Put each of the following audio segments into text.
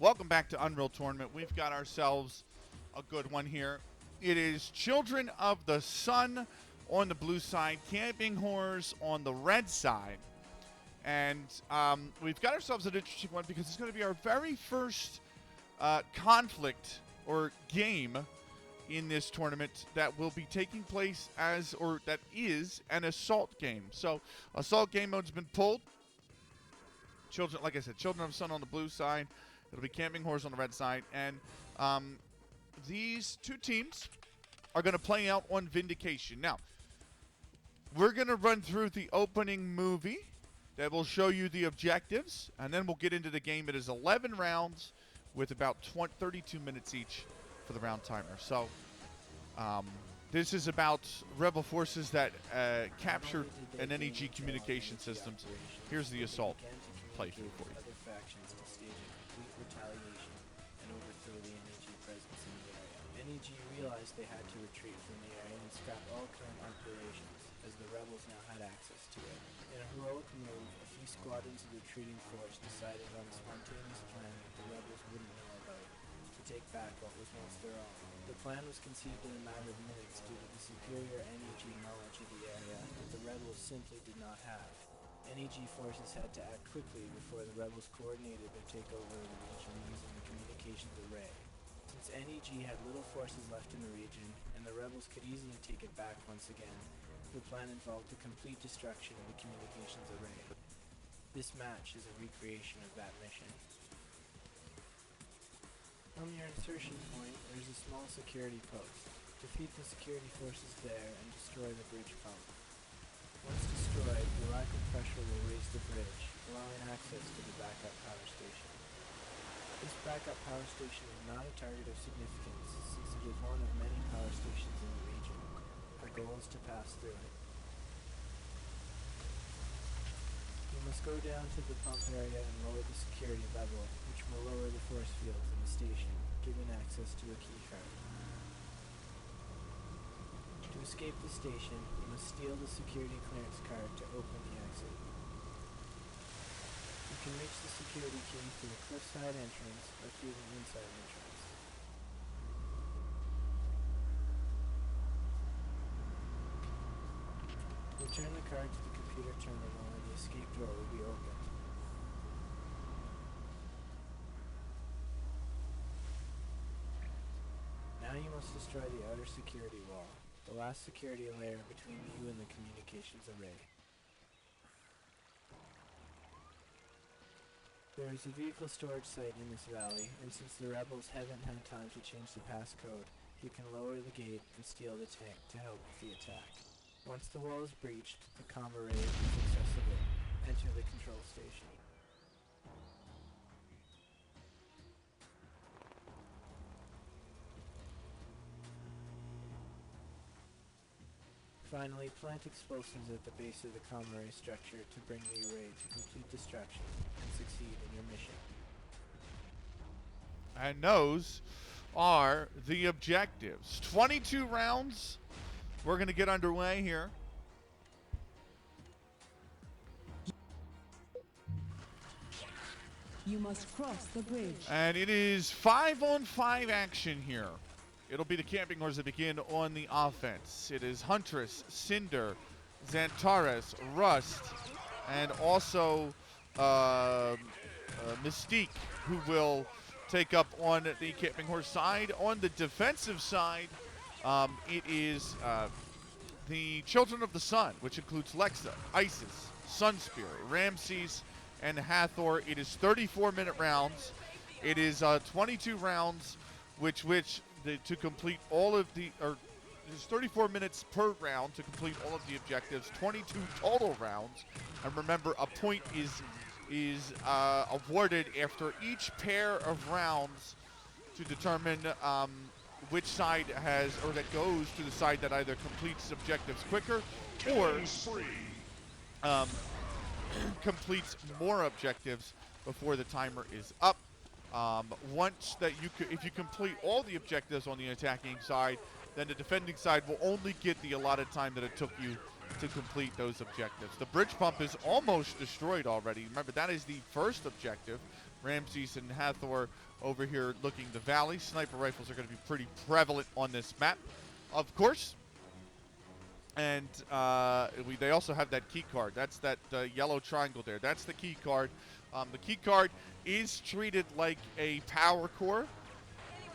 welcome back to Unreal Tournament. We've got ourselves a good one here. It is Children of the Sun on the blue side, Camping Horrors on the red side. And we've got ourselves an interesting one because it's going to be our very first conflict or game in this tournament that will be taking place as, or that is, an assault game. So assault game mode's been pulled. Children, like I said, Children of the Sun on the blue side. It'll be Camping Horrors on the red side. And these two teams are going to play out on Vindication. Now, we're going to run through the opening movie that will show you the objectives, and then we'll get into the game. It is 11 rounds with about 32 minutes each for the round timer. So this is about rebel forces that captured an NEG communication systems. Here's the assault playthrough for you. Other factions to stage a complete retaliation and overthrow the NEG presence in the area. NEG realized they had to retreat from the area and scrap all current operations, as the rebels now had access to it. In a heroic move, a few squadrons of the retreating force decided on a spontaneous plan that the rebels wouldn't know about, to take back what was once their own. The plan was conceived in a matter of minutes due to the superior NEG knowledge of the area that the rebels simply did not have. NEG forces had to act quickly before the rebels coordinated their takeover of the region using the communications array. Since NEG had little forces left in the region, and the rebels could easily take it back once again, the plan involved the complete destruction of the communications array. This match is a recreation of that mission. On your insertion point, there is a small security post. Defeat the security forces there and destroy the bridge pump. Once destroyed, the lack of pressure will raise the bridge, allowing access to the backup power station. This backup power station is not a target of significance, since it is one of many power stations in the region. Our goal is to pass through it. You must go down to the pump area and lower the security level, which will lower the force fields in the station, giving access to a keycard. To escape the station, you must steal the security clearance card to open the exit. You can reach the security key through the cliffside entrance or through the inside entrance. Return the card to the computer terminal and the escape door will be opened. Now you must destroy the outer security wall, the last security layer between you and the communications array. There is a vehicle storage site in this valley, and since the rebels haven't had time to change the passcode, you can lower the gate and steal the tank to help with the attack. Once the wall is breached, the comm array is accessible. Enter the control station. Finally, plant explosives at the base of the comm array structure to bring the array to complete destruction and succeed in your mission. And those are the objectives. 22 rounds. We're going to get underway here. You must cross the bridge. And it is 5-on-5 action here. It'll be the Camping Horrors that begin on the offense. It is Huntress, Cinder, Xantares, Rust, and also Mystique, who will take up on the Camping Horse side. On the defensive side, it is the Children of the Sun, which includes Lexa, Isis, Sunspirit, Ramses, and Hathor. It is 34-minute rounds. It is 22 rounds, to complete all of the, or there's 34 minutes per round to complete all of the objectives. 22 total rounds, and remember, a point is awarded after each pair of rounds to determine which side has, or that goes to the side that either completes objectives quicker or completes more objectives before the timer is up. Once that if you complete all the objectives on the attacking side, then the defending side will only get the allotted time that it took you to complete those objectives. The bridge pump is almost destroyed already. Remember, that is the first objective. Ramses and Hathor over here looking the valley. Sniper rifles are going to be pretty prevalent on this map, of course. And they also have that key card. That's that yellow triangle there. That's the key card. The key card is treated like a power core,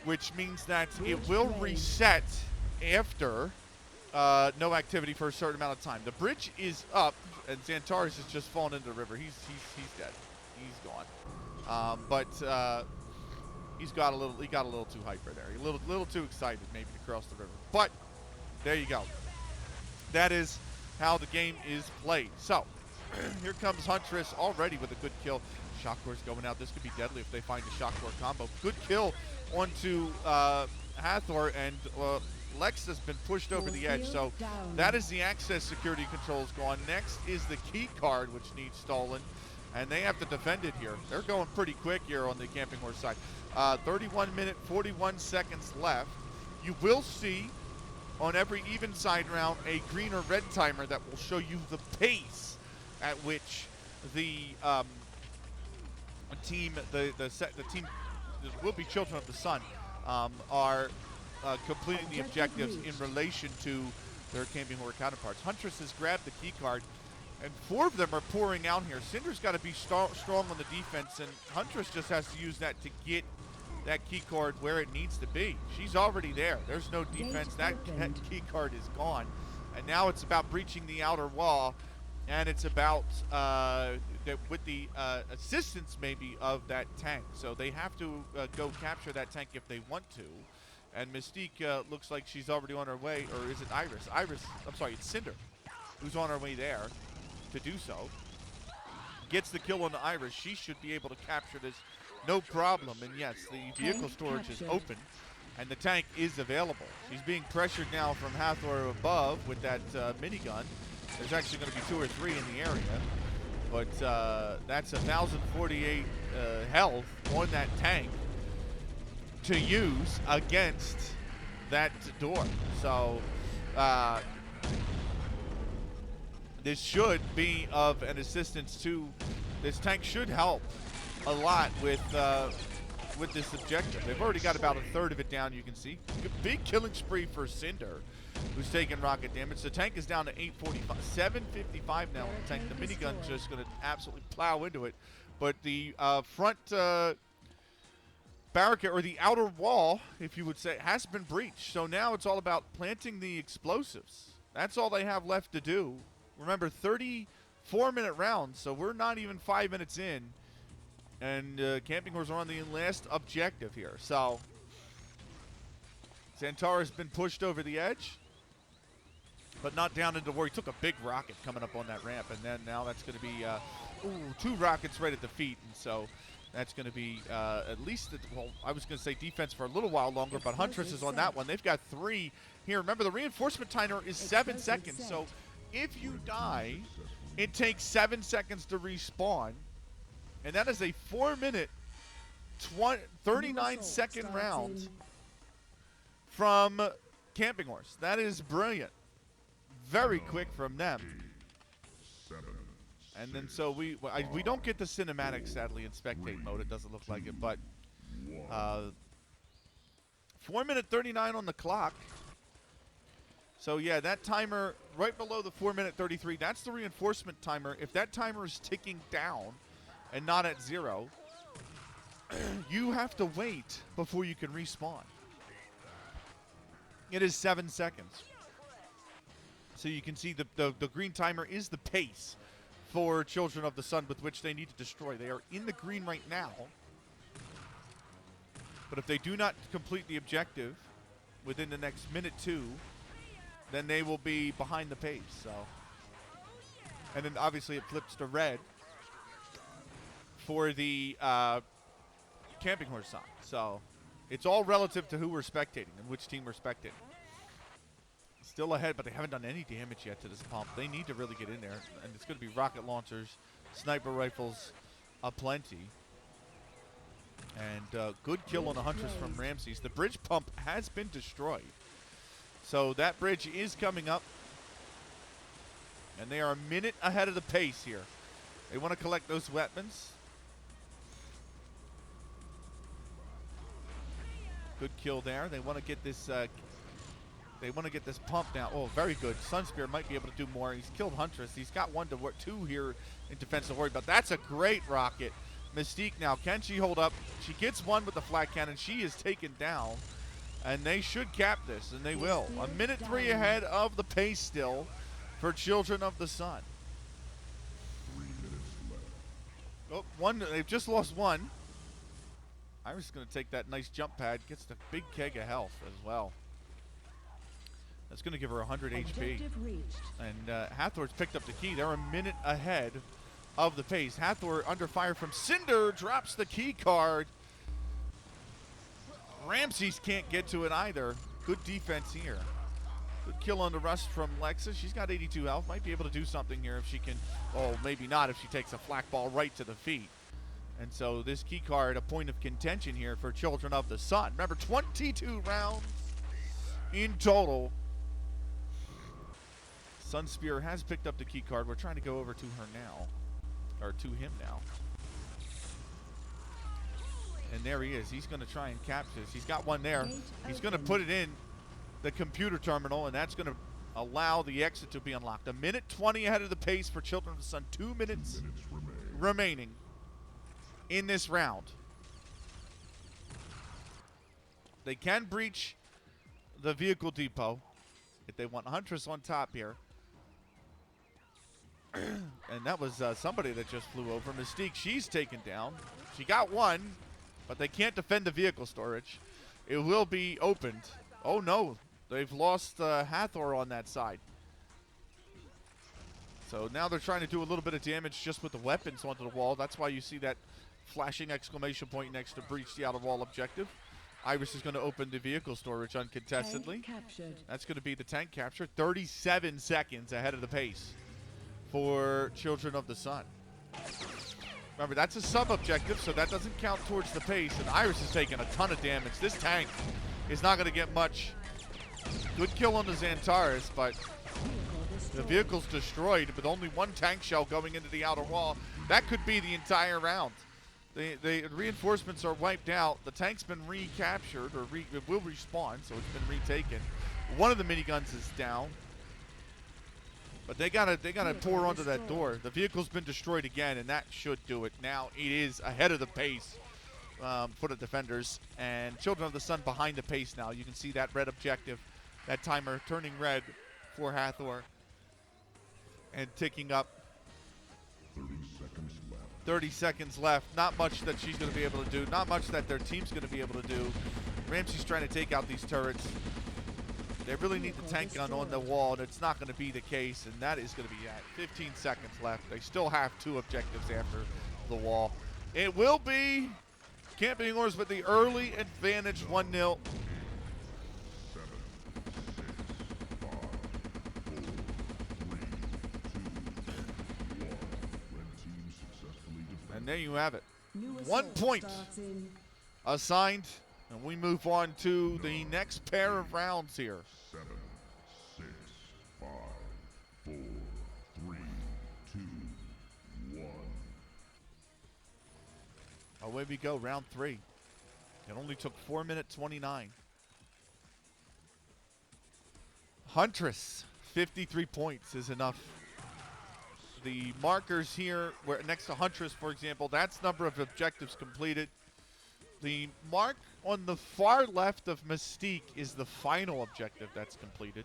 which means that it will reset after no activity for a certain amount of time. The bridge is up, and Xantares has just fallen into the river. He's dead. He's gone. But he got a little too hyper there. A little too excited maybe to cross the river. But there you go. That is how the game is played. So here comes Huntress already with a good kill. Shock Core's going out. This could be deadly if they find a Shock Core combo. Good kill onto Hathor, and Lex has been pushed over the edge. So that is the access security controls gone. Next is the key card, which needs stolen, and they have to defend it here. They're going pretty quick here on the Camping Horse side. 31 minute, 41 seconds left. You will see on every even side round a green or red timer that will show you the pace at which the team will be Children of the Sun are completing the objectives in relation to their Camping Horror counterparts. Huntress has grabbed the key card, and 4 of them are pouring out here. Cinder's got to be strong on the defense, and Huntress just has to use that to get that key card where it needs to be. She's already there. There's no defense. That key card is gone. And now it's about breaching the outer wall, and it's about with the assistance maybe of that tank. So they have to go capture that tank if they want to. And Mystique looks like she's already on her way, or is it Iris? I'm sorry, it's Cinder who's on her way there to do so. Gets the kill on the Iris. She should be able to capture this no problem. And yes, the vehicle storage is open, and the tank is available. She's being pressured now from Hathor above with that minigun. There's actually going to be 2 or 3 in the area, but that's 1,048 health on that tank to use against that door. So this should be of an assistance to this tank. Should help a lot with this objective. They've already got about a third of it down, you can see. Big killing spree for Cinder, who's taking rocket damage. The tank is down to 845, 755 now on the tank. The minigun's just going to absolutely plow into it. But the front barricade, or the outer wall, if you would say, has been breached. So now it's all about planting the explosives. That's all they have left to do. Remember, 34-minute rounds, so we're not even 5 minutes in. And Camping Horse are on the last objective here. So Xantares has been pushed over the edge, but not down into where he took a big rocket coming up on that ramp. And then now that's going to be 2 rockets right at the feet. And so that's going to be at least, well, I was going to say defense for a little while longer, but Huntress is on that one. They've got 3 here. Remember, the reinforcement timer is 7 seconds. So if you die, it takes 7 seconds to respawn. And that is a 4-minute, 39-second round from Camping Horse. That is brilliant. Very quick from them. And then so we don't get the cinematics, sadly, in spectate mode. It doesn't look like it, but 4-minute 39 on the clock. So yeah, that timer right below the 4-minute 33, that's the reinforcement timer. If that timer is ticking down and not at 0, you have to wait before you can respawn. It is 7 seconds. So you can see the green timer is the pace for Children of the Sun with which they need to destroy. They are in the green right now. But if they do not complete the objective within the next minute 2, then they will be behind the pace. So, and then obviously it flips to red for the Camping Horse side. So it's all relative to who we're spectating and which team we're spectating. Still ahead, but they haven't done any damage yet to this pump. They need to really get in there, and it's going to be rocket launchers, sniper rifles aplenty. And good kill on the Huntress from Ramses. The bridge pump has been destroyed. So that bridge is coming up, and they are a minute ahead of the pace here. They want to collect those weapons. Good kill there. They want to get this. They want to get this pump now. Oh, very good. Sunspear might be able to do more. He's killed Huntress. He's got 1 to 2 here in defense to worry about. That's a great rocket. Mystique now. Can she hold up? She gets 1 with the flat cannon. She is taken down. And they should cap this, and they will. A minute 3 ahead of the pace still for Children of the Sun. 3 minutes left. Oh, 1. They've just lost 1. Iris is going to take that nice jump pad. Gets the big keg of health as well. That's going to give her 100 HP. And Hathor's picked up the key. They're a minute ahead of the pace. Hathor under fire from Cinder. Drops the key card. Ramses can't get to it either. Good defense here. Good kill on the rust from Lexa. She's got 82 health. Might be able to do something here if she can. Oh, maybe not if she takes a flak ball right to the feet. And so this key card, a point of contention here for Children of the Sun. Remember, 22 rounds in total. Sunspear has picked up the key card. We're trying to go over to her now. Or to him now. And there he is. He's going to try and capture this. He's got 1 there. He's going to put it in the computer terminal, and that's going to allow the exit to be unlocked. A minute 20 ahead of the pace for Children of the Sun. 2 minutes remaining in this round. They can breach the vehicle depot if they want Huntress on top here. And that was somebody that just flew over. Mystique, she's taken down. She got 1. But they can't defend the vehicle storage. It will be opened. Oh, no. They've lost Hathor on that side. So now they're trying to do a little bit of damage just with the weapons onto the wall. That's why you see that flashing exclamation point next to breach the outer wall objective. Iris is going to open the vehicle storage uncontestedly. That's going to be the tank capture. 37 seconds ahead of the pace for Children of the Sun. Remember, that's a sub-objective, so that doesn't count towards the pace, and Iris is taking a ton of damage. This tank is not going to get much. Good kill on the Xantares, but the vehicle's destroyed with only 1 tank shell going into the outer wall. That could be the entire round. The reinforcements are wiped out. The tank's been recaptured, or it will respawn, so it's been retaken. 1 of the miniguns is down. But they gotta pour onto that door. The vehicle's been destroyed again, and that should do it. Now it is ahead of the pace for the defenders, and Children of the Sun behind the pace now. You can see that red objective, that timer turning red for Hathor, and ticking up. 30 seconds left. 30 seconds left. Not much that she's going to be able to do. Not much that their team's going to be able to do. Ramsey's trying to take out these turrets. They really need the tank gun on the wall, and it's not going to be the case, and that is going to be at 15 seconds left. They still have 2 objectives after the wall. It will be Camping Horse with the early advantage, 1-0. 7, 6, 5, 4, 3, 2, 1. Red team successfully defended. And there you have it. 1 point assigned, and we move on to the next pair of rounds here. 7, 6, 5, 4, 3, 2, 1. Away we go, round 3. It only took 4 minutes 29. Huntress, 53 points is enough. The markers here, where next to Huntress, for example, that's number of objectives completed. The mark on the far left of Mystique is the final objective that's completed.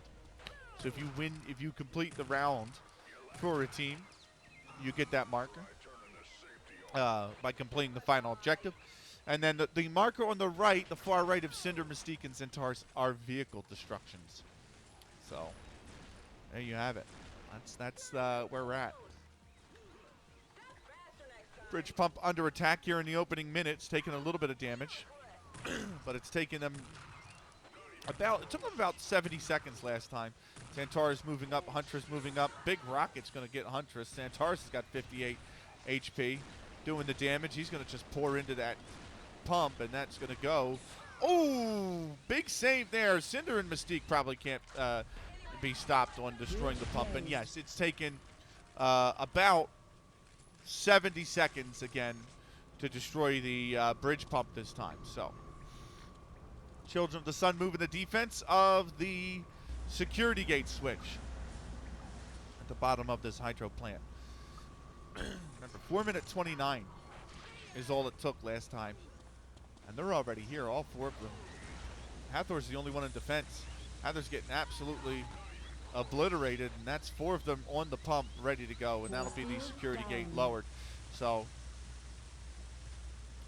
So if you win, if you complete the round for a team, you get that marker by completing the final objective. And then the marker on the right, the far right of Cinder, Mystique, and Centaurs are vehicle destructions. So there you have it. That's where we're at. Bridge pump under attack here in the opening minutes, taking a little bit of damage, but it's taken them it took them about 70 seconds last time. Centaurus moving up, Huntress moving up. Big Rocket's going to get Huntress. Centaurus has got 58 HP, doing the damage. He's going to just pour into that pump, and that's going to go. Oh, big save there. Cinder and Mystique probably can't be stopped on destroying the pump, and yes, it's taken about 70 seconds again to destroy the bridge pump this time. So Children of the Sun moving the defense of the security gate switch at the bottom of this hydro plant. Remember, 4 minute 29 is all it took last time. And they're already here, all 4 of them. Hathor's the only one in defense. Hathor's getting absolutely obliterated, and that's 4 of them on the pump ready to go, and that'll be the security gate lowered. So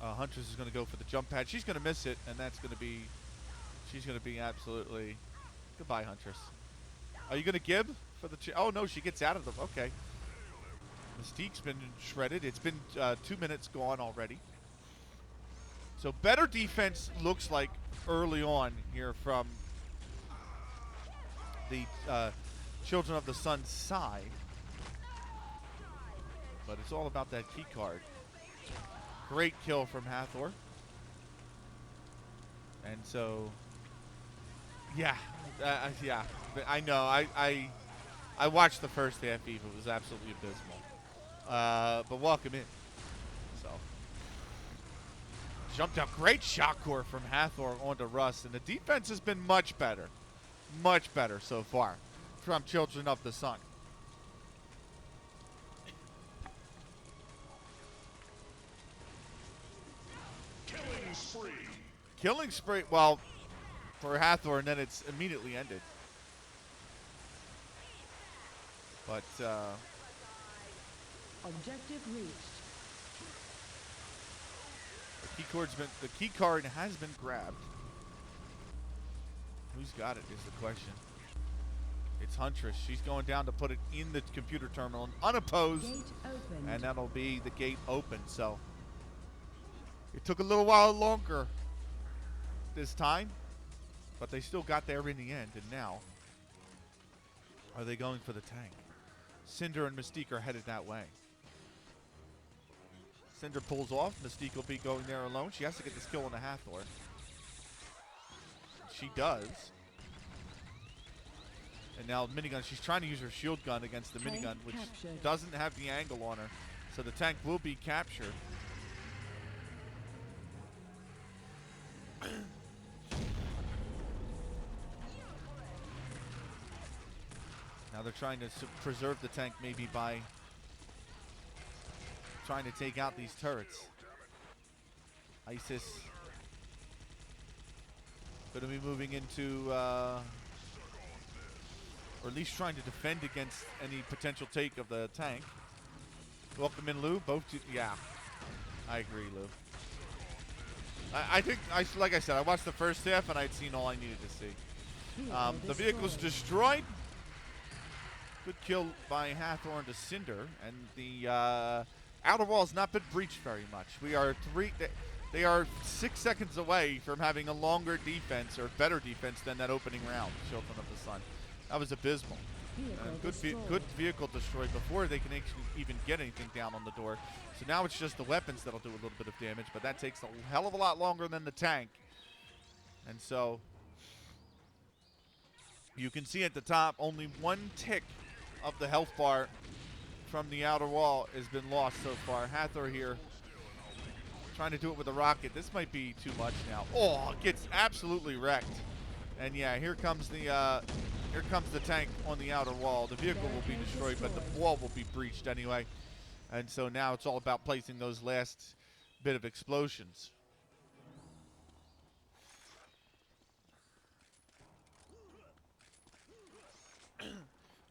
Huntress is going to go for the jump pad. She's going to miss it, and that's going to be, she's going to be absolutely, goodbye, Huntress. Are you going to give for the, oh no, she gets out of them, okay. Mystique's been shredded. It's been 2 minutes gone already. So better defense looks like early on here from the Children of the Sun side. But it's all about that key card. Great kill from Hathor. And so, yeah, yeah. I know. I watched the first half. Eve. It was absolutely abysmal. But welcome in. So jumped out. Great shot core from Hathor onto Russ, and the defense has been much better so far from Children of the Sun. Killing spree. Well, for Hathor, and then it's immediately ended. But objective reached. The key card has been grabbed. Who's got it is the question. It's Huntress. She's going down to put it in the computer terminal, unopposed, Gate opened. and that'll be the gate open. So it took a little while longer this time, but they still got there in the end. And now, are they going for the tank? Cinder and Mystique are headed that way. Cinder pulls off. Mystique will be going there alone. She has to get this kill on the Hathor. She does. And now minigun, she's trying to use her shield gun against the minigun, which doesn't have the angle on her. So the tank will be captured. Now they're trying to preserve the tank maybe by trying to take out these turrets. ISIS going to be moving into, or at least trying to defend against any potential take of the tank. Welcome in, Lou. Yeah, I agree, Lou. I think, like I said, I watched the first half and I'd seen all I needed to see. The vehicle's destroyed. Good kill by Hathor into Cinder, and the outer wall has not been breached very much. They are 6 seconds away from having a longer defense or better defense than that opening round, Children of the Sun. That was abysmal. Good vehicle destroyed before they can actually even get anything down on the door. So now it's just the weapons that'll do a little bit of damage, but that takes a hell of a lot longer than the tank. And so you can see at the top only 1 tick of the health bar from the outer wall has been lost so far. Hathor here trying to do it with a rocket. This might be too much now. Oh, gets absolutely wrecked. And yeah, here comes the tank on the outer wall. The vehicle will be destroyed, but the wall will be breached anyway. And so now it's all about placing those last bit of explosions.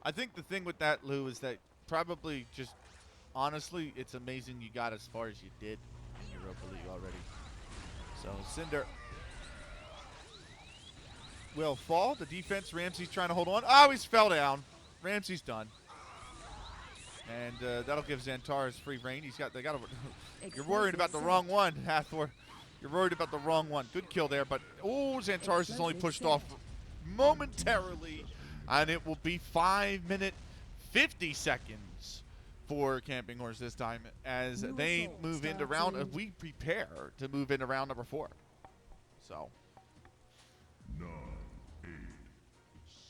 I think the thing with that, Lou, is that probably just, honestly, it's amazing you got as far as you did in Europa League already. So Cinder will fall. The defense, Ramsey's trying to hold on. Oh, he's fell down. Ramsey's done. And that'll give Xantares free reign. You're worried about the wrong one, Hathor. You're worried about the wrong one. Good kill there, but Xantares is only pushed off momentarily. And it will be 5 minutes 50 seconds for Camping Horse this time as they move into round. We prepare to move into round number 4. So 9, 8,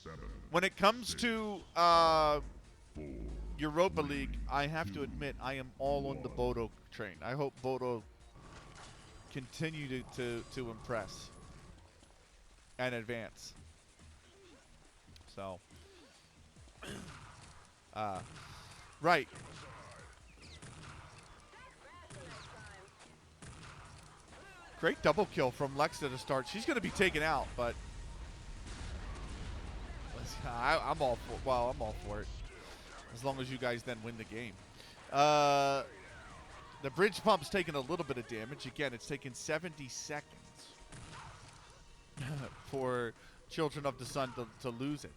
7. when it comes 6, to 4, Europa League, I have to admit I am all on the Bodo train. I hope Bodo continue to impress. and advance. So, right. Great double kill from Lexa to start. She's going to be taken out, but I'm all for. Well, I'm all for it, as long as you guys then win the game. The bridge pump's taking a little bit of damage. Again, it's taken 70 seconds for Children of the Sun to lose it.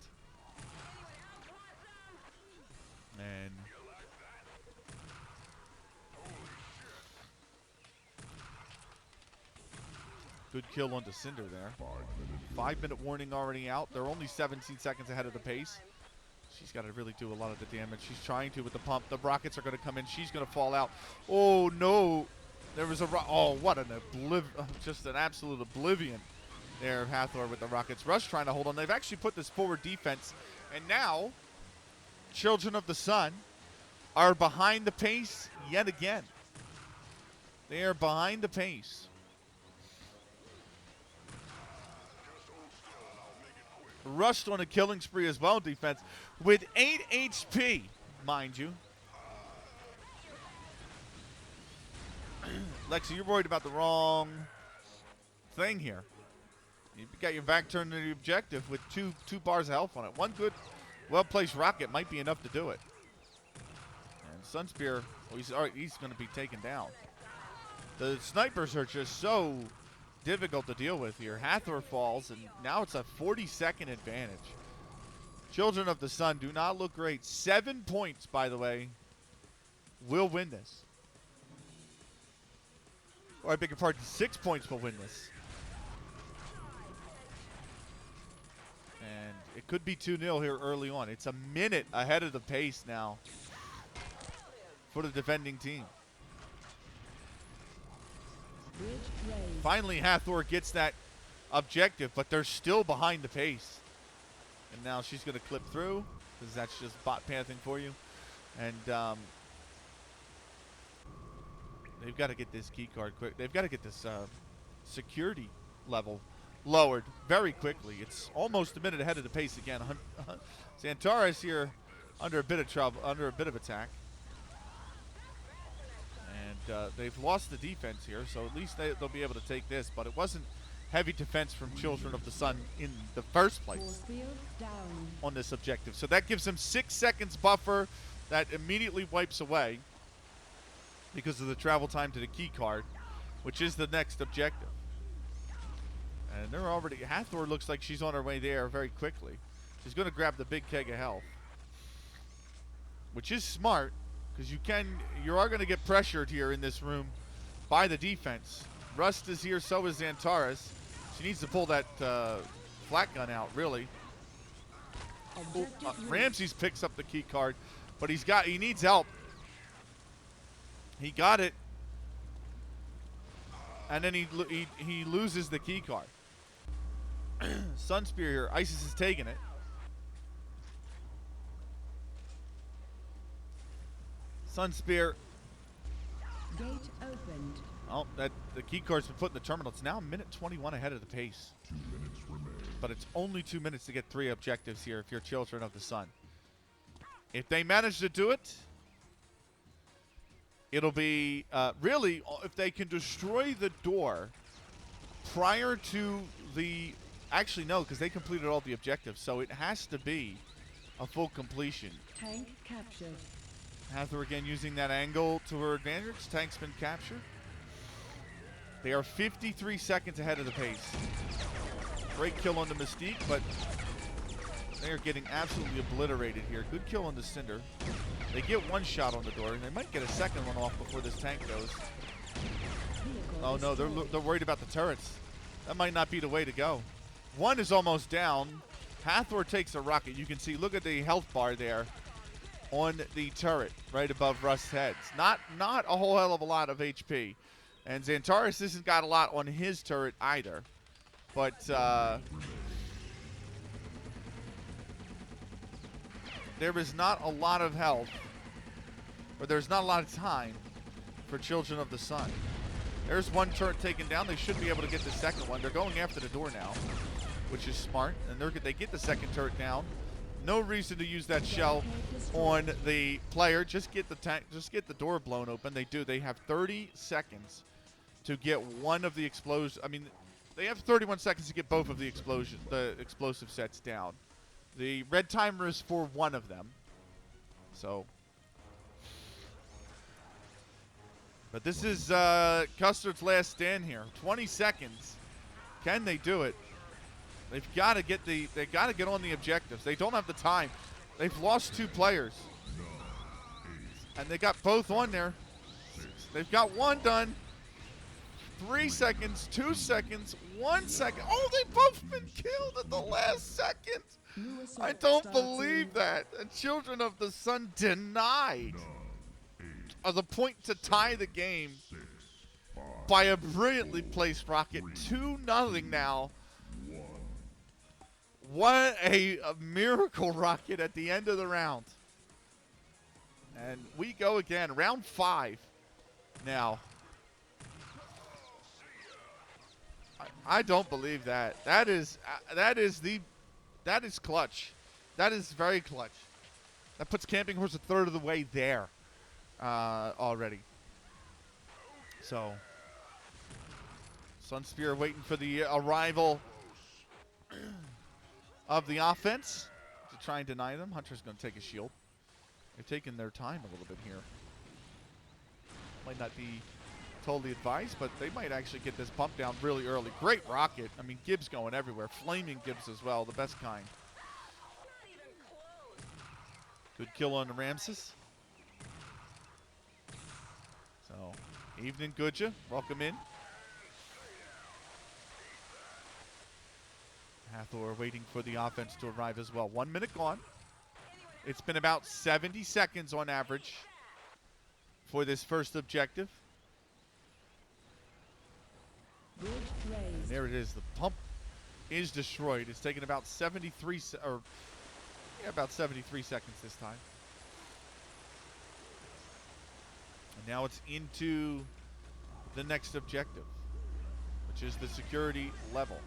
And good kill onto Cinder there. 5-minute warning already out. They're only 17 seconds ahead of the pace. She's got to really do a lot of the damage. She's trying to with the pump. The rockets are going to come in. She's going to fall out. Oh, no. There was a oh, what an just an absolute oblivion there of Hathor with the rockets. Rush trying to hold on. They've actually put this forward defense. And now, Children of the Sun are behind the pace yet again. They are behind the pace. Rushed on a killing spree as well, defense, with 8 HP, mind you. Lexi, you're worried about the wrong thing here. You've got your back turned to the objective with two bars of health on it. One good, well-placed rocket might be enough to do it. And Sunspear, well, he's going to be taken down. The snipers are just so difficult to deal with here. Hathor falls, and now it's a 40-second advantage. Children of the Sun do not look great. 7 points, by the way, will win this. Or I beg your pardon, 6 points will win this. And it could be 2-0 here early on. It's a minute ahead of the pace now for the defending team. Finally, Hathor gets that objective, but they're still behind the pace. And now she's going to clip through, because that's just bot panthing for you. And they've got to get this key card quick. They've got to get this security level lowered very quickly. It's almost a minute ahead of the pace again. Xantares here under a bit of trouble, under a bit of attack. And they've lost the defense here, so at least they'll be able to take this. But it wasn't heavy defense from Children of the Sun in the first place on this objective. So that gives them 6 seconds buffer that immediately wipes away because of the travel time to the key card, which is the next objective. And they're already, Hathor looks like she's on her way there very quickly. She's going to grab the big keg of health, which is smart, because you are going to get pressured here in this room by the defense. Rust is here, so is Xantares. She needs to pull that flat gun out, really. Ramses picks up the key card, but he needs help. He got it, and then he loses the key card. Sunspear here. Isis is taking it. Sunspear. Gate opened. Oh, the key card's been put in the terminal. It's now a minute 21 ahead of the pace. 2 minutes remain. But it's only 2 minutes to get 3 objectives here if you're Children of the Sun. If they manage to do it, it'll be really, if they can destroy the door prior to the, actually no, because they completed all the objectives, so it has to be a full completion. Tank captured. Hathor again using that angle to her advantage. Tank's been captured. They are 53 seconds ahead of the pace. Great kill on the Mystique, but they are getting absolutely obliterated here. Good kill on the Cinder. They get one shot on the door, and they might get a second one off before this tank goes. Oh no, they're worried about the turrets. That might not be the way to go. One is almost down. Hathor takes a rocket. You can see, look at the health bar there on the turret right above Rust's heads. Not a whole hell of a lot of HP. And Xantares hasn't got a lot on his turret either. But there is not a lot of health, or there's not a lot of time for Children of the Sun. There's one turret taken down. They should be able to get the second one. They're going after the door now. which is smart. And they get the second turret down. No reason to use that shell on the player. Just get the door blown open. They do. They have 30 seconds to get one of the explosions. I mean, they have 31 seconds to get both of the explosive sets down. The red timer is for one of them. So, but this is Custard's last stand here. 20 seconds. Can they do it? They've got to get on the objectives. They don't have the time. They've lost 2 players. And they got both on there. They've got one done. 3 seconds, 2 seconds, 1 second. Oh, they've both been killed at the last second. I don't believe that. And Children of the Sun denied the point to tie the game by a brilliantly placed rocket. 2-0 now. What a miracle rocket at the end of the round. And we go again. Round 5 now. I don't believe that. That is clutch. That is very clutch. That puts Camping Horse a third of the way there already. So, Sunspear waiting for the arrival of the offense to try and deny them. Hunter's going to take a shield. They've taken their time a little bit here. Might not be totally advised, but they might actually get this pump down really early. Great rocket. I mean, Gibbs going everywhere. Flaming Gibbs as well, the best kind. Good kill on the Ramses. So, evening, Goodja. Welcome in. Hathor waiting for the offense to arrive as well. 1 minute gone. It's been about 70 seconds on average for this first objective. And there it is. The pump is destroyed. It's taken about 73 seconds this time. And now it's into the next objective, which is the security level.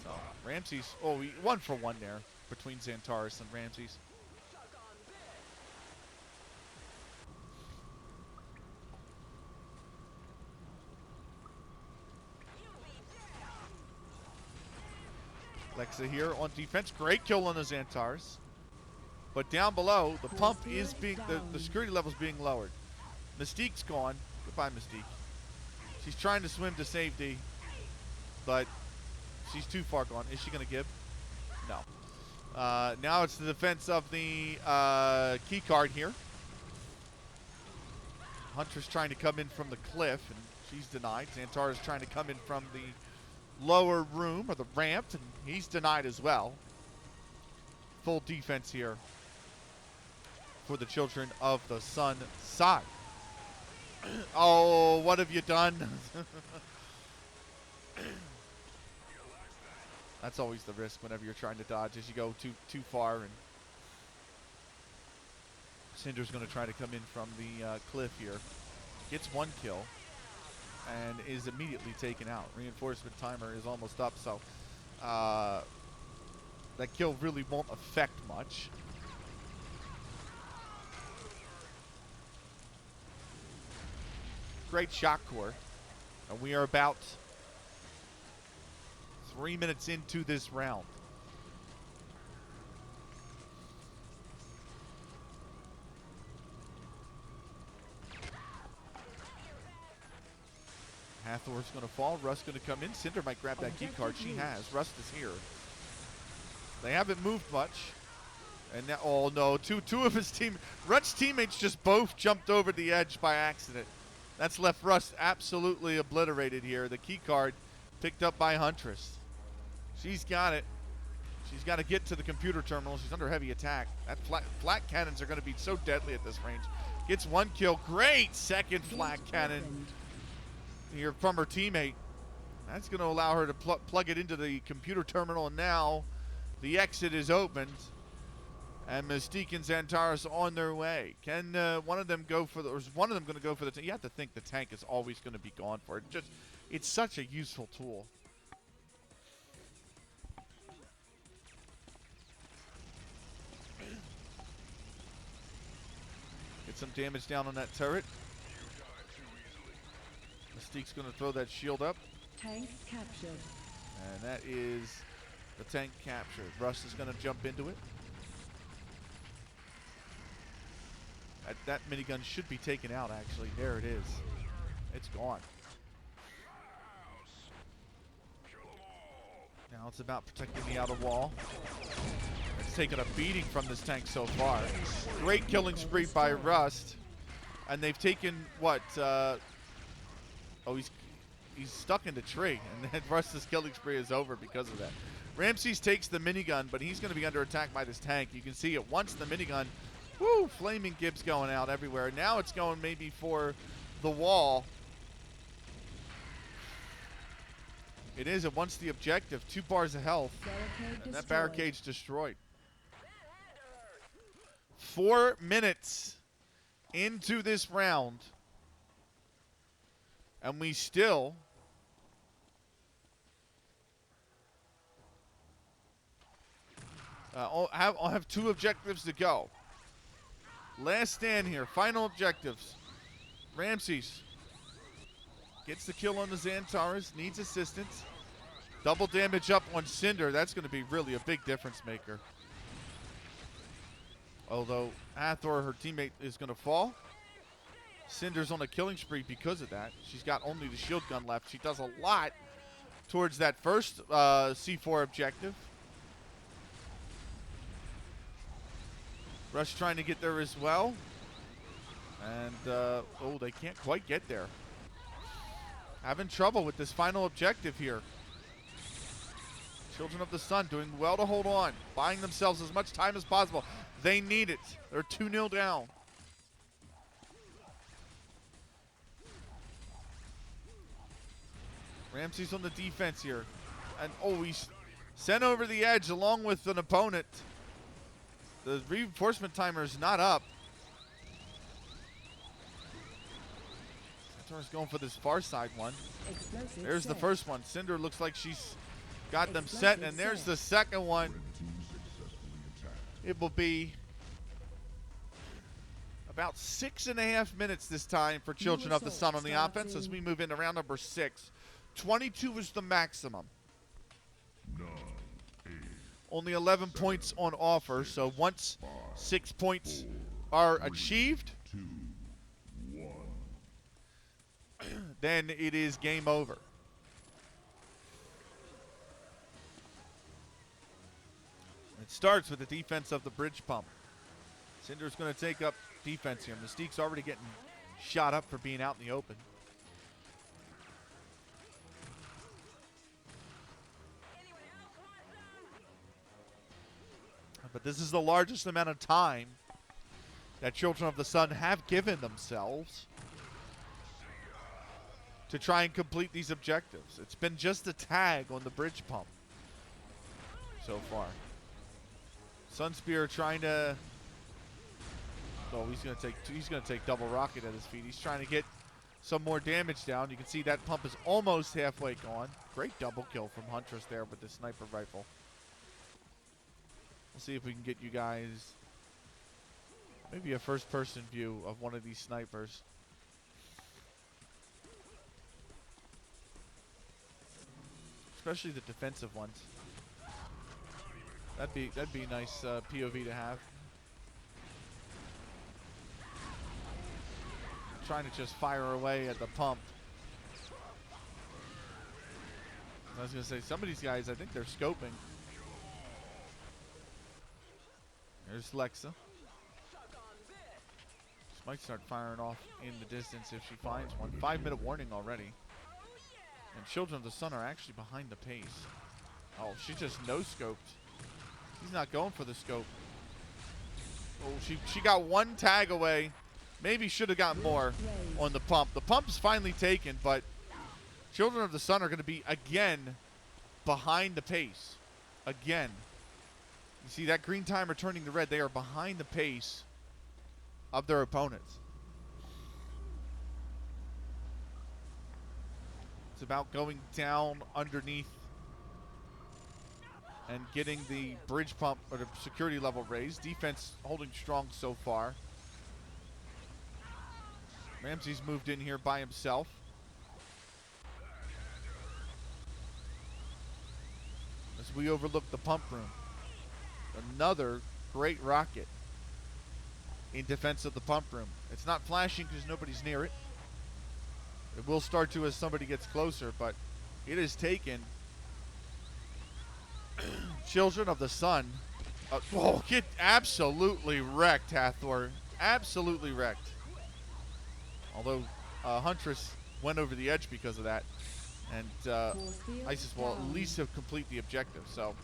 So Ramses, oh, 1 for 1 there between Xantares and Ramses. Lexa here on defense. Great kill on the Xantares. But down below, the pump is being, the security level is being lowered. Mystique's gone. Goodbye, Mystique. She's trying to swim to safety, but she's too far gone. Is she going to give? No. Now it's the defense of the key card here. Hunter's trying to come in from the cliff, and she's denied. Xantares trying to come in from the lower room, or the ramp, and he's denied as well. Full defense here for the Children of the Sun side. Oh, what have you done? That's always the risk whenever you're trying to dodge, as you go too far. And Cinder's going to try to come in from the cliff here. Gets 1 kill and is immediately taken out. Reinforcement timer is almost up, so that kill really won't affect much. Great shot core. And we are about 3 minutes into this round. Hathor's going to fall. Rust going to come in. Cinder might grab that key card. She has. Rust is here. They haven't moved much. And now, oh no, two of his Rust's teammates just both jumped over the edge by accident. That's left Rust absolutely obliterated here. The key card picked up by Huntress. She's got it. She's got to get to the computer terminal. She's under heavy attack. That flat cannons are going to be so deadly at this range. Gets 1 kill. Great second flat cannon here from her teammate. That's going to allow her to plug it into the computer terminal, and now the exit is opened. And Mystique and Xantares on their way. Can one of them go for the, or is one of them going to go for the tank? You have to think the tank is always going to be gone for it. It's such a useful tool. Get some damage down on that turret. Mystique's going to throw that shield up. Tank captured. And that is the tank captured. Russ is going to jump into it. That minigun should be taken out, actually. There it is. It's gone. Now it's about protecting the outer wall. It's taken a beating from this tank so far. Great killing spree by Rust. And they've taken, what? Oh, he's stuck in the tree. And then Rust's killing spree is over because of that. Ramses takes the minigun, but he's going to be under attack by this tank. You can see it once the minigun, woo, flaming Gibbs going out everywhere. Now it's going maybe for the wall. It is. It wants the objective. 2 bars of health. And that barricade's destroyed. 4 minutes into this round. And we still I'll have 2 objectives to go. Last stand here. Final objectives. Ramses gets the kill on the Xantares. Needs assistance. Double damage up on Cinder. That's going to be really a big difference maker. Although Hathor, her teammate, is going to fall. Cinder's on a killing spree because of that. She's got only the shield gun left. She does a lot towards that first C4 objective. Rush trying to get there as well. And, oh, they can't quite get there. Having trouble with this final objective here. Children of the Sun doing well to hold on. Buying themselves as much time as possible. They need it. They're 2-0 down. Ramses on the defense here. And, oh, he's sent over the edge along with an opponent. The reinforcement timer is not up. Centaur's going for this far side one. Explosive There's the set. first one. Cinder looks like she's got them set, and there's the second one. It will be about 6.5 minutes this time for Children of the Sun on the offense as we move into round number 6. 22 is the maximum. 9, 8, Only 11 points on offer, so once 6 points are achieved, 2, 1. then it is game over. It starts with the defense of the bridge pump. Cinder's going to take up defense here. Mystique's already getting shot up for being out in the open. But this is the largest amount of time that Children of the Sun have given themselves to try and complete these objectives. It's been just a tag on the bridge pump so far. Sunspear trying to. Oh, he's gonna take double rocket at his feet. He's trying to get some more damage down. You can see that pump is almost halfway gone. Great double kill from Huntress there with the sniper rifle. We'll see if we can get you guys maybe a first-person view of one of these snipers. Especially the defensive ones. That'd be a nice POV to have. Trying to just fire away at the pump. I was gonna say some of these guys, I think they're scoping. There's Lexa. She might start firing off in the distance if she finds one. 5-minute warning already. And Children of the Sun are actually behind the pace. Oh, she just no-scoped. He's not going for the scope. Oh, she got one tag away. Maybe should have gotten more on the pump. The pump's finally taken, but Children of the Sun are going to be, again, behind the pace. Again. You see that green timer turning to red. They are behind the pace of their opponents. It's about going down underneath and getting the bridge pump or the security level raised. Defense holding strong so far. Ramsey's moved in here by himself. As we overlook the pump room. Another great rocket in defense of the pump room. It's not flashing because nobody's near it. It will start to as somebody gets closer, but it has taken Children of the Sun. Oh, get absolutely wrecked, Hathor. Absolutely wrecked. Although Huntress went over the edge because of that. And ISIS will at least have complete the objective. So,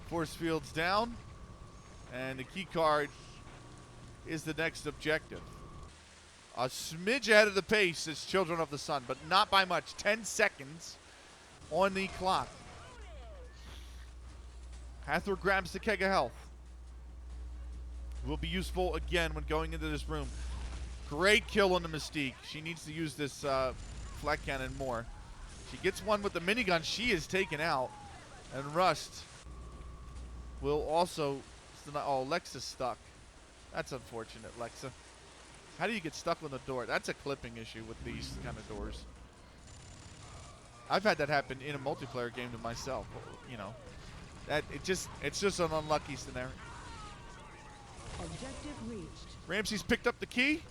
force fields down. And the key card is the next objective. A smidge ahead of the pace is Children of the Sun, but not by much. 10 seconds on the clock. Hathor grabs the keg of health. Will be useful again when going into this room. Great kill on the Mystique. She needs to use this flat cannon more. She gets one with the minigun. She is taken out. And Rust will also... Oh, Lexa's stuck. That's unfortunate, Lexa. How do you get stuck on the door? That's a clipping issue with these kind of doors. I've had that happen in a multiplayer game to myself. You know, that it's just an unlucky scenario. Objective reached. Ramsey's picked up the key.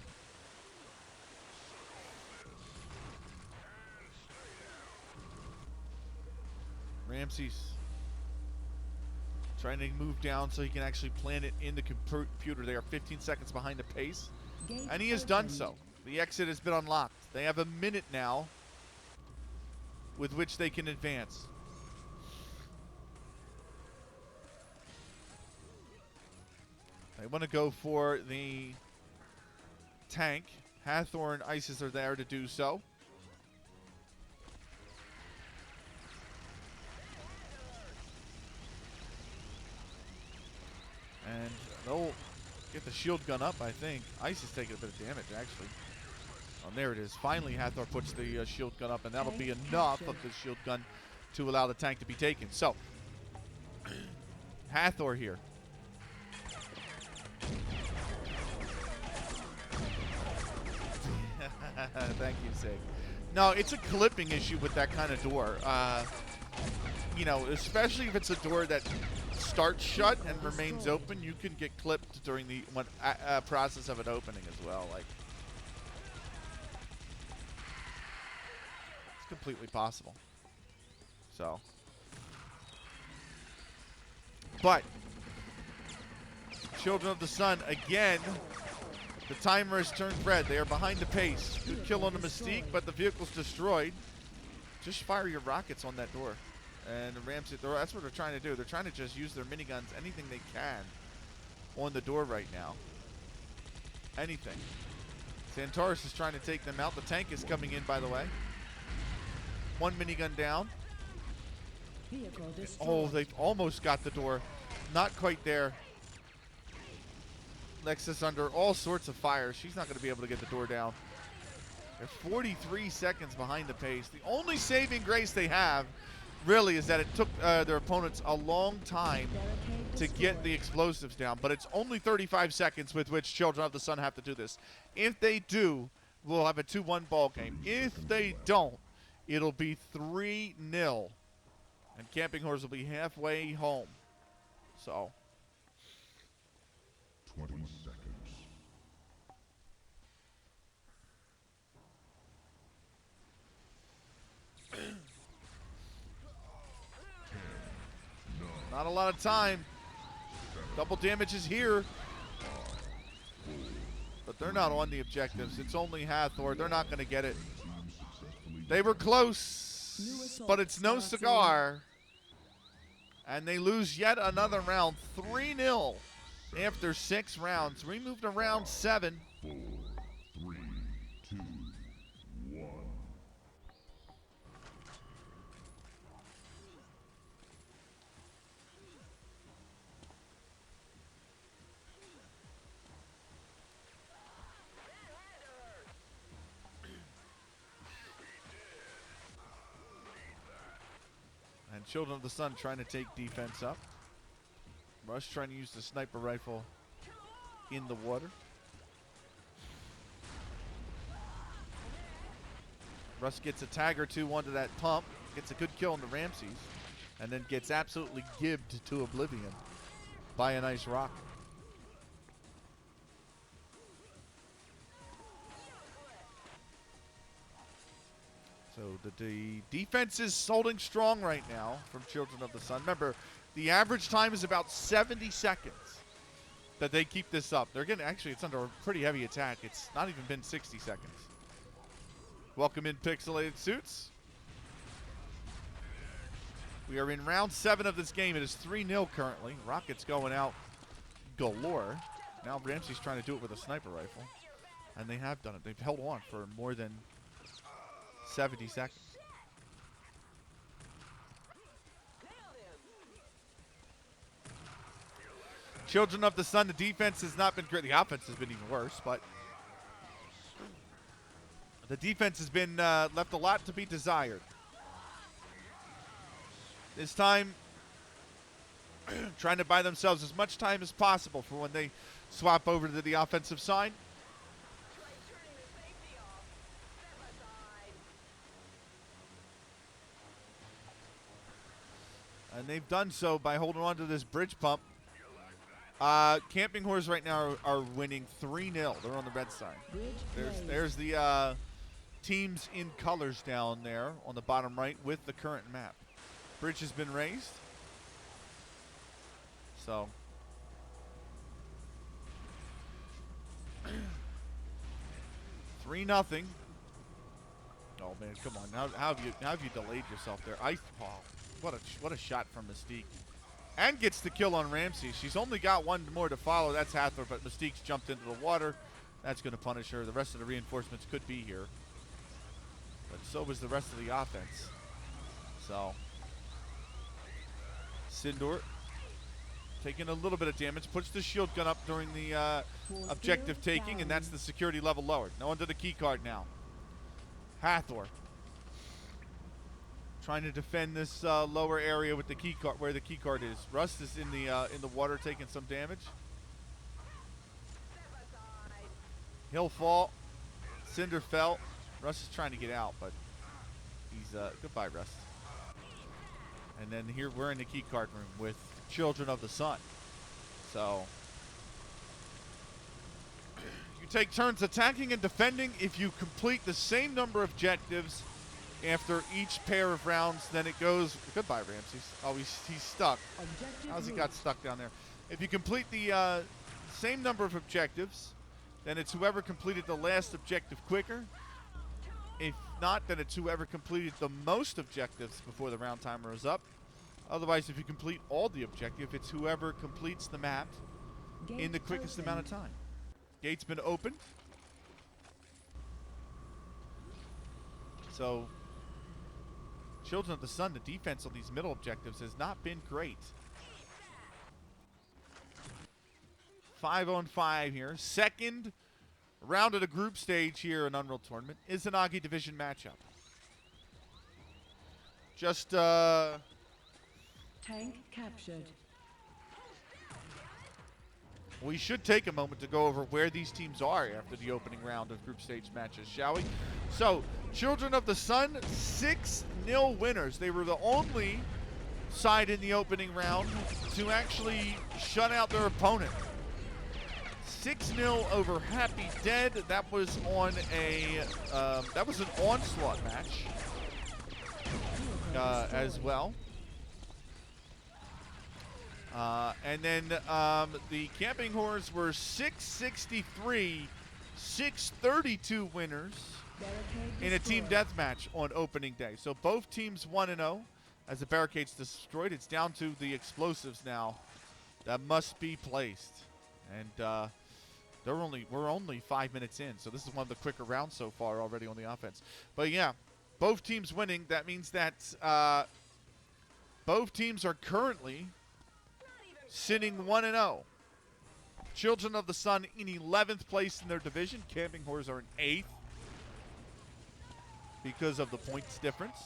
Ramsey's trying to move down so he can actually plant it in the computer. They are 15 seconds behind the pace. And he has done so. The exit has been unlocked. They have a minute now with which they can advance. They want to go for the tank. Hathor and ISIS are there to do so. And they'll get the shield gun up, I think. ISIS taking a bit of damage, actually. Oh, there it is. Finally, Hathor puts the shield gun up, and that'll be enough of the shield gun to allow the tank to be taken. So, Hathor here. Thank you, Sig. No, it's a clipping issue with that kind of door. You know, especially if it's a door that starts shut and remains open, you can get clipped during the process of it opening as well. Like, it's completely possible. So, but Children of the Sun again. The timer has turned red. They are behind the pace. Good kill on the Mystique, but the vehicle's destroyed. Just fire your rockets on that door. And Ramsey, that's what they're trying to do. They're trying to just use their miniguns, anything they can, on the door right now. Anything. Santoris is trying to take them out. The tank is coming in, by the way. One minigun down. Oh, they've almost got the door. Not quite there. Lexus under all sorts of fire. She's not going to be able to get the door down. They're 43 seconds behind the pace. The only saving grace they have, really, is that it took their opponents a long time to get the explosives down. But it's only 35 seconds with which Children of the Sun have to do this. If they do, we'll have a 2-1 ball game. If they don't, it'll be 3-0. And Camping Horse will be halfway home. So... 20 seconds. 10, 9, not a lot of time. Double damage is here. But they're not on the objectives. It's only Hathor. They're not going to get it. They were close, but it's no cigar. And they lose yet another round. 3-0 after 6 rounds. We moved to round 7. 4, 3, 2, 1. And Children of the Sun trying to take defense up. Rush trying to use the sniper rifle in the water. Russ gets a tag or two onto that pump, gets a good kill on the Ramses, and then gets absolutely gibbed to oblivion by a nice rock. So the defense is holding strong right now from Children of the Sun. Remember, the average time is about 70 seconds that they keep this up. They're getting, actually, it's under a pretty heavy attack. It's not even been 60 seconds. Welcome in, Pixelated Suits. We are in round 7 of this game. It is 3-0 currently. Rockets going out galore. Now Ramsey's trying to do it with a sniper rifle. And they have done it. They've held on for more than 70 seconds. Children of the Sun, the defense has not been great. The offense has been even worse, but the defense has been left a lot to be desired. This time, trying to buy themselves as much time as possible for when they swap over to the offensive side. And they've done so by holding on to this bridge pump. Camping Horse right now are winning 3-0. They're on the red side. There's the teams in colors down there on the bottom right with the current map. Bridge has been raised. So 3-0. Oh man, come on! How have you delayed yourself there? What a shot from Mystique, and gets the kill on Ramsey. She's only got one more to follow. That's Hathor, but Mystique's jumped into the water. That's going to punish her. The rest of the reinforcements could be here, but so was the rest of the offense. So Sindor taking a little bit of damage, puts the shield gun up during the objective taking, and that's the security level lowered. Now onto the key card now. Hathor trying to defend this lower area with the key card, where the key card is. Rust is in the water taking some damage. He'll fall. Cinder fell. Rust is trying to get out, but he's goodbye, Rust. And then here we're in the key card room with Children of the Sun. So you take turns attacking and defending. If you complete the same number of objectives after each pair of rounds, then it goes goodbye, Ramses. Oh, he's stuck. How's he got stuck down there? If you complete the same number of objectives, then it's whoever completed the last objective quicker. If not, then it's whoever completed the most objectives before the round timer is up. Otherwise, if you complete all the objective, it's whoever completes the map in the quickest amount of time. Gate's been opened. So Children of the Sun, the defense on these middle objectives has not been great. 5-on-5 here. Second round of the group stage here in Unreal Tournament. Izanagi Division matchup. Just Tank captured. we should take a moment to go over where these teams are after the opening round of group stage matches, shall we? So, Children of the Sun, 6-0 winners. They were the only side in the opening round to actually shut out their opponent. 6-0 over Happy Dead. That was on that was an onslaught match as well. And then the Camping Horse were 663, 632 winners in a team deathmatch on opening day. So both teams 1-0 as the barricade's destroyed. It's down to the explosives now that must be placed. And we're only 5 minutes in, so this is one of the quicker rounds so far already on the offense. But yeah, both teams winning. That means that both teams are currently sitting 1-0. Children of the Sun in 11th place in their division. Camping Horse are in 8th because of the points difference.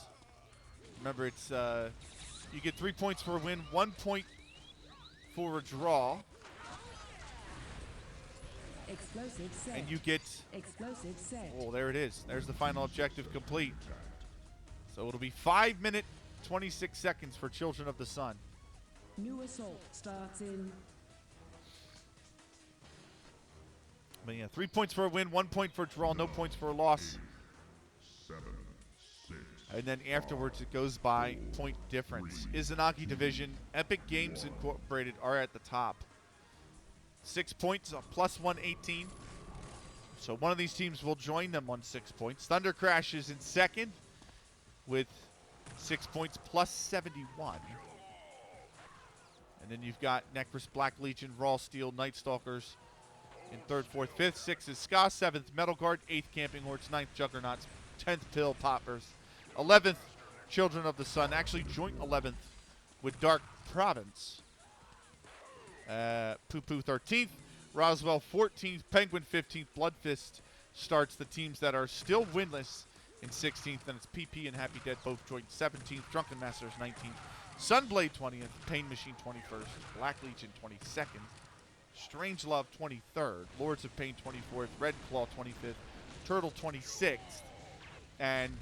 Remember, it's you get 3 points for a win, 1 point for a draw. Explosive set. and you get, Explosive set. oh, there it is. There's the final objective complete. So it'll be 5 minutes, 26 seconds for Children of the Sun. New assault starts in But yeah, 3 points for a win, 1 point for a draw, no points for a loss. 7, 6, And then afterwards it goes by point difference. Izanagi Division, Epic Games Incorporated are at the top. 6 points, a plus 118. So one of these teams will join them on 6 points. Thunder Crash is in second with 6 points plus 71. And then you've got Necros, Black Legion, Raw Steel, Night Stalkers in third, fourth, fifth. Sixth is Ska. Seventh, Metal Guard. Eighth, Camping Hordes. Ninth, Juggernauts. 10th, Pill Poppers. 11th, Children of the Sun. Actually, joint 11th with Dark Province. Poo Poo 13th. Roswell 14th. Penguin 15th. Bloodfist starts the teams that are still winless in 16th. Then it's PP and Happy Dead both joint 17th. Drunken Masters 19th. Sunblade 20th. Pain Machine 21st. Black Legion 22nd. Strange Love 23rd. Lords of Pain 24th. Red Claw 25th. Turtle 26th. And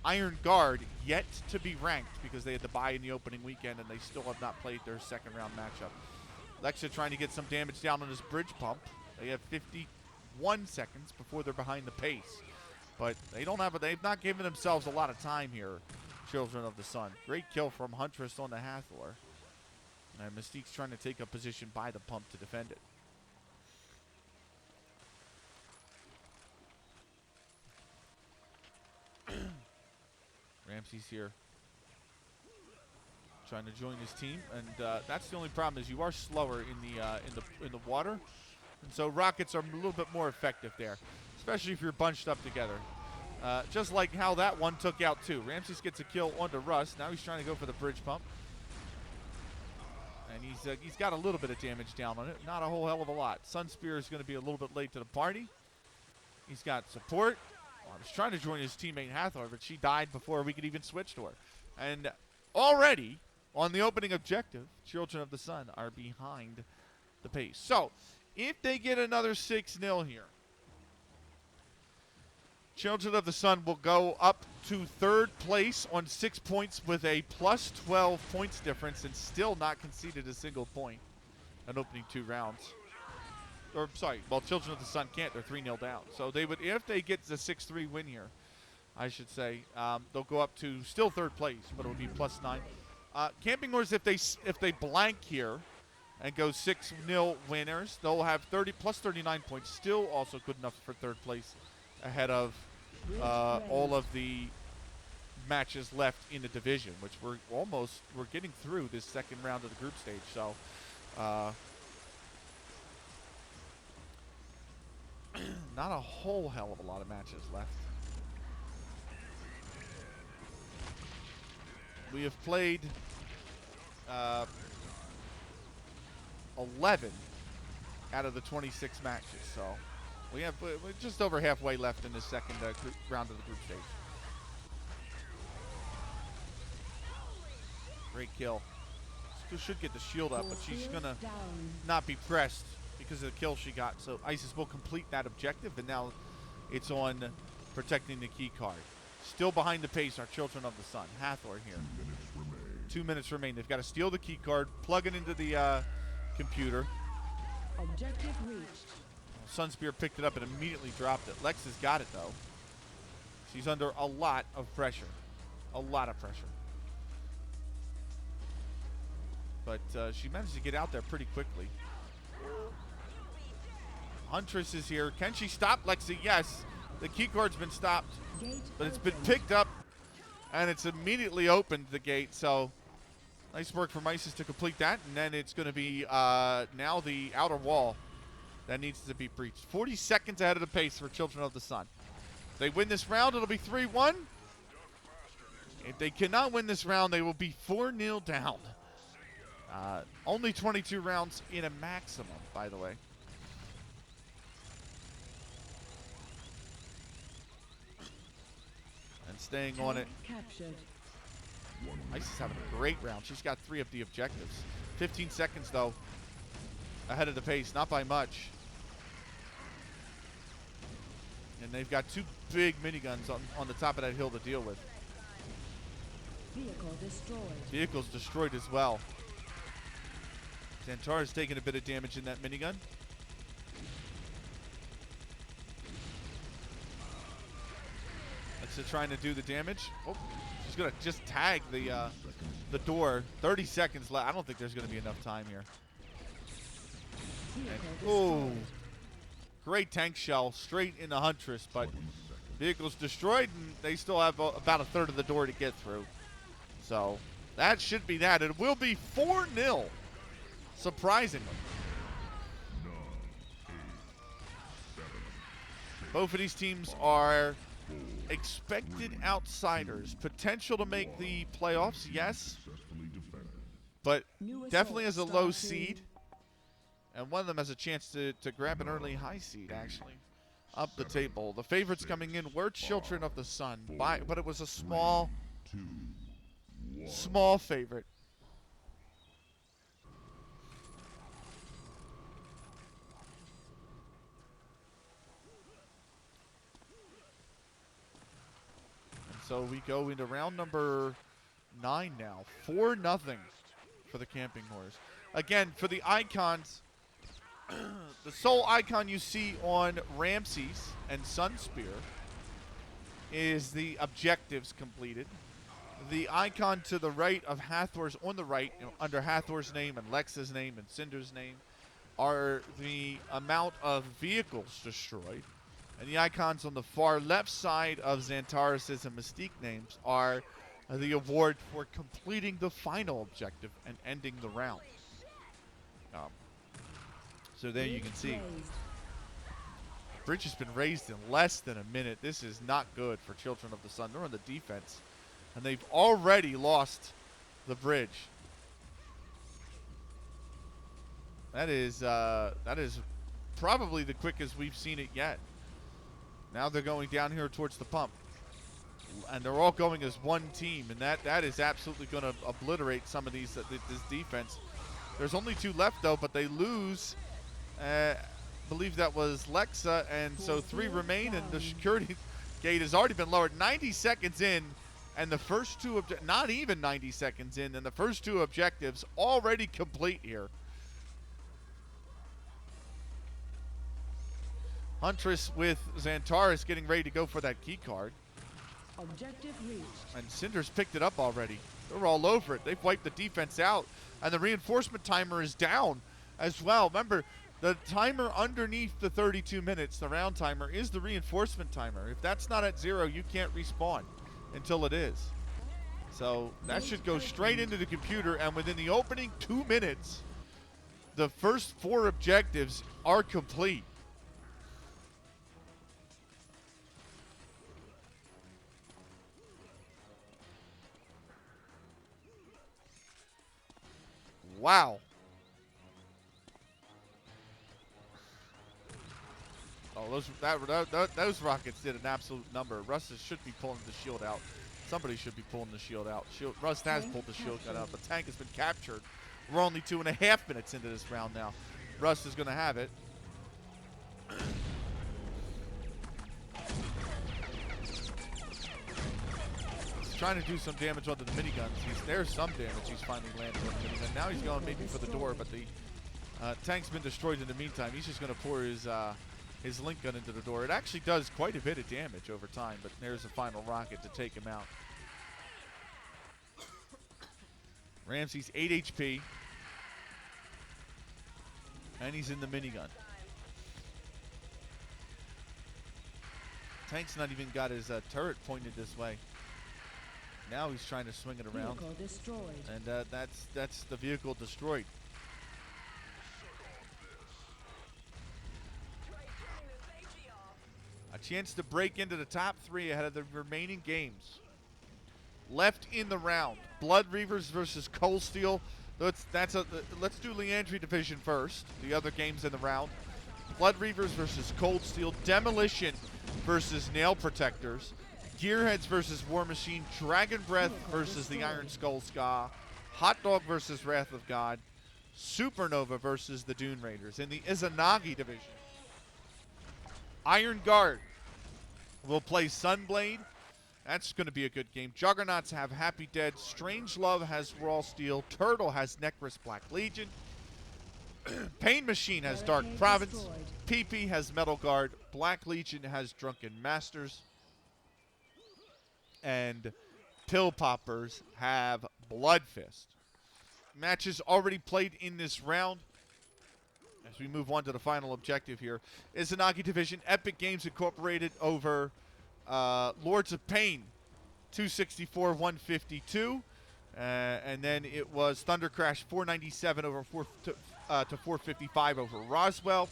Iron Guard yet to be ranked because they had to bye in the opening weekend and they still have not played their second round matchup. Lexa trying to get some damage down on his bridge pump. They have 51 seconds before they're behind the pace. But they've not given themselves a lot of time here, Children of the Sun. Great kill from Huntress on the Hathor. And Mystique's trying to take a position by the pump to defend it. Ramsey's here, trying to join his team, and that's the only problem is you are slower in the water, and so rockets are a little bit more effective there, especially if you're bunched up together. Just like how that one took out two. Ramses gets a kill onto Russ. Now he's trying to go for the bridge pump, and he's got a little bit of damage down on it, not a whole hell of a lot. Sunspear is going to be a little bit late to the party. He's got support. I was trying to join his teammate Hathor, but she died before we could even switch to her. And already, on the opening objective, Children of the Sun are behind the pace. So, if they get another 6-0 here, Children of the Sun will go up to third place on 6 points with a plus 12 points difference and still not conceded a single point in opening 2 rounds. Or, sorry, well, Children of the Sun can't. They're 3-0 down. So they would, if they get the 6-3 win here, I should say, they'll go up to still third place, but it would be plus 9. Camping Hordes, if they blank here and go 6-0 winners, they'll have plus 39 points. Still also good enough for third place ahead of all of the matches left in the division, which we're getting through this second round of the group stage. So, not a whole hell of a lot of matches left. We have played 11 out of the 26 matches, so we're just over halfway left in the second round of the group stage. Great kill. Should get the shield up, but she's gonna not be pressed because of the kill she got. So ISIS will complete that objective, and now it's on protecting the key card. Still behind the pace are Children of the Sun. Hathor here. 2 minutes remain. They've got to steal the key card, plug it into the computer. objective reached. Sunspear picked it up and immediately dropped it. Lex has got it, though. She's under a lot of pressure. A lot of pressure. But she managed to get out there pretty quickly. Huntress is here. Can she stop Lexi? Yes. The key card's been stopped. But it's been picked up, and it's immediately opened the gate. So nice work from ISIS to complete that. And then it's going to be now the outer wall that needs to be breached. 40 seconds ahead of the pace for Children of the Sun. If they win this round, it'll be 3-1. If they cannot win this round, they will be 4-0 down. Only 22 rounds in a maximum, by the way. And staying on it. Captured. ISIS is having a great round. She's got 3 of the objectives. 15 seconds, though, ahead of the pace. Not by much. And they've got two big miniguns on the top of that hill to deal with. Vehicle destroyed. Vehicle's destroyed as well. Xantara's taking a bit of damage in that minigun. Alexa trying to do the damage. Oh, she's gonna just tag the door. 30 seconds left. I don't think there's gonna be enough time here. Vehicle Oh, destroyed. great tank shell straight in the Huntress, but vehicle's destroyed, and they still have about a third of the door to get through. So that should be that. It will be 4-0, surprisingly. Both of these teams are expected outsiders. Potential to make the playoffs, yes, but New definitely as a assault low starts in seed. And one of them has a chance to grab an early high seed, actually, up the table. The favorites coming in were Children of the Sun, but it was a small favorite. And so we go into round number 9 now. 4-0 for the Camping Horse. Again, for the icons, the sole icon you see on Ramses and Sunspear is the objectives completed. The icon to the right of Hathor's, on the right, under Hathor's name and Lexa's name and Cinder's name, are the amount of vehicles destroyed. And the icons on the far left side of Xantaris' and Mystique names are the award for completing the final objective and ending the round. So there you can see. raised. The bridge has been raised in less than a minute. This is not good for Children of the Sun. They're on the defense, and they've already lost the bridge. That is probably the quickest we've seen it yet. Now they're going down here towards the pump, and they're all going as one team, and that is absolutely going to obliterate some of these this defense. There's only 2 left though, but they lose. Believe that was Lexa, and so 3 remain, and the security gate has already been lowered. 90 seconds in, and the first 2 not even 90 seconds in, and the first 2 objectives already complete here. Huntress with Xantaris getting ready to go for that key card, Objective reached. and Cinder's picked it up already. They're all over it. They've wiped the defense out, and the reinforcement timer is down as well. Remember, the timer underneath the 32 minutes, the round timer, is the reinforcement timer. If that's not at 0, you can't respawn until it is. So that should go straight into the computer, and within the opening 2 minutes, the first 4 objectives are complete. Wow. Oh, those rockets did an absolute number. Rust should be pulling the shield out. Somebody should be pulling the shield out. Rust has pulled the shield gun out. The tank has been captured. We're only 2.5 minutes into this round now. Rust is going to have it. He's trying to do some damage onto the miniguns. There's some damage he's finally landed on the minigun. Now he's going maybe for the door, but the tank's been destroyed in the meantime. He's just going to pour his link gun into the door. It actually does quite a bit of damage over time, but there's a final rocket to take him out. Ramsey's 8 HP, and he's in the minigun. Tank's not even got his turret pointed this way. Now he's trying to swing it around, Vehicle destroyed. and that's the vehicle destroyed. A chance to break into the top 3 ahead of the remaining games left in the round. Blood Reavers versus Cold Steel. Let's do Leandry Division first. The other games in the round. Blood Reavers versus Cold Steel. Demolition versus Nail Protectors. Gearheads versus War Machine. Dragon Breath versus the Iron Skull Ska. Hot Dog versus Wrath of God. Supernova versus the Dune Raiders. In the Izanagi Division, Iron Guard will play Sunblade. That's going to be a good game. Juggernauts have Happy Dead. Strangelove has Raw Steel. Turtle has Necros Black Legion. Pain Machine has Dark Barricade Province. destroyed. PP has Metal Guard. Black Legion has Drunken Masters. And Pill Poppers have Blood Fist. Matches already played in this round. As we move on to the final objective here, Izanagi Division, Epic Games Incorporated over Lords of Pain, 264-152. And then it was Thunder Crash 497 over 455 over Roswell.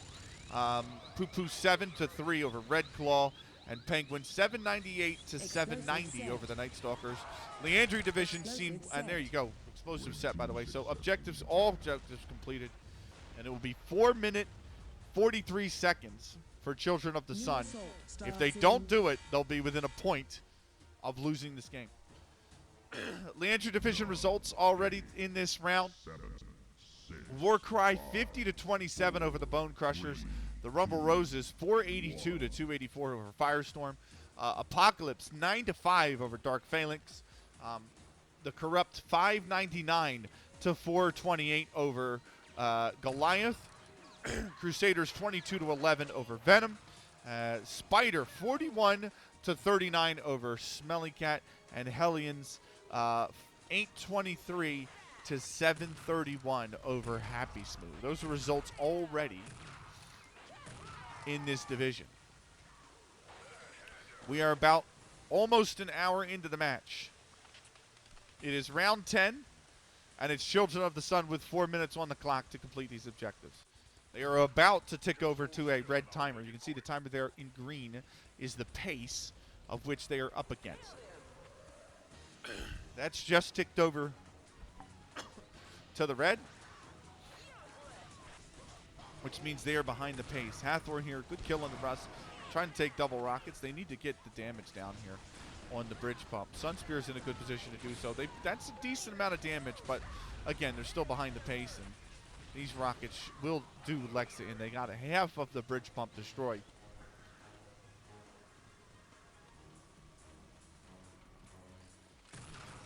Poo Poo 7-3 over Red Claw. And Penguin 798-790 over the Night Stalkers. Leandry Division seemed, and there you go, explosive set by the way. So objectives, all objectives completed. And it will be 4 minute 43 seconds for Children of the New Sun. assault If they starts don't in do it, they'll be within a point of losing this game. Leandry Division results already in this round. 7, 6, Warcry 50-27 over the Bone Crushers. The Rumble Roses 482-284 over Firestorm. Apocalypse 9-5 over Dark Phalanx. The Corrupt 599-428 over Goliath. Crusaders 22-11 over Venom. Spider 41-39 over Smelly Cat, and Hellions 823-731 over Happy Smooth. Those are results already in this division. We are about almost an hour into the match. It is round 10, and it's Children of the Sun with 4 minutes on the clock to complete these objectives. They are about to tick over to a red timer. You can see the timer there in green is the pace of which they are up against. That's just ticked over to the red, which means they are behind the pace. Hathor here, good kill on the Rust, trying to take double rockets. They need to get the damage down here on the bridge pump. Sunspear's in a good position to do so. That's a decent amount of damage, but again, they're still behind the pace, and these rockets will do Lexa in. They got a half of the bridge pump destroyed.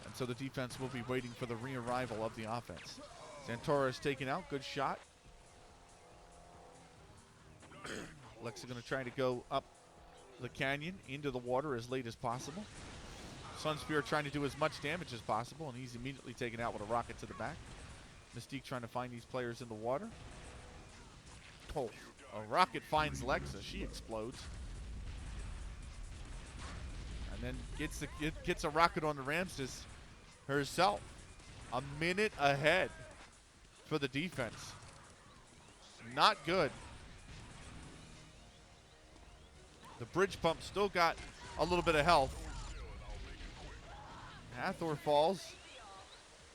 And so the defense will be waiting for the re-arrival of the offense. Santora is taken out. Good shot. Lexa going to try to go up the canyon into the water as late as possible. Sunspear trying to do as much damage as possible, and he's immediately taken out with a rocket to the back. Mystique trying to find these players in the water. Oh, a rocket finds Lexa. She explodes. And then gets a rocket on the Ramses herself. A minute ahead for the defense. Not good. The bridge pump still got a little bit of health. Hathor falls.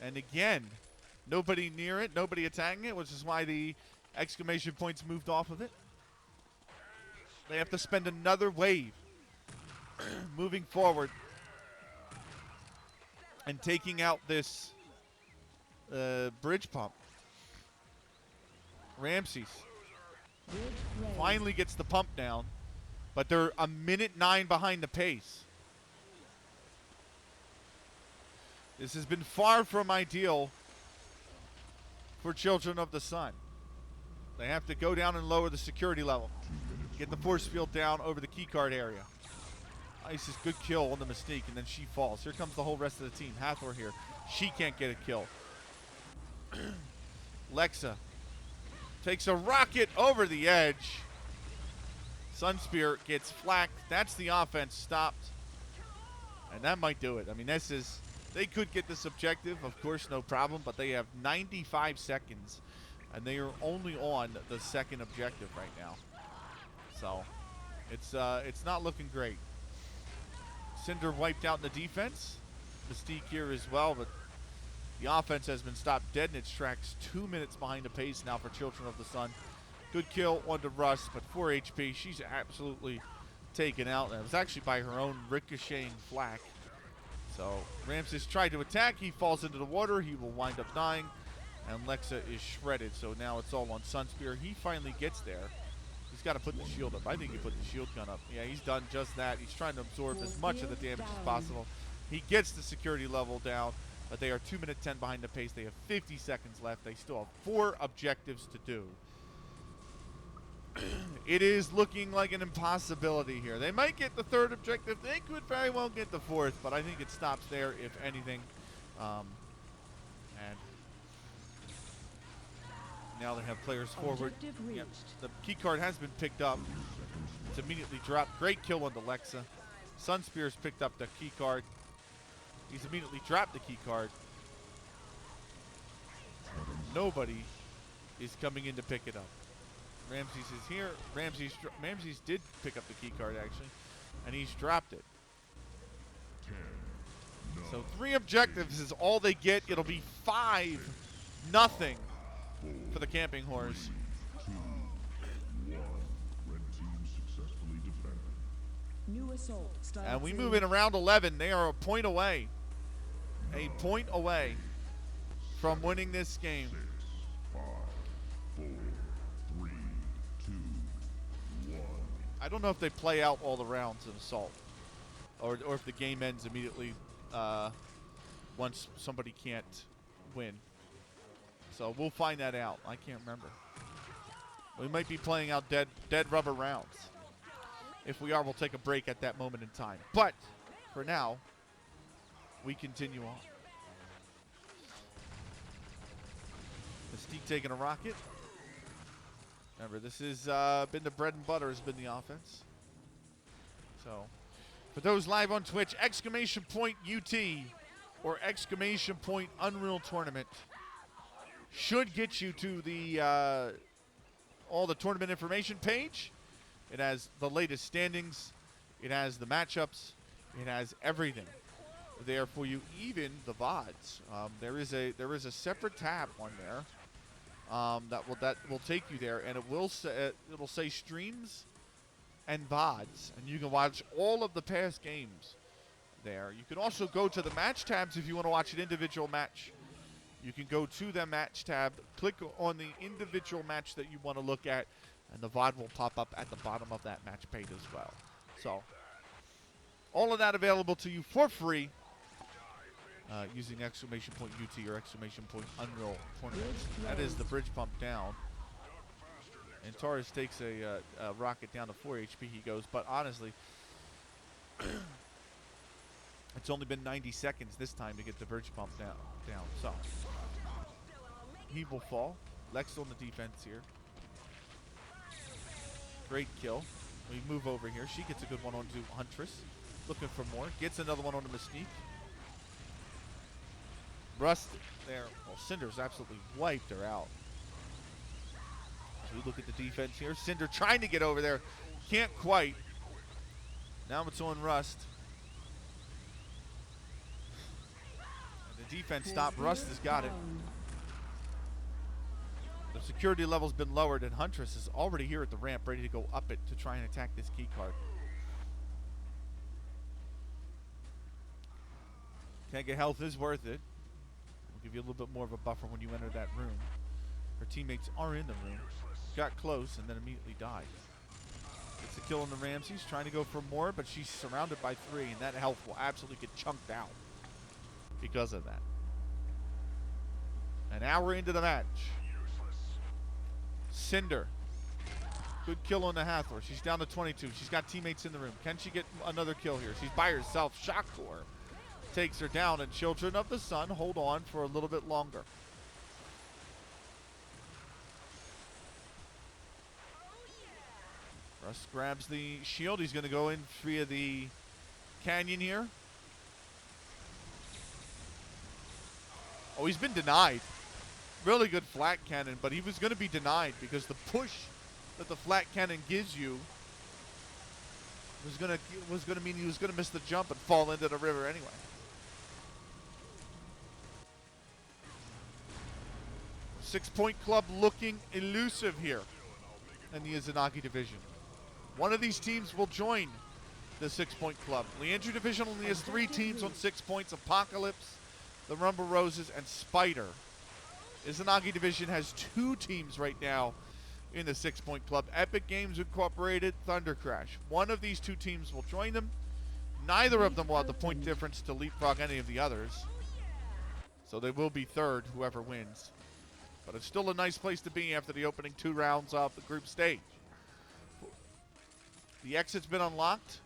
And again, nobody near it, nobody attacking it, which is why the exclamation points moved off of it. They have to spend another wave moving forward and taking out this bridge pump. Ramses Bridge ready. finally gets the pump down, but they're a minute 9 behind the pace. This has been far from ideal for Children of the Sun. They have to go down and lower the security level. Get the force field down over the keycard area. Ice's good kill on the Mystique, and then she falls. Here comes the whole rest of the team. Hathor here. She can't get a kill. Lexa takes a rocket over the edge. Sunspear gets flacked. That's the offense stopped. And that might do it. I mean, this is... They could get this objective, of course, no problem, but they have 95 seconds, and they are only on the second objective right now. So, it's not looking great. Cinder wiped out in the defense. Mystique here as well, but the offense has been stopped dead in its tracks. 2 minutes behind the pace now for Children of the Sun. Good kill onto Russ, but 4 HP. She's absolutely taken out. And it was actually by her own ricocheting flak. So Ramses tried to attack. He falls into the water. He will wind up dying. And Lexa is shredded. So now it's all on Sunspear. He finally gets there. He's got to put the shield up. I think he put the shield gun up. Yeah, he's done just that. He's trying to absorb as much of the damage as possible. He gets the security level down, but they are 2 minutes 10 behind the pace. They have 50 seconds left. They still have 4 objectives to do. It is looking like an impossibility here. They might get the 3rd objective. They could very well get the 4th, but I think it stops there, if anything. And now they have players forward. Yep. The key card has been picked up. It's immediately dropped. Great kill on the Lexa. Sunspear's picked up the key card. He's immediately dropped the key card. Nobody is coming in to pick it up. Ramses is here. Ramses did pick up the key card, actually, and he's dropped it. So 3 objectives is all they get. It'll be 5-0 for the Camping Horse. 2, 1. Red team successfully defended. New assault starts. And we move in around 11. They are a point away. A point away from winning this game. 6, 5, 4, 3, 2, 1. I don't know if they play out all the rounds in Assault, or if the game ends immediately once somebody can't win. So we'll find that out. I can't remember. We might be playing out dead rubber rounds. If we are, we'll take a break at that moment in time. But for now, we continue on. Mystique taking a rocket. Remember, this has been the bread and butter, has been the offense. So, for those live on Twitch, !UT or !Unreal Tournament should get you to the all the tournament information page. It has the latest standings. It has the matchups. It has everything there for you, even the VODs. There is a separate tab on there that will take you there, and it'll say streams and VODs, and you can watch all of the past games there. You can also go to the match tabs if you want to watch an individual match. You can go to the match tab, click on the individual match that you want to look at, and the VOD will pop up at the bottom of that match page as well. So, all of that available to you for free using !UT or !Unreal Tournament. That is the bridge pump down. And Taurus takes a rocket down to 4 HP he goes, but honestly, it's only been 90 seconds this time to get the bridge pump down. So, he will fall. Lex on the defense here. Great kill. We move over here. She gets a good one onto Huntress. Looking for more. Gets another one onto Mystique. Rust there. Well, Cinder's absolutely wiped her out. As we look at the defense here. Cinder trying to get over there. Can't quite. Now it's on Rust. And the defense stopped. Rust has got it. The security level's been lowered, and Huntress is already here at the ramp, ready to go up it to try and attack this key card. Kega health is worth it. We'll give you a little bit more of a buffer when you enter that room. Her teammates are in the room. Got close and then immediately died. Gets a kill on the Ramses, trying to go for more, but she's surrounded by 3, and that health will absolutely get chunked out because of that. An hour into the match. Cinder. Good kill on the Hathor. She's down to 22. She's got teammates in the room. Can she get another kill here? She's by herself. Shaktor takes her down, and Children of the Sun hold on for a little bit longer. Russ grabs the shield. He's going to go in via the canyon here. Oh, he's been denied. Really good flat cannon, but he was going to be denied because the push that the flat cannon gives you was going to mean he was going to miss the jump and fall into the river anyway. Six-point club looking elusive here in the Izanagi Division. One of these teams will join the 6-point club. Leandru Division only has 3 teams on 6 points: Apocalypse, the Rumble Roses, and Spider. Izanagi Division has 2 teams right now in the 6 Point Club. Epic Games Incorporated, Thunder Crash. One of these two teams will join them. Neither of them will have the point difference to leapfrog any of the others. So they will be third, whoever wins. But it's still a nice place to be after the opening 2 rounds of the group stage. The exit's been unlocked.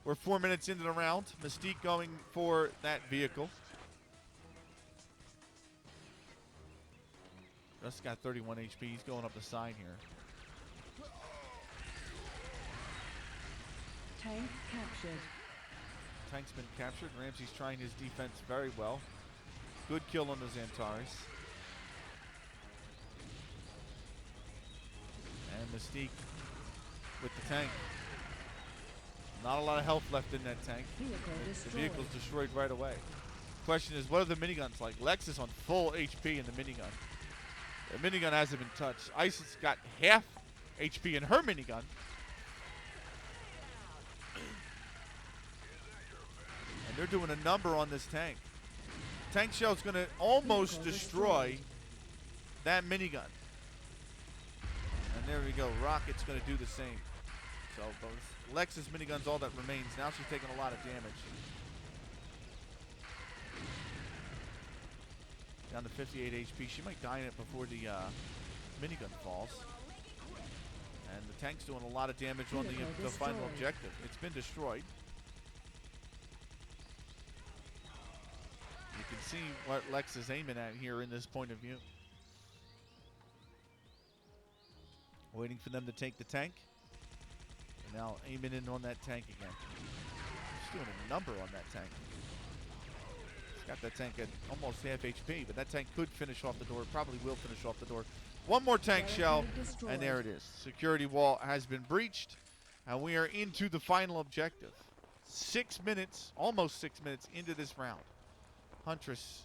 We're 4 minutes into the round. Mystique going for that vehicle. Just got 31 HP. He's going up the side here. Tank captured. Tank's been captured. Ramsey's trying his defense very well. Good kill on the Xantares. And Mystique with the tank. Not a lot of health left in that tank. The vehicle's destroyed right away. Question is, what are the miniguns like? Lex is on full HP in the minigun. The minigun hasn't been touched. Ice has got half HP in her minigun. And they're doing a number on this tank. Tank shell's going to almost destroy that minigun. And there we go. Rocket's going to do the same. So both Lex's minigun's all that remains. Now she's taking a lot of damage. Down to 58 HP. She might die in it before the minigun falls. And the tank's doing a lot of damage on the final objective. It's been destroyed. You can see what Lex is aiming at here in this point of view. Waiting for them to take the tank. And now aiming in on that tank again. She's doing a number on that tank. She's got that tank at almost half HP, but that tank could finish off the door. Probably will finish off the door. One more tank shell, and there it is. Security wall has been breached, and we are into the final objective. 6 minutes, almost 6 minutes into this round. Huntress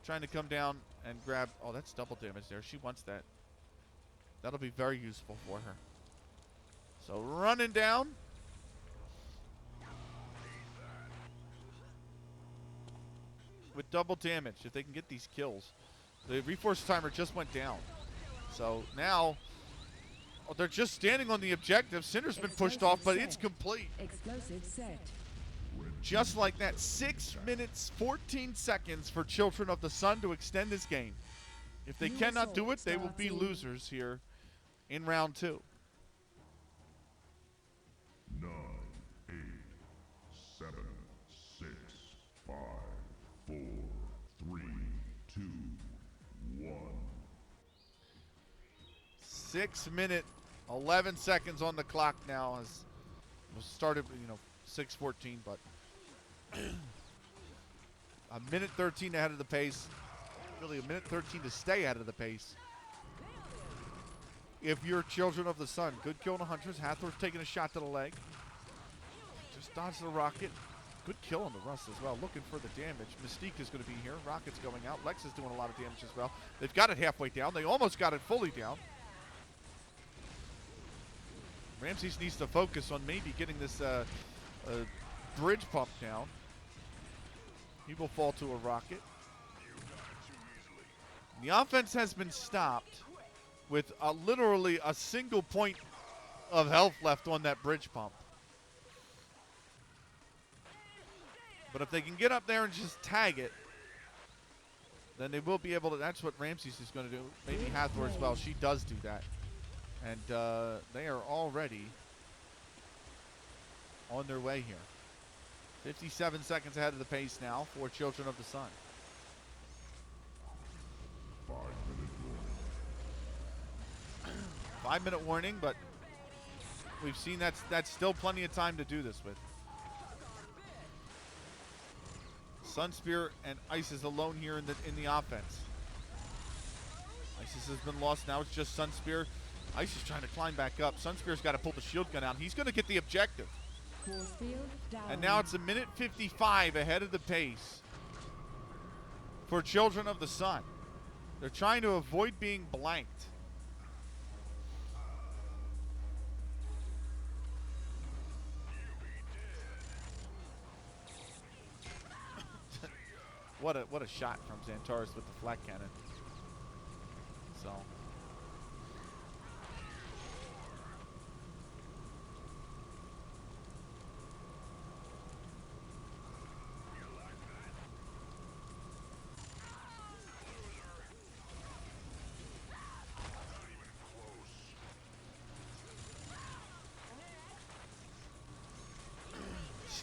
trying to come down and grab. Oh, that's double damage there. She wants that. That'll be very useful for her. So running down. With double damage, if they can get these kills. The reforce timer just went down. So now, they're just standing on the objective. Cinder's been pushed off, but it's complete. Explosive set. Just like that, 6 minutes, 14 seconds for Children of the Sun to extend this game. If they cannot do it, they will be losers here in round 2. 9, 8, 7, 6, 5, 4, 3, 2, 1. 6 minute, 11 seconds on the clock now. Has started, 6:14, but a minute 13 ahead of the pace. Really, a minute 13 to stay ahead of the pace. If you're Children of the Sun, good kill on the Huntress. Hathor's taking a shot to the leg. Just dodged the rocket. Good kill on the Rust as well. Looking for the damage. Mystique is going to be here. Rocket's going out. Lex is doing a lot of damage as well. They've got it halfway down. They almost got it fully down. Ramses needs to focus on maybe getting this bridge pump down. He will fall to a rocket. The offense has been stopped with literally a single point of health left on that bridge pump. But if they can get up there and just tag it, then they will be able to. That's what Ramses is going to do. Maybe Hathor as well. She does do that. And they are already on their way here. 57 seconds ahead of the pace now for Children of the Sun. 5-minute warning. 5-minute warning, but we've seen that's still plenty of time to do this with. Sunspear and Isis alone here in the offense. Isis has been lost. Now it's just Sunspear. Isis trying to climb back up. Sunspear's got to pull the shield gun out. He's going to get the objective. And now it's a minute 55 ahead of the pace for Children of the Sun. They're trying to avoid being blanked. What a shot from Xantares with the flat cannon. So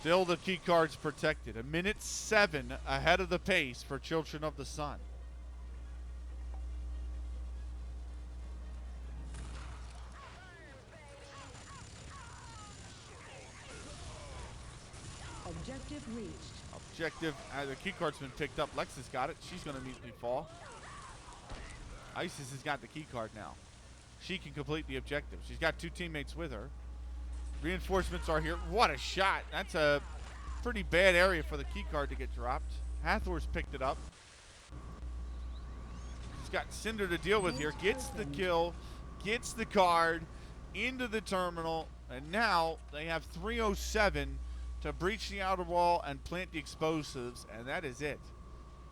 Still the key cards protected. 1:07 ahead of the pace for Children of the Sun. Objective reached. Objective, the key card's been picked up. Lex has got it. She's going to immediately fall. Isis has got the key card now. She can complete the objective. She's got 2 teammates with her. Reinforcements are here. What a shot. That's a pretty bad area for the key card to get dropped. Hathor's picked it up. She's got Cinder to deal with here. Gets the kill. Gets the card into the terminal. And now they have 3:07 to breach the outer wall and plant the explosives. And that is it.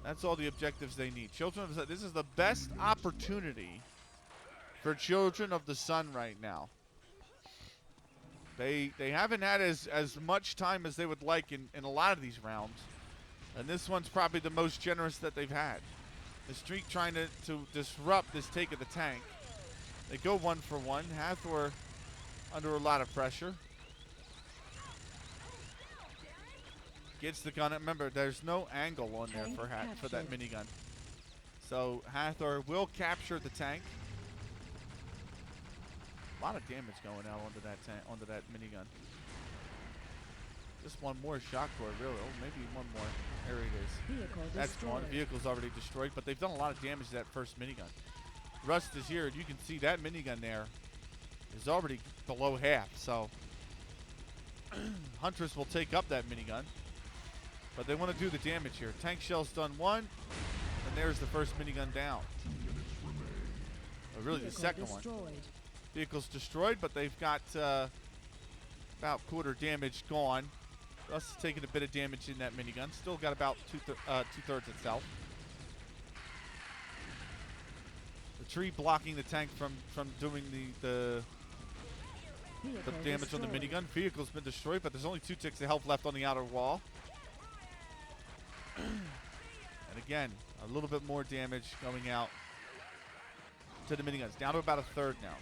That's all the objectives they need. Children of the Sun. This is the best opportunity for Children of the Sun right now. They haven't had as much time as they would like in a lot of these rounds. And this one's probably the most generous that they've had. The Streak trying to disrupt this take of the tank. They go 1 for 1. Hathor under a lot of pressure. Gets the gun. Remember, there's no angle on there for that minigun. So Hathor will capture the tank. A lot of damage going out onto that minigun. Just one more shock cord, really. Oh, maybe one more. There it is. Vehicle That's destroyed. one. Vehicle's already destroyed, but they've done a lot of damage to that first minigun. Rust is here, and you can see that minigun there is already below half. So Huntress will take up that minigun, but they want to do the damage here. Tank shell's done 1, and there's the first minigun down. Or really the second one. Vehicle's destroyed, but they've got about quarter damage gone. Rust is taking a bit of damage in that minigun. Still got about two-thirds itself. The tree blocking the tank from doing the damage on the minigun. Vehicle's been destroyed, but there's only 2 ticks of health left on the outer wall. And again, a little bit more damage going out to the miniguns. Down to about a third now.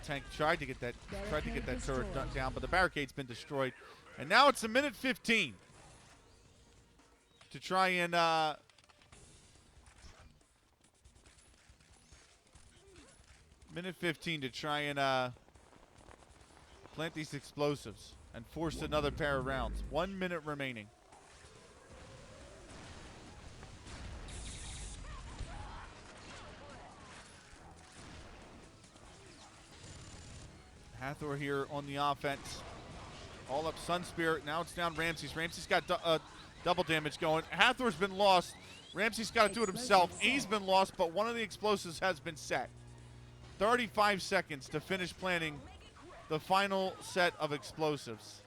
Tank tried to get that turret down, but the barricade's been destroyed. And now it's 1:15 to try and minute 15 to try and plant these explosives and force another pair of rounds. 1 minute remaining. Hathor here on the offense. All up Sun Spirit. Now it's down Ramses. Ramses got double damage going. Hathor's been lost. Ramses got to do it himself. He's been lost, but one of the explosives has been set. 35 seconds to finish planting the final set of explosives.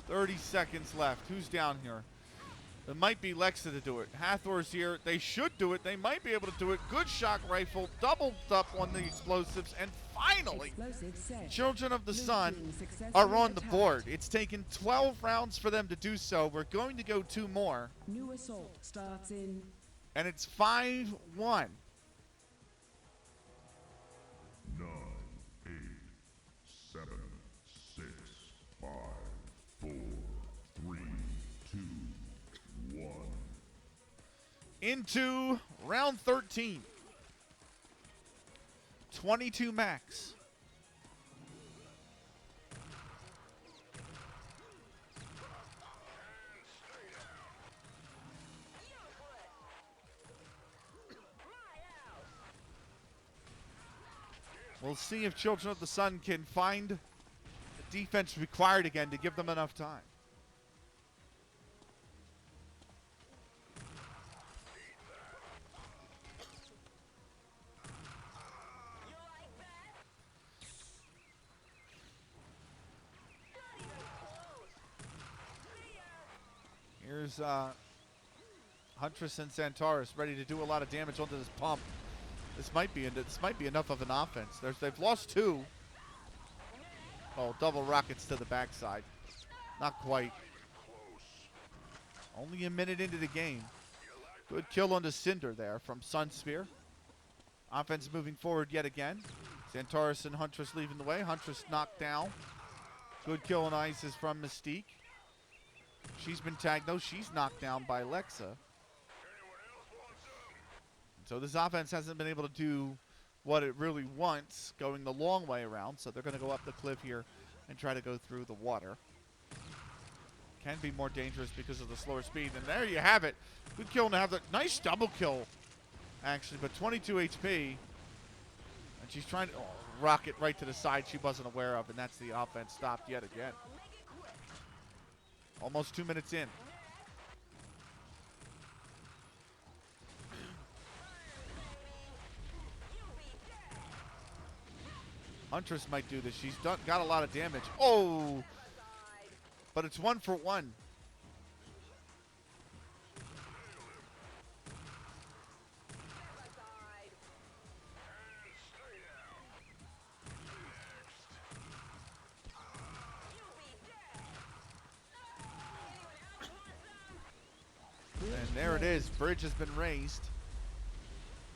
30 seconds left. Who's down here? It might be Lexa to do it. Hathor's here. They should do it. They might be able to do it. Good shock rifle. Doubled up on the explosives. And finally, Children of the Sun are on the board. It's taken 12 rounds for them to do so. We're going to go 2 more. New assault starts in. And it's 5-1. 9, 8, 7, 6, 5, 4, 3, 2, 1. Into round 13. 22 max. We'll see if Children of the Sun can find the defense required again to give them enough time. Here's Huntress and Centaurus ready to do a lot of damage onto this pump. This might be enough of an offense. They've lost 2. Oh, double rockets to the backside. Not quite. Only a minute into the game. Good kill on the Cinder there from Sunspear. Offense moving forward yet again. Xantaurus and Huntress leaving the way. Huntress knocked down. Good kill on ice is from Mystique. She's been tagged. No, she's knocked down by Lexa. So this offense hasn't been able to do what it really wants, going the long way around. So they're going to go up the cliff here and try to go through the water. Can be more dangerous because of the slower speed. And there you have it. Good kill and have the nice double kill, actually, but 22 HP. And she's trying to rock it right to the side she wasn't aware of, and that's the offense stopped yet again. Almost 2 minutes in. Huntress might do this. She's got a lot of damage. Oh! But it's 1 for 1. And there it is. Bridge has been raised.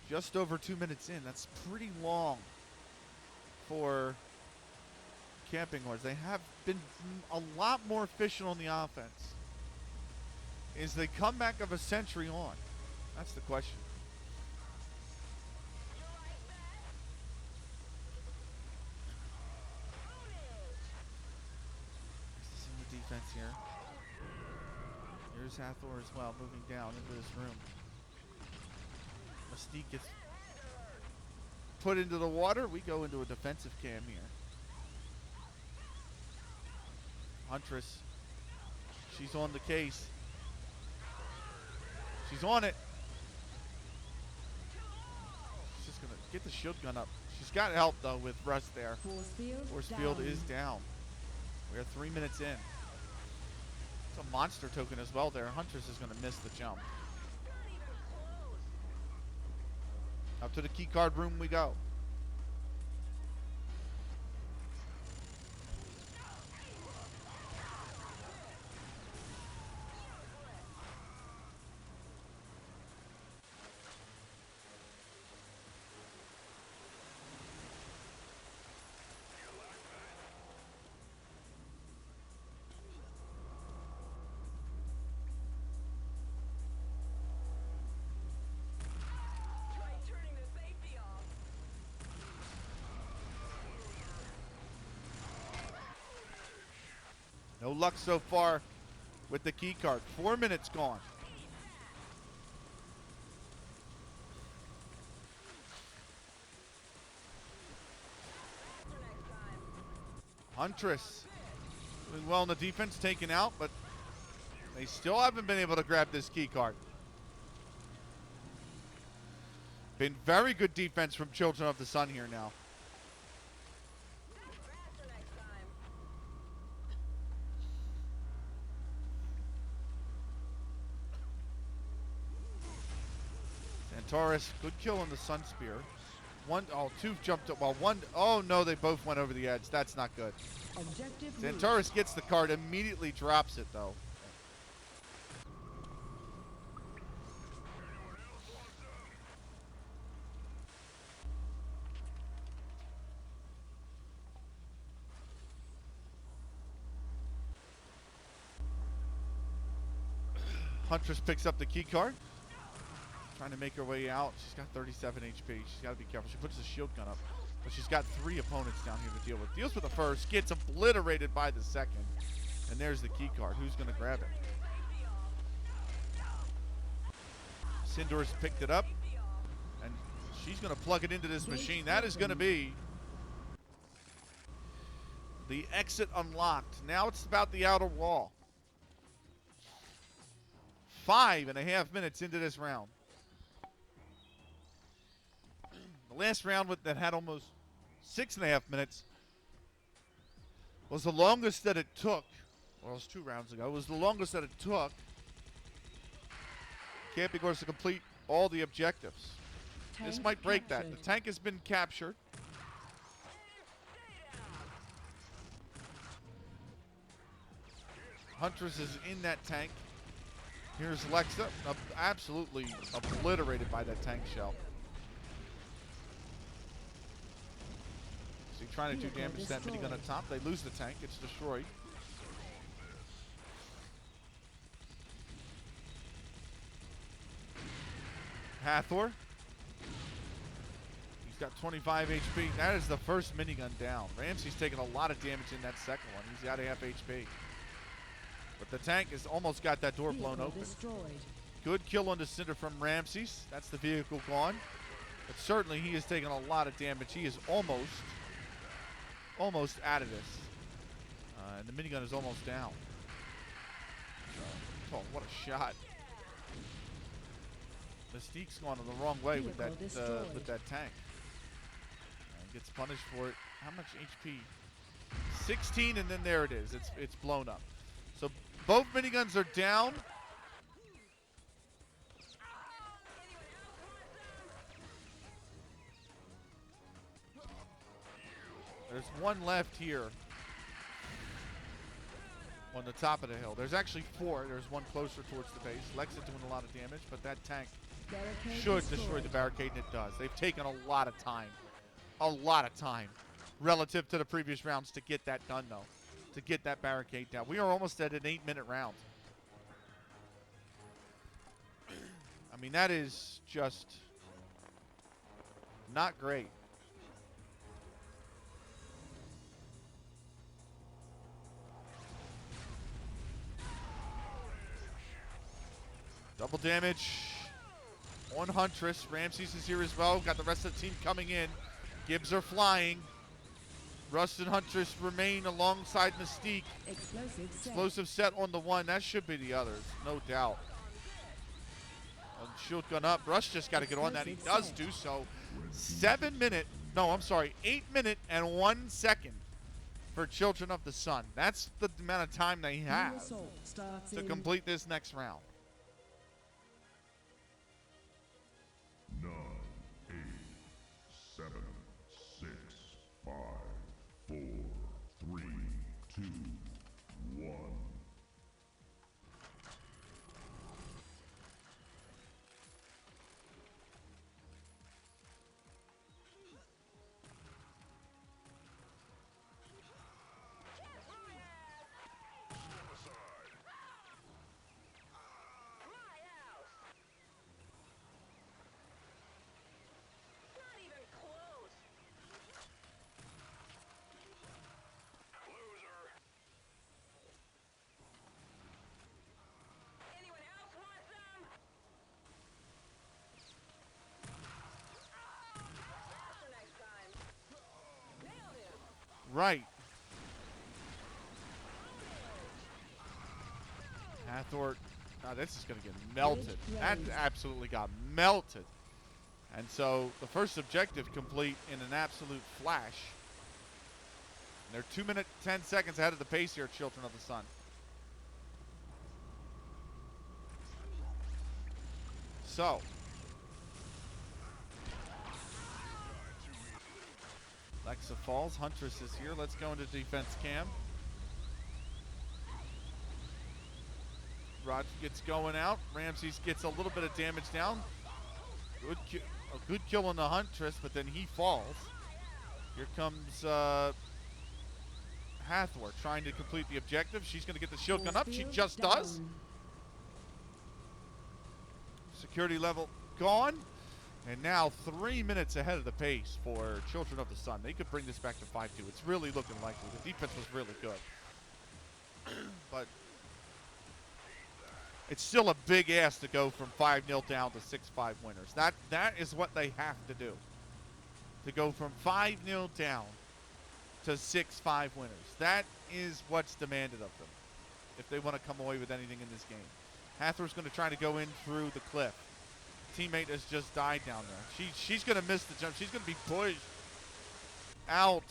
Just over 2 minutes in. That's pretty long for Camping Hordes. They have been a lot more efficient on the offense. Is they come back of a century on? That's the question. This is in the defense here. Here's Hathor as well, moving down into this room. Mystique gets put into the water. We go into a defensive cam here. Huntress, she's on the case. She's on it. She's just gonna get the shield gun up. She's got help though with Russ there. Force field is down. We are 3 minutes in. It's a monster token as well there. Huntress is gonna miss the jump. Up to the key card room we go. No luck so far with the key card. 4 minutes gone. Huntress doing well in the defense, taken out, but they still haven't been able to grab this key card. Been very good defense from Children of the Sun here now. Taurus, good kill on the Sun Spear. Two jumped up. Well, one, oh no, they both went over the edge. That's not good. Xantaurus gets the card, immediately drops it though. Huntress picks up the key card. Trying to make her way out. She's got 37 HP. She's got to be careful. She puts the shield gun up. But she's got 3 opponents down here to deal with. Deals with the first. Gets obliterated by the second. And there's the key card. Who's going to grab it? Sindor's picked it up. And she's going to plug it into this machine. That is going to be the exit unlocked. Now it's about the outer wall. 5.5 minutes into this round. The last round that had almost 6.5 minutes was the longest that it took. Well, it was 2 rounds ago. It was the longest that it took Camping Hordes to complete all the objectives. This might break that. The tank has been captured. Huntress is in that tank. Here's Lexa, absolutely obliterated by that tank shell. trying to do Vehicle damage to that minigun destroyed. up top. They lose the tank. It's destroyed. Hathor. He's got 25 HP. That is the first minigun down. Ramsey's taking a lot of damage in that second one. He's out of half HP. But the tank has almost got that door blown Vehicle open. destroyed. Good kill on the cinder from Ramses. That's the vehicle gone. But certainly he is taking a lot of damage. He is almost out of this. And the minigun is almost down. Oh, what a shot. Mystique's gone the wrong way with Vehicle that tank. Gets punished for it. How much HP? 16, and then there it is. It's blown up. So both miniguns are down. There's one left here on the top of the hill. There's actually 4. There's one closer towards the base. Lex is doing a lot of damage, but that tank Barricade should destroyed. destroy the barricade, and it does. They've taken a lot of time. A lot of time relative to the previous rounds to get that done, though. To get that barricade down. We are almost at an 8-minute round. I mean, that is just not great. Double damage on Huntress. Ramses is here as well. Got the rest of the team coming in. Gibbs are flying. Rust and Huntress remain alongside Mystique. Explosive set on the one. That should be the others, no doubt. And shield gun up. Rust just got to get on that. He does do so. 8-minute and 1 second for Children of the Sun. That's the amount of time they have to complete this next round. 9, 8, 7, 6, 5, 4, 3, 2, 1. Right. Hathor, this is going to get melted. That absolutely got melted. And so the first objective complete in an absolute flash. They're 2 minutes, 10 seconds ahead of the pace here, Children of the Sun. So. Lexa falls. Huntress is here. Let's go into defense cam. Rod gets going out. Ramses gets a little bit of damage down. A good kill on the Huntress, but then he falls. Here comes Hathor trying to complete the objective. She's going to get the shield gun up. She just does. Security level gone. And now 3 minutes ahead of the pace for Children of the Sun. They could bring this back to 5-2. It's really looking likely. The defense was really good. But it's still a big ask to go from 5-0 down to 6-5 winners. That is what they have to do. To go from 5-0 down to 6-5 winners. That is what's demanded of them if they want to come away with anything in this game. Hathor's going to try to go in through the cliff. Teammate has just died down there. She's going to miss the jump. She's going to be pushed out.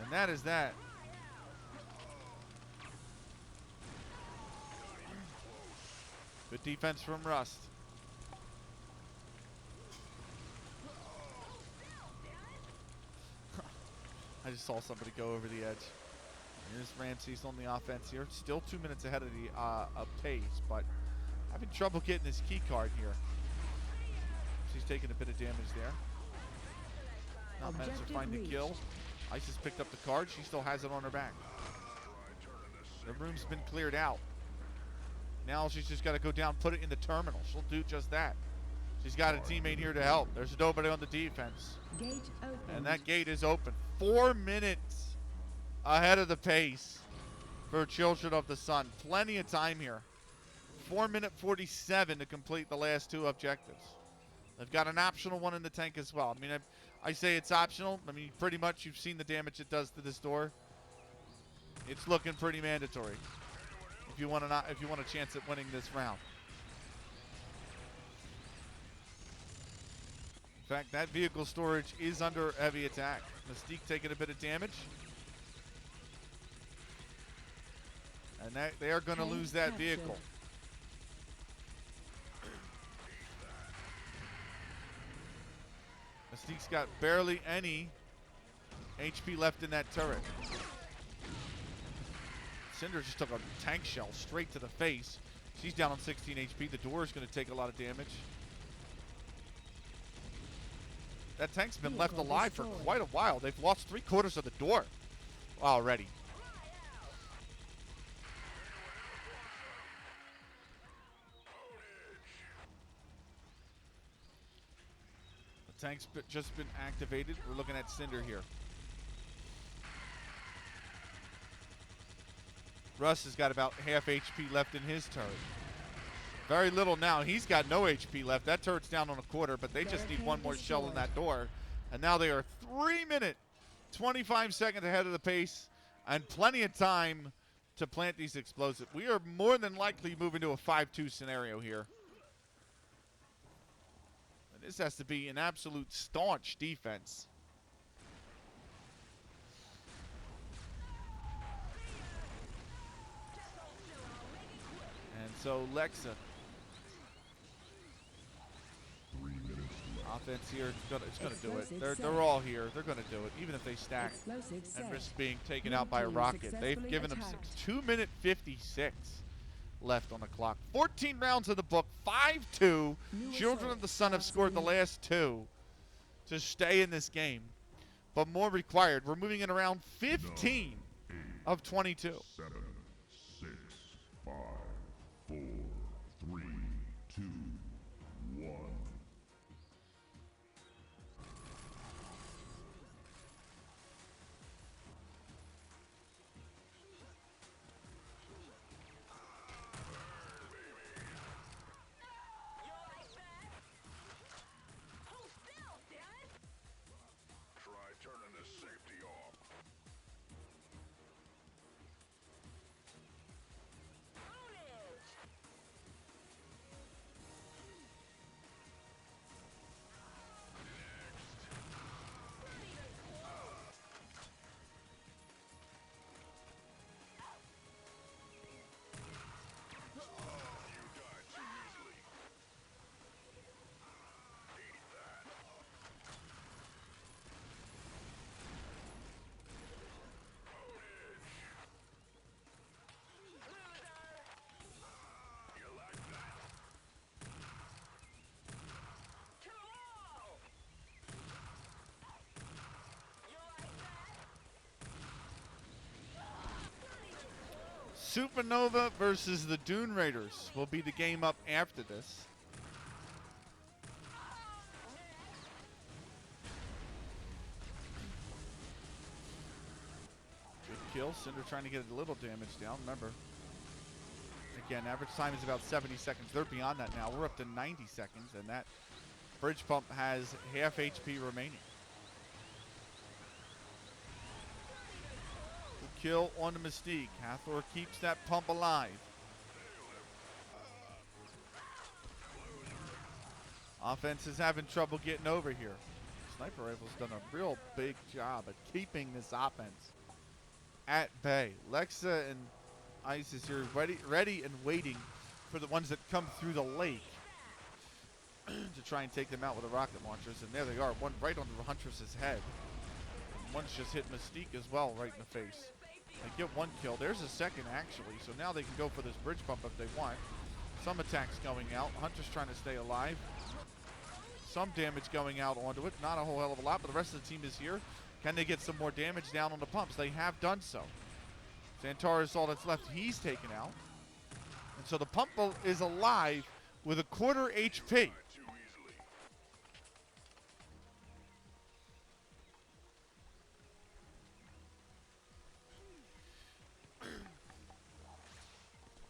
And that is that. Good defense from Rust. I just saw somebody go over the edge. Here's Ramses on the offense here. Still 2 minutes ahead of the pace, but having trouble getting his key card here. She's taking a bit of damage there. Not managed to Objective find the reached. kill. Isis picked up the card. She still has it on her back. The room's been cleared out. Now she's just got to go down, put it in the terminal. She'll do just that. She's got a teammate here to help. There's nobody on the defense. Gate open. And that gate is open. 4 minutes ahead of the pace for Children of the Sun. Plenty of time here. 4-minute 47 to complete the last 2 objectives. They've got an optional one in the tank as well. I mean, I say it's optional. I mean, pretty much you've seen the damage it does to this door. It's looking pretty mandatory if you want a chance at winning this round. In fact, that vehicle storage is under heavy attack. Mystique taking a bit of damage. And they are going to lose that vehicle. Mystique's got barely any HP left in that turret. Cinder just took a tank shell straight to the face. She's down on 16 HP. The door is going to take a lot of damage. That tank's been left alive for quite a while. They've lost 3/4 of the door already. The tank's just been activated. We're looking at Cinder here. Russ has got about half HP left in his turret. Very little now. He's got no HP left. That turret's down on 1/4, but they just need one more shell in that door. And now they are 3 minutes, 25 seconds ahead of the pace and plenty of time to plant these explosives. We are more than likely moving to a 5-2 scenario here. And this has to be an absolute staunch defense. And so Lexa. 3 minutes left. Offense here, it's gonna do it. They're all here. They're gonna do it, even if they stack Explosive set. and risk being taken Blue out by a team rocket. They've successfully given them attacked. 2 minute 56 left on the clock. 14 rounds of the book, 5-2. New Children assault of the Sun have starts scored the in- last 2 to stay in this game, but more required. We're moving in around 15 of 22. 7, 6, 5, 4, 3, 2, 1. Try turning the safety off. Supernova versus the Dune Raiders will be the game up after this. Good kill. Cinder trying to get a little damage down. Remember, again, average time is about 70 seconds. They're beyond that now. We're up to 90 seconds, and that bridge pump has half HP remaining. Kill on the Mystique. Hathor keeps that pump alive. Offense is having trouble getting over here. Sniper Rifle's done a real big job at keeping this offense at bay. Lexa and Isis here ready and waiting for the ones that come through the lake to try and take them out with the rocket launchers. And there they are, one right onto the Huntress's head. And one's just hit Mystique as well, right in the face. They get one kill. There's a second, actually. So now they can go for this bridge bump if they want. Some attacks going out. Hunter's trying to stay alive. Some damage going out onto it. Not a whole hell of a lot, but the rest of the team is here. Can they get some more damage down on the pumps? They have done so. Xantar is all that's left. He's taken out. And so the pump is alive with a quarter HP.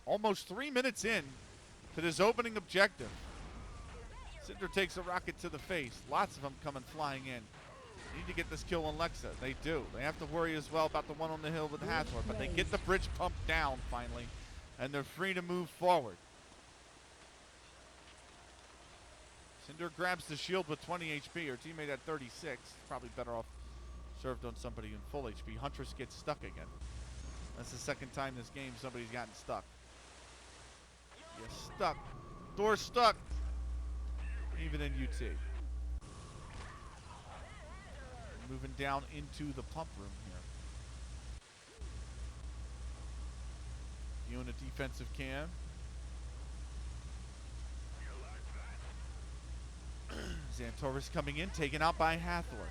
Almost 3 minutes in to this opening objective. Cinder takes a rocket to the face. Lots of them coming flying in. Need to get this kill on Lexa. They do. They have to worry as well about the one on the hill with Hathor, but they get the bridge pump down finally, and they're free to move forward. Cinder grabs the shield with 20 HP. Her teammate at 36. Probably better off served on somebody in full HP. Huntress gets stuck again. That's the second time this game somebody's gotten stuck. You're stuck. Door's stuck. Even in UT. Moving down into the pump room here. Viewing a defensive cam. Xantoris coming in, taken out by Hathor.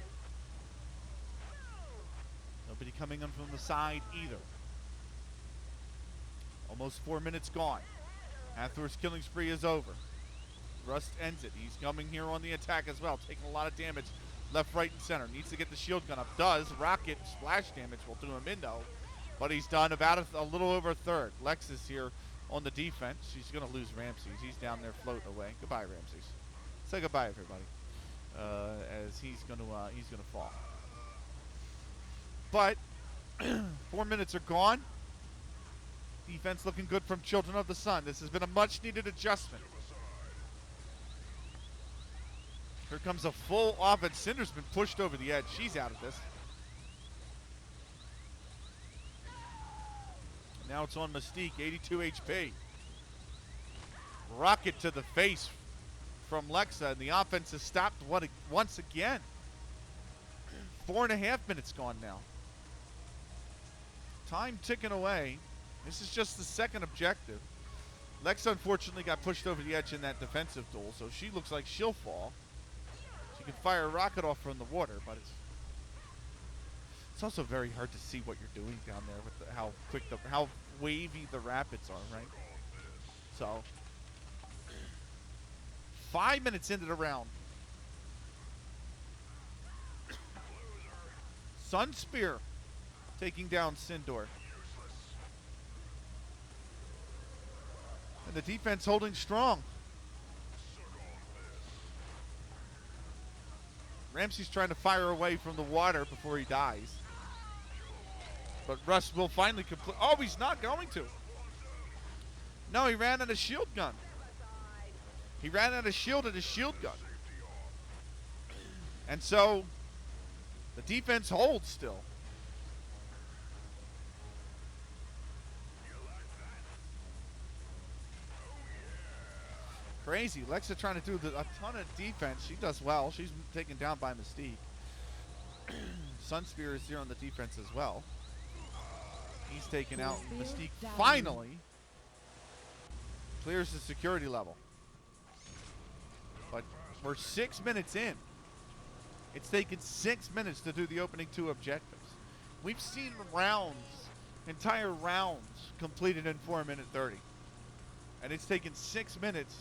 Nobody coming in from the side either. Almost 4 minutes gone. Hathor's killing spree is over. Rust ends it. He's coming here on the attack as well, taking a lot of damage left, right, and center. Needs to get the shield gun up. Does. Rocket splash damage will do him in though. But he's done about a little over a third. Lex is here on the defense. She's going to lose Ramses. He's down there floating away. Goodbye, Ramses. Say goodbye, everybody. As he's going to fall. But 4 minutes are gone. Defense looking good from Children of the Sun. This has been a much-needed adjustment. Here comes a full offense. Cinder's been pushed over the edge. She's out of this. Now it's on Mystique, 82 HP. Rocket to the face from Lexa, and the offense has stopped once again. 4.5 minutes gone now. Time ticking away. This is just the second objective. Lexa unfortunately got pushed over the edge in that defensive duel, so she looks like she'll fall. She can fire a rocket off from the water, but it's also very hard to see what you're doing down there with how wavy the rapids are, right? So 5 minutes into the round. Sun Spear taking down Sindor. And the defense holding strong. Ramsey's trying to fire away from the water before he dies. But Russ will finally complete. Oh, he's not going to. No, he ran out of shield gun. He ran out of shield and a shield gun. And so the defense holds still. Crazy. Lexa trying to do a ton of defense. She does well. She's taken down by Mystique. Sunspear is here on the defense as well. He's taken out. Mystique finally clears the security level. But we're 6 minutes in. It's taken 6 minutes to do the opening 2 objectives. We've seen rounds, entire rounds, completed in 4 minute 30. And it's taken 6 minutes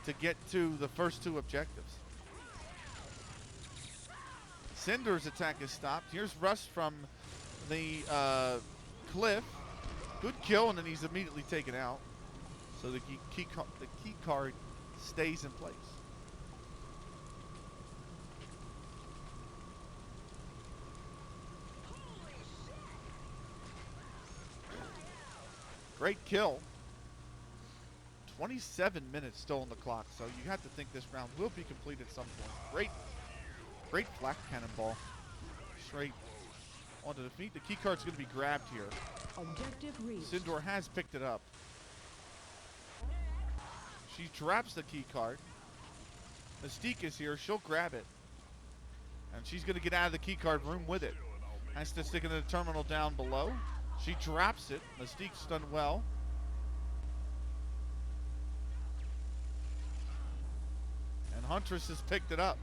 to get to the first 2 objectives. Cinder's attack is stopped. Here's Russ from the cliff. Good kill, and then he's immediately taken out. So the key card stays in place. Great kill. 27 minutes still on the clock, so you have to think this round will be complete at some point. Great flak cannonball. Straight onto the feet. The key card's going to be grabbed here. Objective reached. Sindor has picked it up. She drops the key card. Mystique is here. She'll grab it. And she's going to get out of the key card room with it. Has to stick in the terminal down below. She drops it. Mystique's done well. And Huntress has picked it up.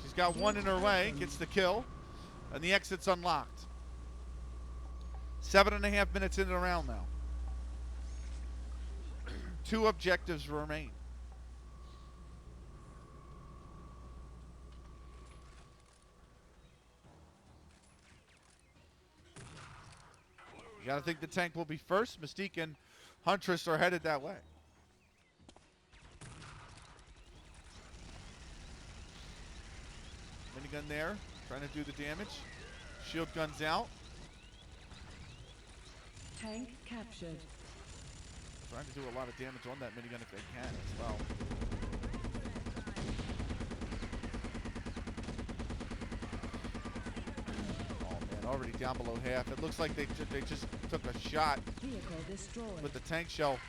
She's got one in her way, gets the kill, and the exit's unlocked. 7.5 minutes into the round now. 2 objectives remain. You gotta think the tank will be first. Mystique and Huntress are headed that way. Minigun there, trying to do the damage. Shield gun's out. Tank captured. Trying to do a lot of damage on that minigun if they can as well. Oh man, already down below half. It looks like they just took a shot Vehicle destroyed. with the tank shell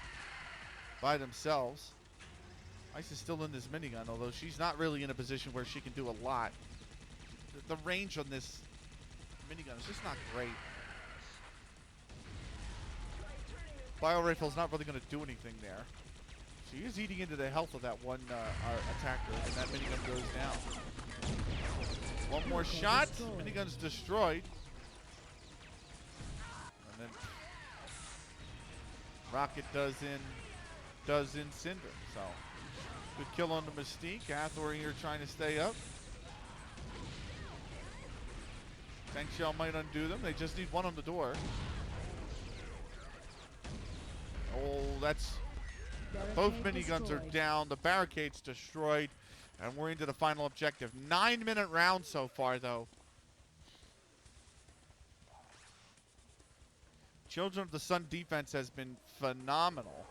by themselves. Ice is still in this minigun, although she's not really in a position where she can do a lot. The range on this minigun is just not great. Bio rifle's not really going to do anything there. She is eating into the health of that one attacker, and that minigun goes down. One more shot. Minigun's destroyed. And then Rocket does in Cinder. So good kill on the Mystique. Hathor here trying to stay up. Tank shell might undo them. They just need one on the door. Oh, that's... Both miniguns are down. The barricade's destroyed. And we're into the final objective. 9-minute round so far, though. Children of the Sun defense has been phenomenal.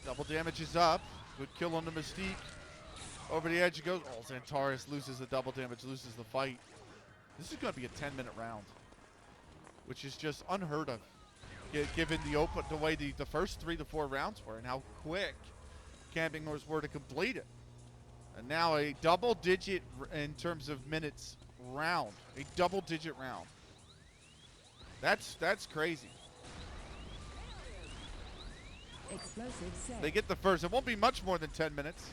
Double damage is up. Good kill on the Mystique. Over the edge it goes. Oh, Xantaris loses the double damage, loses the fight. This is going to be a 10-minute round, which is just unheard of, given the way the first 3 to 4 rounds were and how quick Camping Horse were to complete it. And now a double-digit in terms of minutes round, a double-digit round. That's crazy. Explosive set. They get the first. It won't be much more than 10 minutes.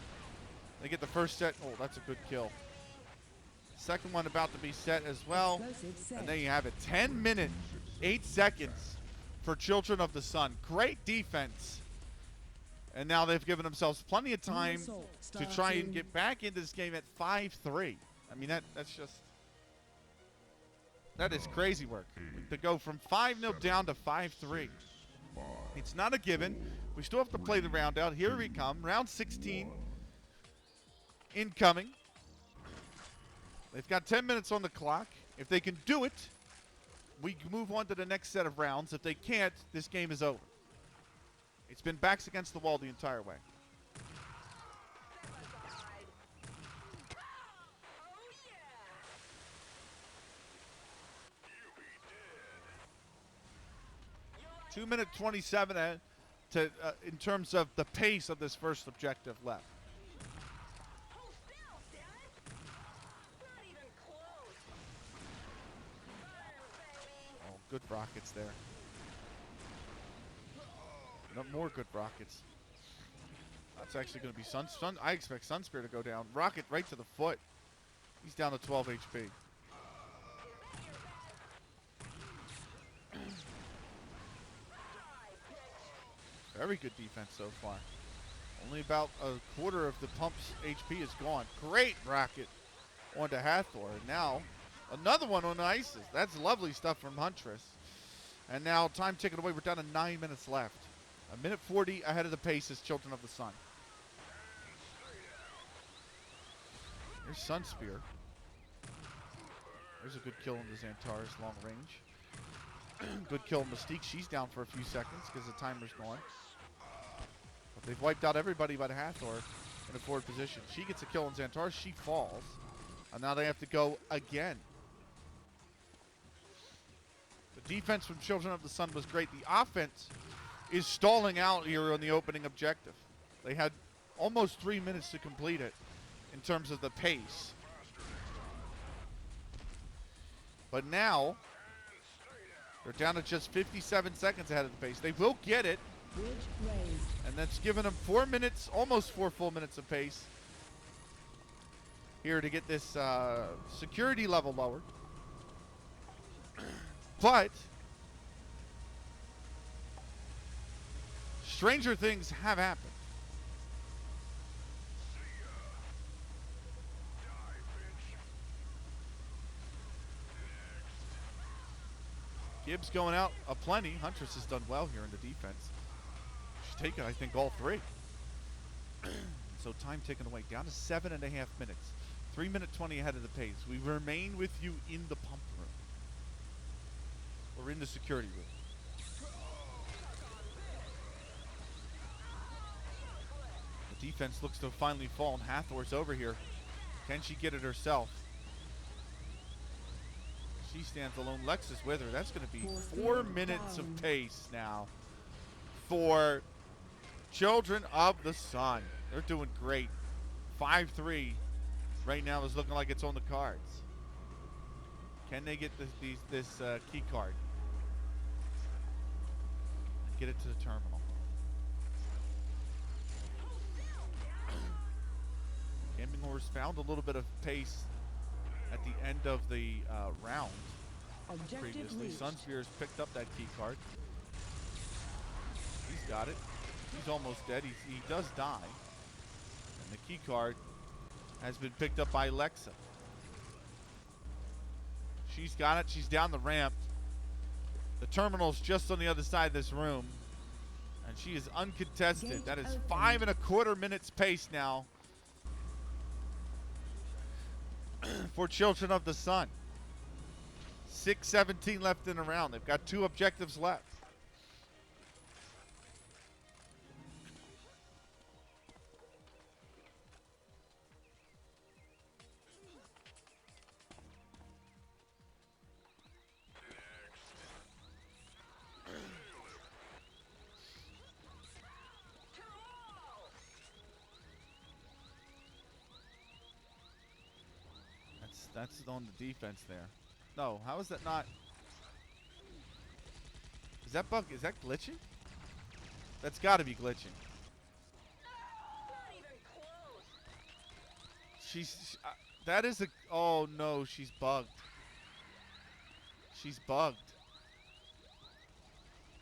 They get the first set. Oh, that's a good kill. Second one about to be set as well. Explosive set. And there you have it. 10 minutes, 8 seconds for Children of the Sun. Great defense. And now they've given themselves plenty of time to try and get back into this game at 5-3. I mean, that's just... That is crazy work. To go from 5-0 down to 5-3. It's not a given. We still have to play the round out. Here we come. Round 16 incoming. They've got 10 minutes on the clock. If they can do it, we move on to the next set of rounds. If they can't, this game is over. It's been backs against the wall the entire way. Two minute 27 in terms of the pace of this first objective left. Oh, good rockets there. No more good rockets. That's actually going to be Sun. I expect Sunspear to go down. Rocket right to the foot. He's down to 12 HP. Very good defense so far. Only about a quarter of the pump's HP is gone. Great rocket onto Hathor. Now, another one on Isis. That's lovely stuff from Huntress. And now, time ticking away. We're down to 9 minutes left. 1:40 ahead of the pace is Children of the Sun. Here's Sunspear. There's a good kill on the Xantaris long range. Good kill on Mystique. She's down for a few seconds because the timer's gone. But they've wiped out everybody but Hathor in a forward position. She gets a kill on Xantaris. She falls. And now they have to go again. The defense from Children of the Sun was great. The offense is stalling out here on the opening objective. They had almost 3 minutes to complete it in terms of the pace. But now, they're down to just 57 seconds ahead of the pace. They will get it. Bridge raised. And that's given them 4 minutes, almost 4 full minutes of pace here to get this security level lowered. But stranger things have happened. Gibbs going out aplenty. Huntress has done well here in the defense. She's taken, I think, all 3. So time taken away. Down to 7.5 minutes. 3 minute 20 ahead of the pace. We remain with you in the pump room. Or in the security room. The defense looks to have finally fallen. Hathor's over here. Can she get it herself? She stands alone. Lex is with her. That's going to be 4 minutes of pace now for Children of the Sun. They're doing great. 5-3 right now is looking like it's on the cards. Can they get this key card and get it to the terminal? Camping Horse found a little bit of pace at the end of the round Objective previously. reached. Sunspear's picked up that key card. He's got it. He's almost dead. He does die. And the key card has been picked up by Lexa. She's got it. She's down the ramp. The terminal's just on the other side of this room. And she is uncontested. Gate That is open. 5.25 minutes pace now for Children of the Sun. 6:17 left in the round. They've got 2 objectives left. That's on the defense there. No, how is that not? Is that bug? Is that glitching? That's got to be glitching. That is a. Oh no, she's bugged. She's bugged.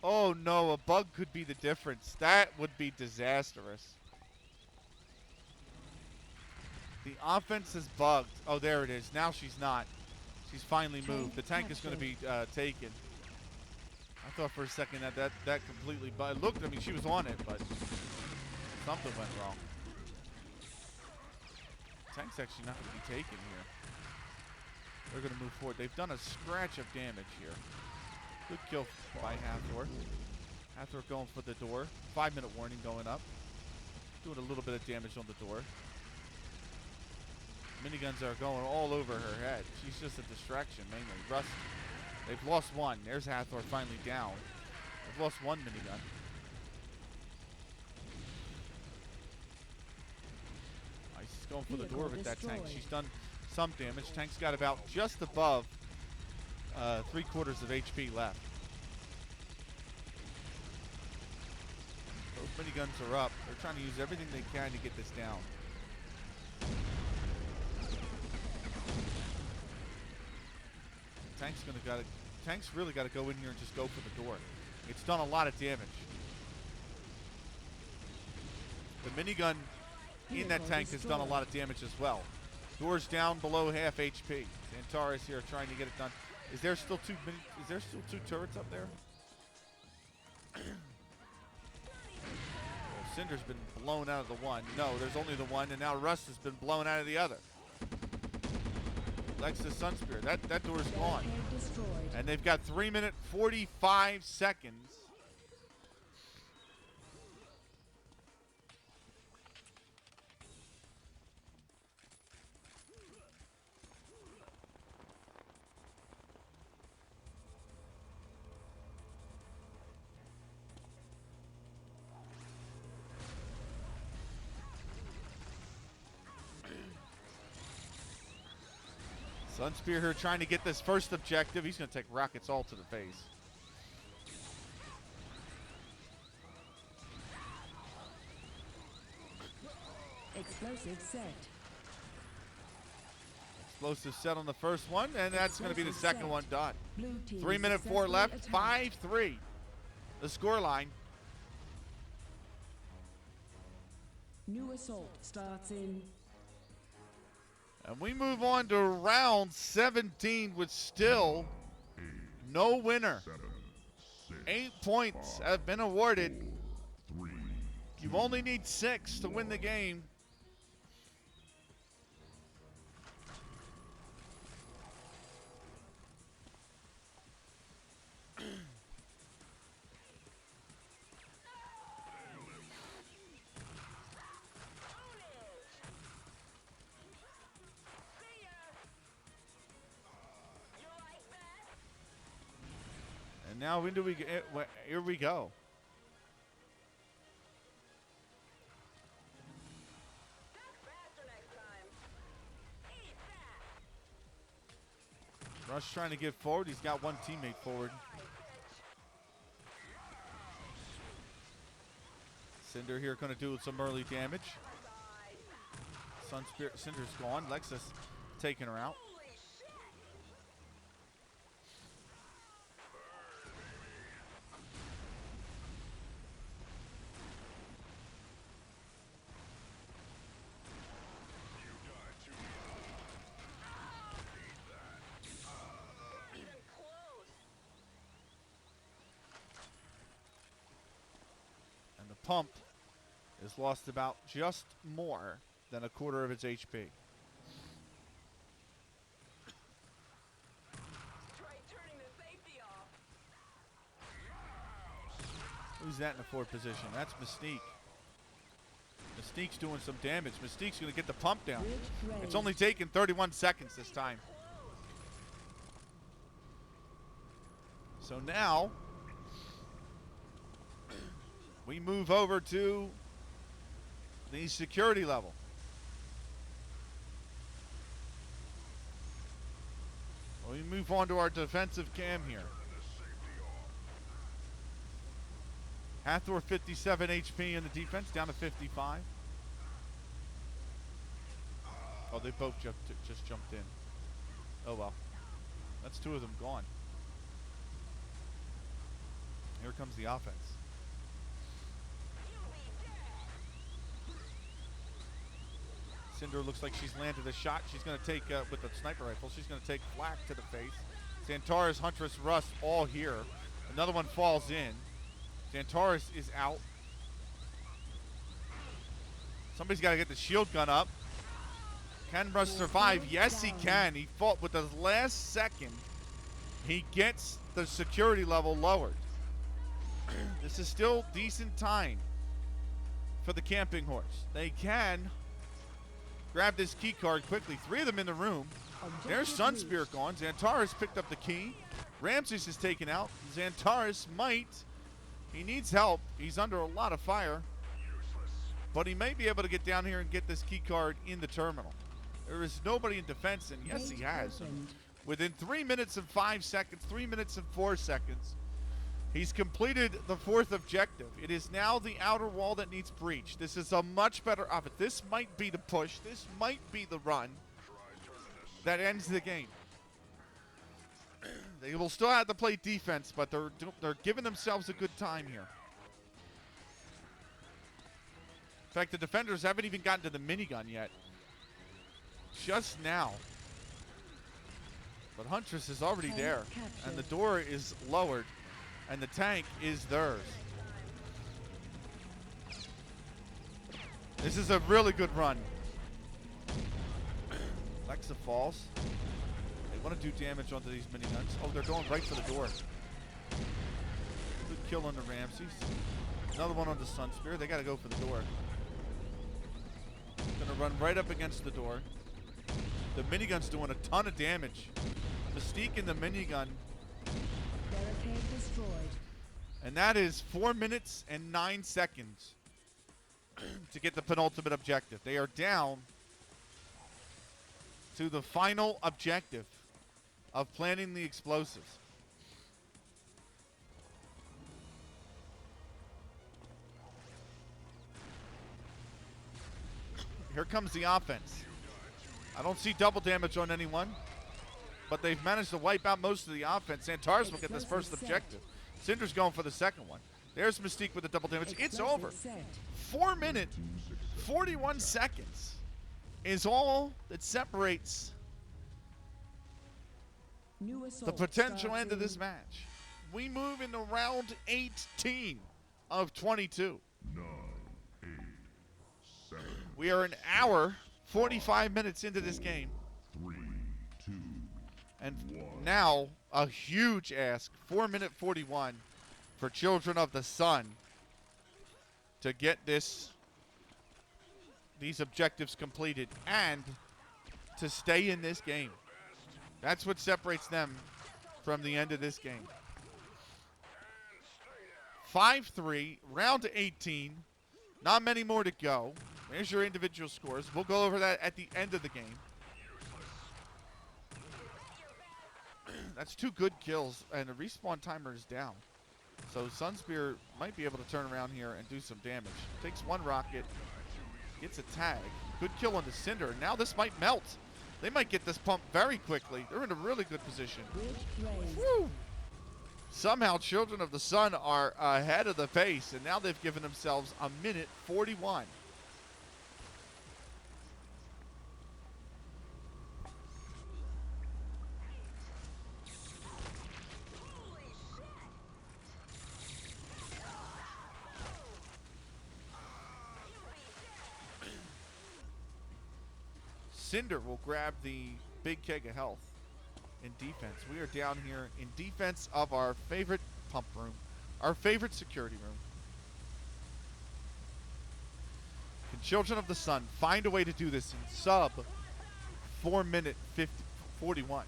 Oh no, a bug could be the difference. That would be disastrous. The offense is bugged. Oh, there it is. Now she's not. She's finally moved. The tank is going to be taken. I thought for a second that completely bugged. It looked, I mean, she was on it, but something went wrong. Tank's actually not going to be taken here. They're going to move forward. They've done a scratch of damage here. Good kill by Hathor. Hathor going for the door. 5-minute warning going up. Doing a little bit of damage on the door. Miniguns are going all over her head. She's just a distraction, mainly. Rust, they've lost one. There's Hathor finally down. They've lost one minigun. Ice is going for the door with that tank. She's done some damage. Tank's got about just above 3/4 of HP left. Both miniguns are up. They're trying to use everything they can to get this down. Tank's really got to go in here and just go for the door. It's done a lot of damage. The minigun in that tank has done a lot of damage as well. Door's down below half HP. Antares here trying to get it done. Is there still two turrets up there? Well, Cinder's been blown out of the one. No, there's only the one, and now Rust has been blown out of the other. Lexus Sunspear. That door's gone. And they've got 3 minutes 45 seconds. Sunspear here trying to get this first objective. He's going to take rockets all to the face. Explosive set. Explosive set on the first one, and that's going to be the Explosive second set. one done. Blue team 3 minute 4 successfully left, attacked. 5-3. The score line. New assault starts in And we move on to round 17 with still no winner. 7, 6, 8 points have been awarded. 3, You only need 6 to win the game. And now when do we get, here we go. Rush trying to get forward. He's got one teammate forward. Cinder here going to do some early damage. Cinder's gone. Lexus taking her out. And the pump is lost about just more than a quarter of its HP. Who's that in the forward position? That's Mystique. Mystique's doing some damage. Mystique's going to get the pump down. Bridge It's raised. only taken 31 seconds this time. So now we move over to the security level. We move on to our defensive cam here. Hathor 57 HP in the defense, down to 55. Oh, they both just jumped in. Oh well. That's 2 of them gone. Here comes the offense. Cinder looks like she's landed a shot. She's going to take, with the sniper rifle, she's going to take flak to the face. Xantares, Huntress, Rust all here. Another one falls in. Xantares is out. Somebody's got to get the shield gun up. Can Rust survive? Yes, he can. He fought with the last second. He gets the security level lowered. This is still decent time for the camping horse. They can grab this key card quickly. 3 of them in the room. There's Sunspear gone. Xantares picked up the key. Ramses is taken out. Xantares might. He needs help. He's under a lot of fire. But he may be able to get down here and get this key card in the terminal. There is nobody in defense, and yes, he has. Within 3 minutes and 5 seconds, 3 minutes and 4 seconds, he's completed the 4th objective. It is now the outer wall that needs breached. This is a much better offense. This might be the push. This might be the run that ends the game. They will still have to play defense, but they're giving themselves a good time here. In fact, the defenders haven't even gotten to the minigun yet. Just now. But Huntress is already there, and the door is lowered, and the tank is theirs. This is a really good run. Lexa falls. They want to do damage onto these miniguns. Oh, they're going right for the door. Good kill on the Ramses. Another one on the Sunspear. They got to go for the door. Gonna run right up against the door. The minigun's doing a ton of damage. Mystique in the minigun. Barricade destroyed. And that is 4 minutes and 9 seconds to get the penultimate objective. They are down to the final objective of planting the explosives. Here comes the offense. I don't see double damage on anyone, but they've managed to wipe out most of the offense. Antares will get this first objective. Cinder's going for the second one. There's Mystique with the double damage. It's over. 4 minutes, 41 seconds is all that separates New the assault potential starts end of in this match. We move into round 18 of 22. 9, 8, 7, We are an hour, 45 minutes into this game. 3, 2, And now, a huge ask, 4-minute 41 for Children of the Sun to get these objectives completed and to stay in this game. That's what separates them from the end of this game. 5-3, round 18. Not many more to go. There's your individual scores. We'll go over that at the end of the game. That's 2 good kills, and the respawn timer is down. So Sunspear might be able to turn around here and do some damage. Takes 1 rocket, gets a tag. Good kill on the Cinder. Now this might melt. They might get this pump very quickly. They're in a really good position. Woo! Somehow Children of the Sun are ahead of the pace, and now they've given themselves a minute 41. Cinder will grab the big keg of health in defense. We are down here in defense of our favorite pump room, our favorite security room. Can Children of the Sun find a way to do this in sub 4-minute 41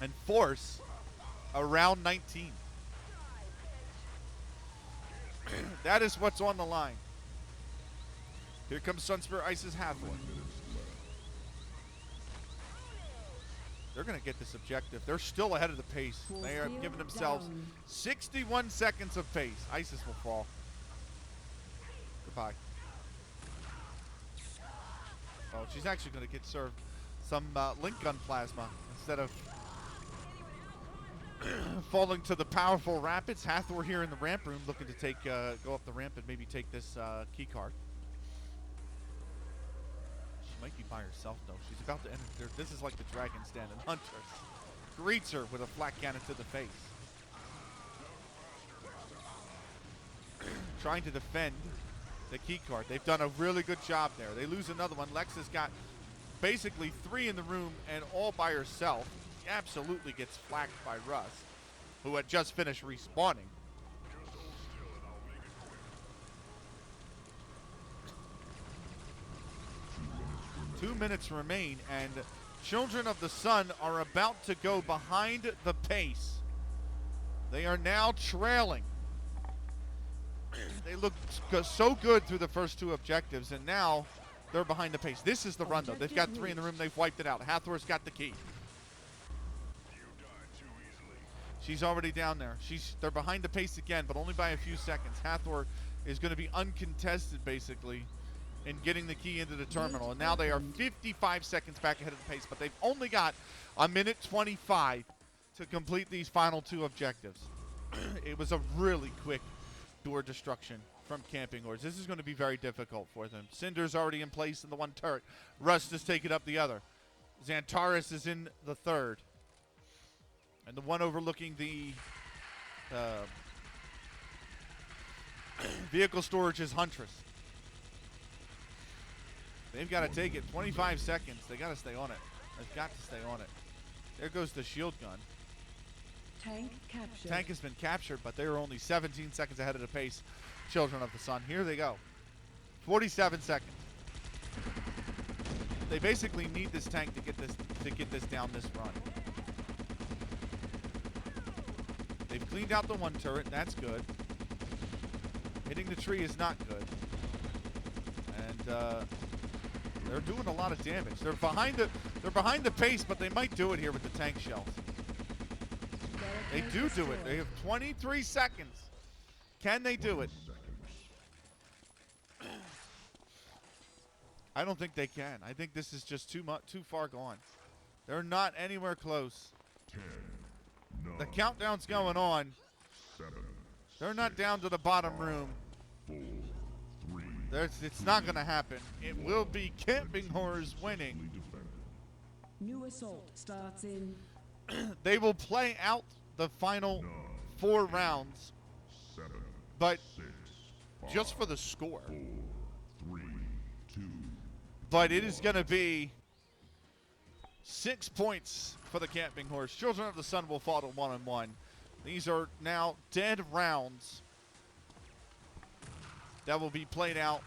and force a round 19? That is what's on the line. Here comes Sunspear Ice's Hathor. They're going to get this objective. They're still ahead of the pace. They are giving themselves 61 seconds of pace. Isis will fall. Goodbye. Oh, she's actually going to get served some link gun plasma instead of falling to the powerful rapids. Hathor here in the ramp room looking to take go up the ramp and maybe take this key card. Might be by herself though. She's about to enter. This is like the Dragon's Den, and Huntress greets her with a flat cannon to the face. Trying to defend the key card. They've done a really good job there. They lose another one. Lex has got basically 3 in the room and all by herself. She absolutely gets flacked by Russ, who had just finished respawning. 2 minutes remain, and Children of the Sun are about to go behind the pace. They are now trailing. They looked so good through the first 2 objectives, and now they're behind the pace. This is the run, though. They've got 3 in the room. They've wiped it out. Hathor's got the key. She's already down there. They're behind the pace again, but only by a few seconds. Hathor is going to be uncontested, basically, in getting the key into the terminal. And now they are 55 seconds back ahead of the pace, but they've only got a minute 25 to complete these final 2 objectives. It was a really quick door destruction from Camping Hordes. This is going to be very difficult for them. Cinder's already in place in the 1 turret. Rust has taken up the other. Xantares is in the 3rd. And the one overlooking the vehicle storage is Huntress. They've got to take it. 25 seconds. They got to stay on it. They've got to stay on it. There goes the shield gun. Tank captured. Tank has been captured, but they are only 17 seconds ahead of the pace. Children of the Sun. Here they go. 47 seconds. They basically need this tank to get this down this run. They've cleaned out the 1 turret. That's good. Hitting the tree is not good. And They're doing a lot of damage. They're behind the pace, but they might do it here with the tank shells. They do it. They have 23 seconds. Can they do it? I don't think they can. I think this is just too far gone. They're not anywhere close. 10, 9, The countdown's going on. 7, They're not down to the bottom room. 4, 3, It's not going to happen. It will be Camping Horrors winning. defended. New assault starts in They will play out the final 4 rounds, 7, but 6, just for the score. 4, 3, 2. But it is going to be 6 points for the Camping Horse. Children of the Sun will fall to 1-1. These are now dead rounds that will be played out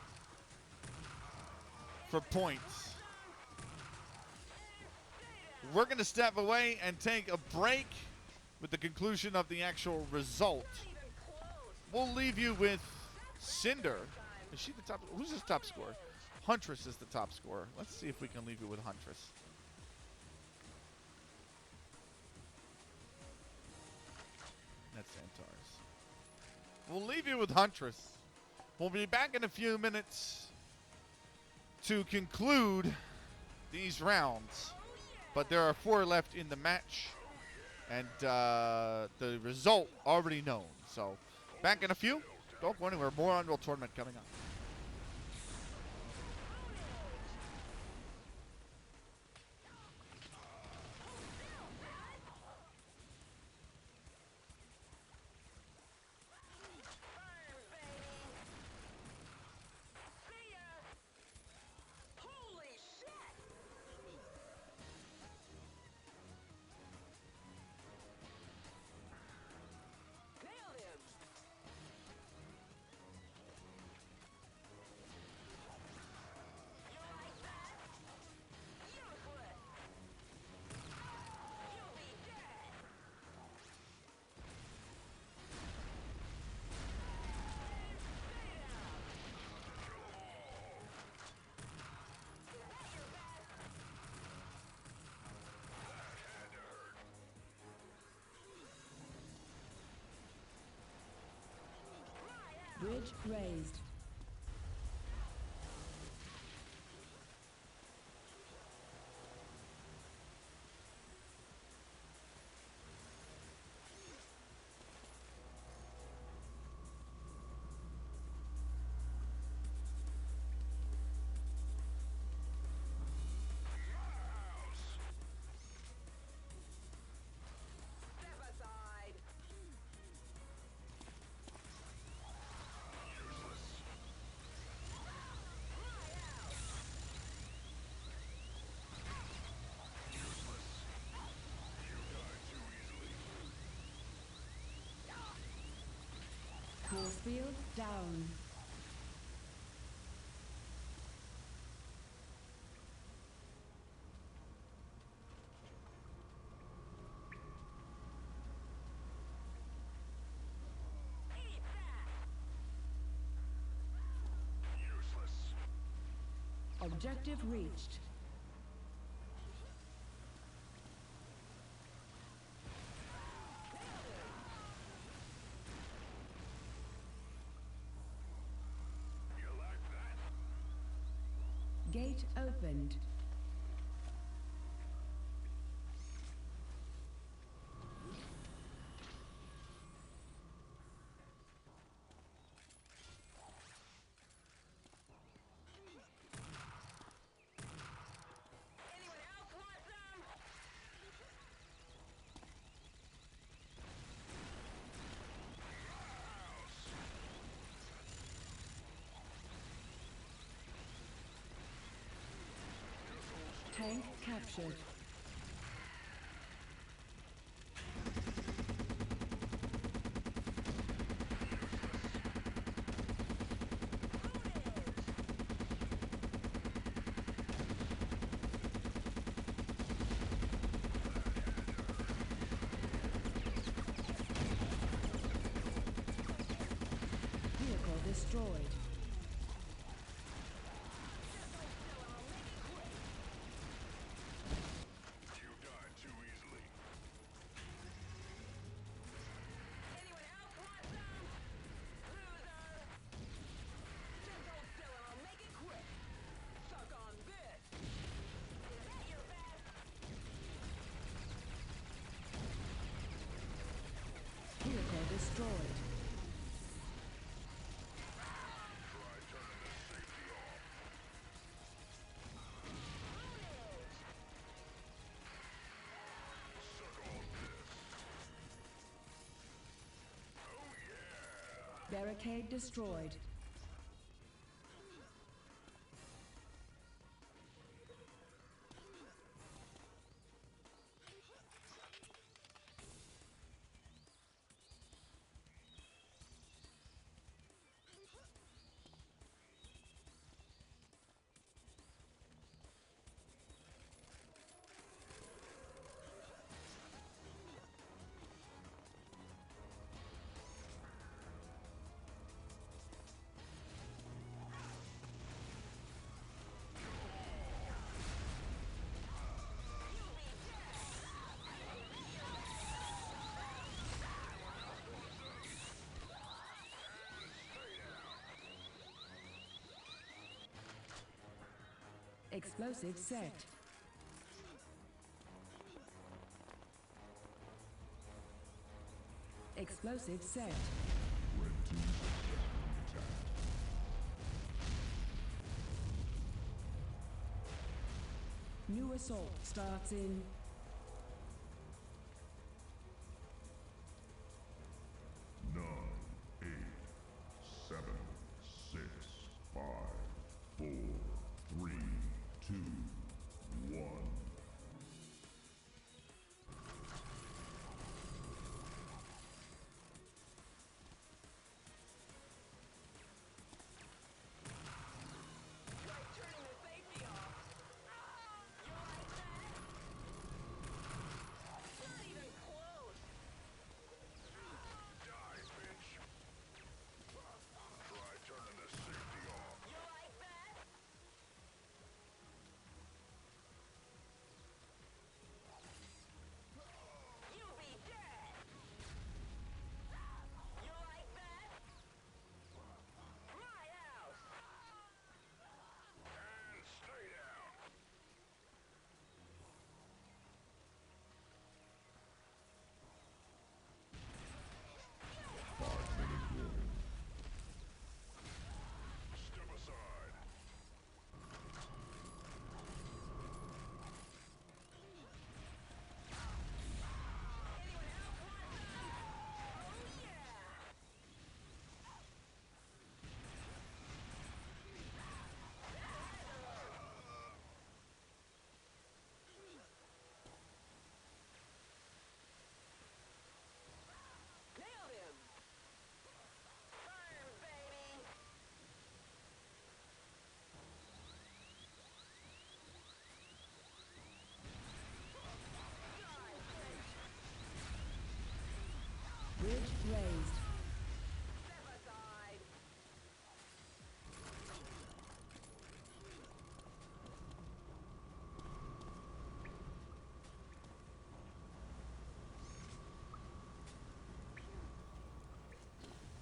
for points. We're going to step away and take a break with the conclusion of the actual result. We'll leave you with Cinder. Is she the top? Who's the top scorer? Huntress is the top scorer. Let's see if we can leave you with Huntress. That's Antares. We'll leave you with Huntress. We'll be back in a few minutes to conclude these rounds. But there are 4 left in the match. And the result already known. So back in a few. Don't go anywhere. More Unreal Tournament coming up. bridge raised. Force field down. Objective reached. Gate opened. Tank captured. Vehicle destroyed. destroyed. Barricade destroyed. Explosive set. Explosive set. Red team successfully attacked. New assault starts in 9, 8, 7, 6, 5, 4, 3, 2, 1. bridge raised.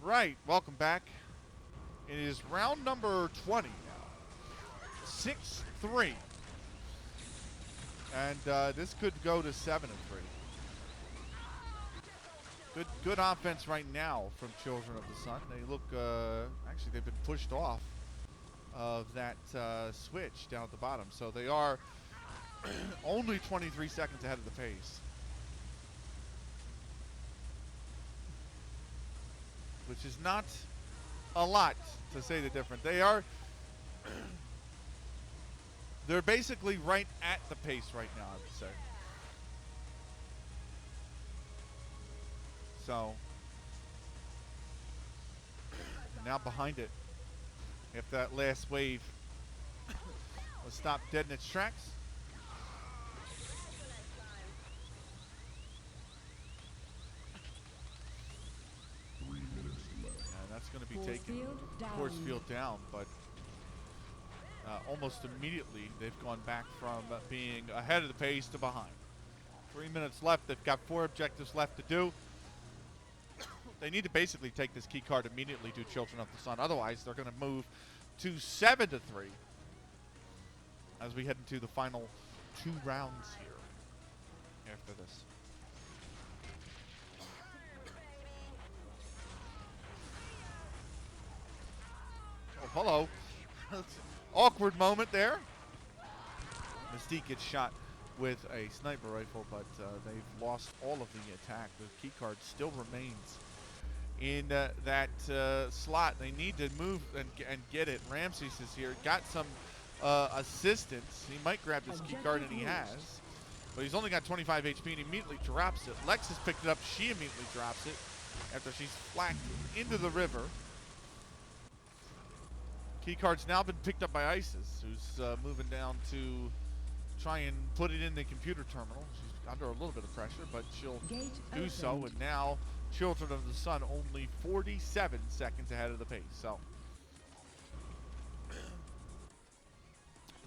Right, welcome back. It is round number 20 now. 6-3. And this could go to 7-3. Good offense right now from Children of the Sun. They look, actually they've been pushed off of that switch down at the bottom. So they are only 23 seconds ahead of the pace. Which is not a lot, to say the difference. They're basically right at the pace right now, I would say. So, now behind it, if that last wave was stopped dead in its tracks. 3 minutes left. And that's going to be Force taken field down. force field down, but almost immediately they've gone back from being ahead of the pace to behind. 3 minutes left. They've got 4 objectives left to do. They need to basically take this key card immediately to Children of the Sun. Otherwise, they're going to move to 7-3 as we head into the final 2 rounds here after this. Hello. Awkward moment there. Mystique gets shot with a sniper rifle, but they've lost all of the attack. The keycard still remains in that slot. They need to move and get it. Ramses is here. Got some assistance. He might grab this keycard, and he has. But he's only got 25 HP and immediately drops it. Lex has picked it up. She immediately drops it after she's flacked into the river. Keycard's now been picked up by Isis, who's moving down to try and put it in the computer terminal. She's under a little bit of pressure, but she'll do so. And now, Children of the Sun only 47 seconds ahead of the pace. So, the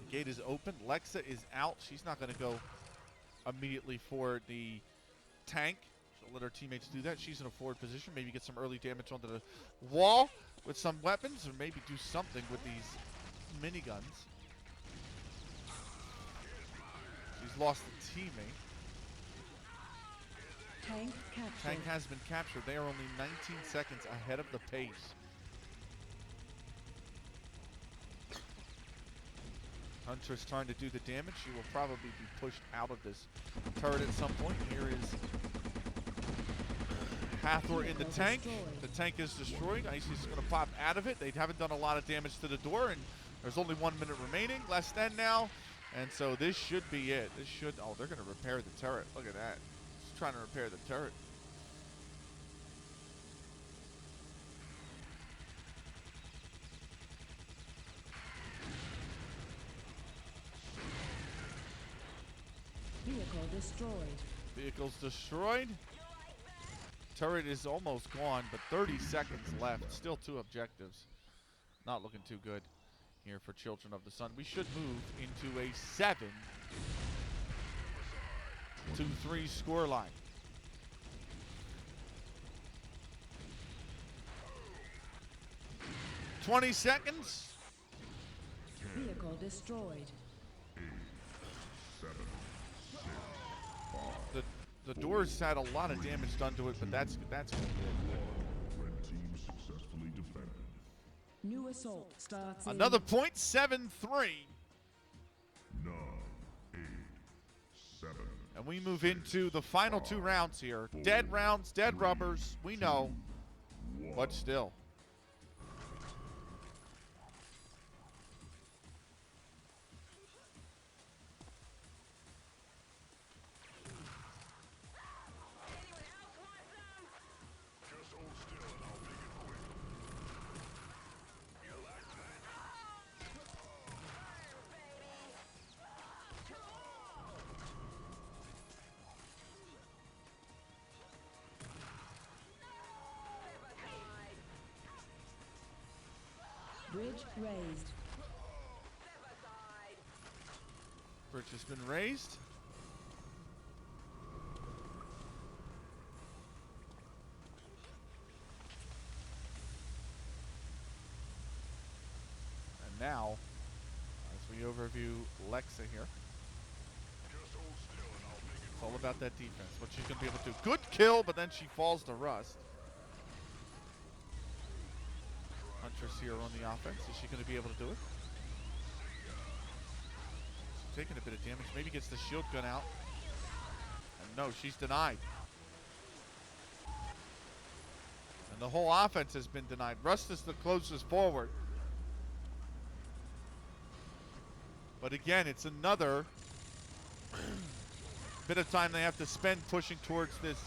gate is open. Lexa is out. She's not going to go immediately for the tank. She'll let her teammates do that. She's in a forward position. Maybe get some early damage onto the wall with some weapons, or maybe do something with these miniguns. She's lost a teammate. Tank captured. Tank has been captured. They are only 19 seconds ahead of the pace. Huntress trying to do the damage. She will probably be pushed out of this turret at some point. Here is Hathor in the tank. The tank is destroyed. Isis is going to pop out of it. They haven't done a lot of damage to the door, and there's only 1 minute remaining. Less than now. And so this should be it. This should, oh, they're going to repair the turret. Look at that. Just trying to repair the turret. Vehicle destroyed. Vehicle's destroyed. Turret is almost gone, but 30 seconds left. Still 2 objectives. Not looking too good here for Children of the Sun. We should move into a 7-3 score line. "20 seconds. Vehicle destroyed. The door's had a lot of damage done to it, but that's good. Red team successfully defended. New assault starts in Another point, 7-3. 9, 8, 7. And we move into the final 2 rounds here. Dead rounds, dead rubbers, we know, but still. bridge raised. Bridge has been raised. And now, as we overview Lexa here, it's all about that defense. What she's going to be able to do. Good kill, but then she falls to Rust. Huntress here on the offense. Is she going to be able to do it? She's taking a bit of damage. Maybe gets the shield gun out. And no, she's denied. And the whole offense has been denied. Rust is the closest forward. But again, it's another bit of time they have to spend pushing towards this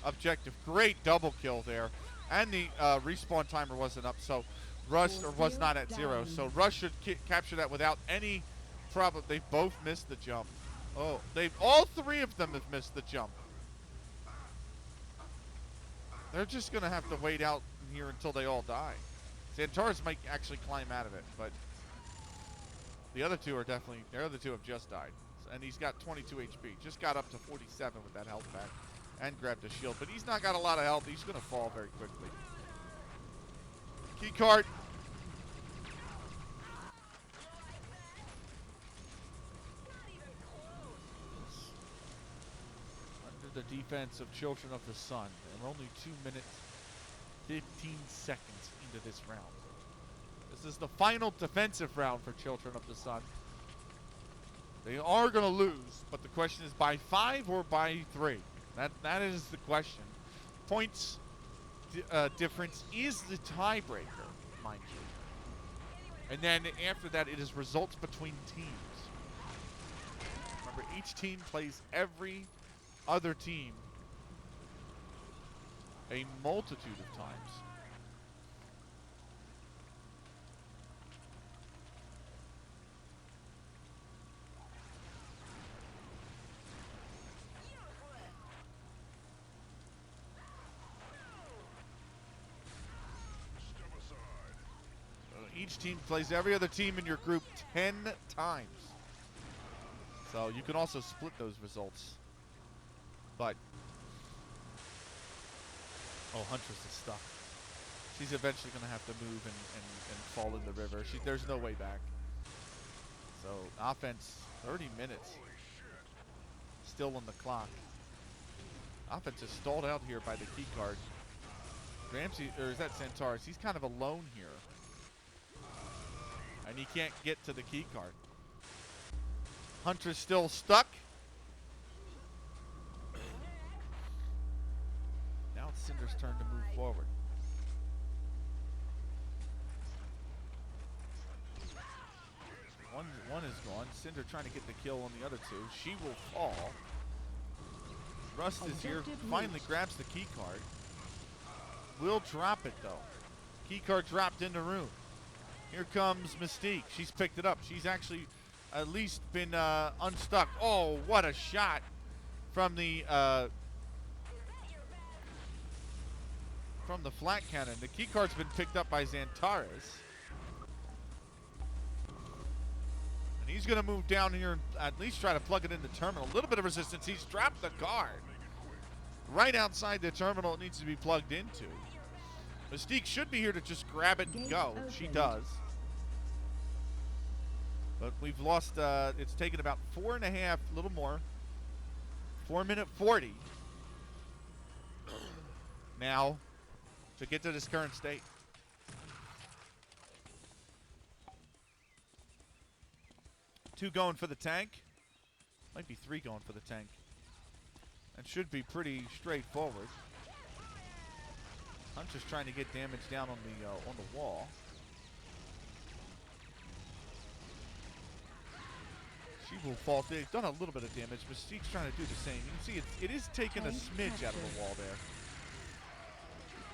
objective. Great double kill there. And the respawn timer wasn't up, so Rust was not at 0. So Rust should capture that without any problem. They both missed the jump. Oh, all 3 of them have missed the jump. They're just going to have to wait out here until they all die. Xantares might actually climb out of it, but the other 2 are definitely, the other 2 have just died. And he's got 22 HP. Just got up to 47 with that health back and grabbed a shield. But he's not got a lot of health. He's going to fall very quickly. Key card. Under the defense of Children of the Sun. And we're only 2 minutes, 15 seconds into this round. This is the final defensive round for Children of the Sun. They are going to lose, but the question is by 5 or by 3. That is the question. Points difference is the tiebreaker, mind you. And then after that, it is results between teams. Remember, each team plays every other team a multitude of times. Each team plays every other team in your group 10 times. So you can also split those results. But, oh, Huntress is stuck. She's eventually going to have to move and fall in the river. There's no way back. So, offense, 30 minutes. Still on the clock. Offense is stalled out here by the key card. Ramsey, or is that Centaurus? He's kind of alone here. And he can't get to the key card. Hunter's still stuck. Now it's Cinder's turn to move forward. One is gone. Cinder trying to get the kill on the other two. She will fall. Rust is here. Finally grabs the key card. Will drop it though. Key card dropped in the room. Here comes Mystique. She's picked it up. She's actually at least been unstuck. Oh, what a shot from the flat cannon. The key card's been picked up by Xantares. And he's going to move down here and at least try to plug it in the terminal. A little bit of resistance. He's dropped the card. Right outside the terminal it needs to be plugged into. Mystique should be here to just grab it and go. She does. But we've lost, it's taken about 4.5, a little more. 4:40 now to get to this current state. Two going for the tank. Might be 3 going for the tank. And should be pretty straightforward. Hunter's trying to get damage down on the wall. She will fall. They've done a little bit of damage. Mystique's trying to do the same. You can see it is taking a smidge out of the wall there.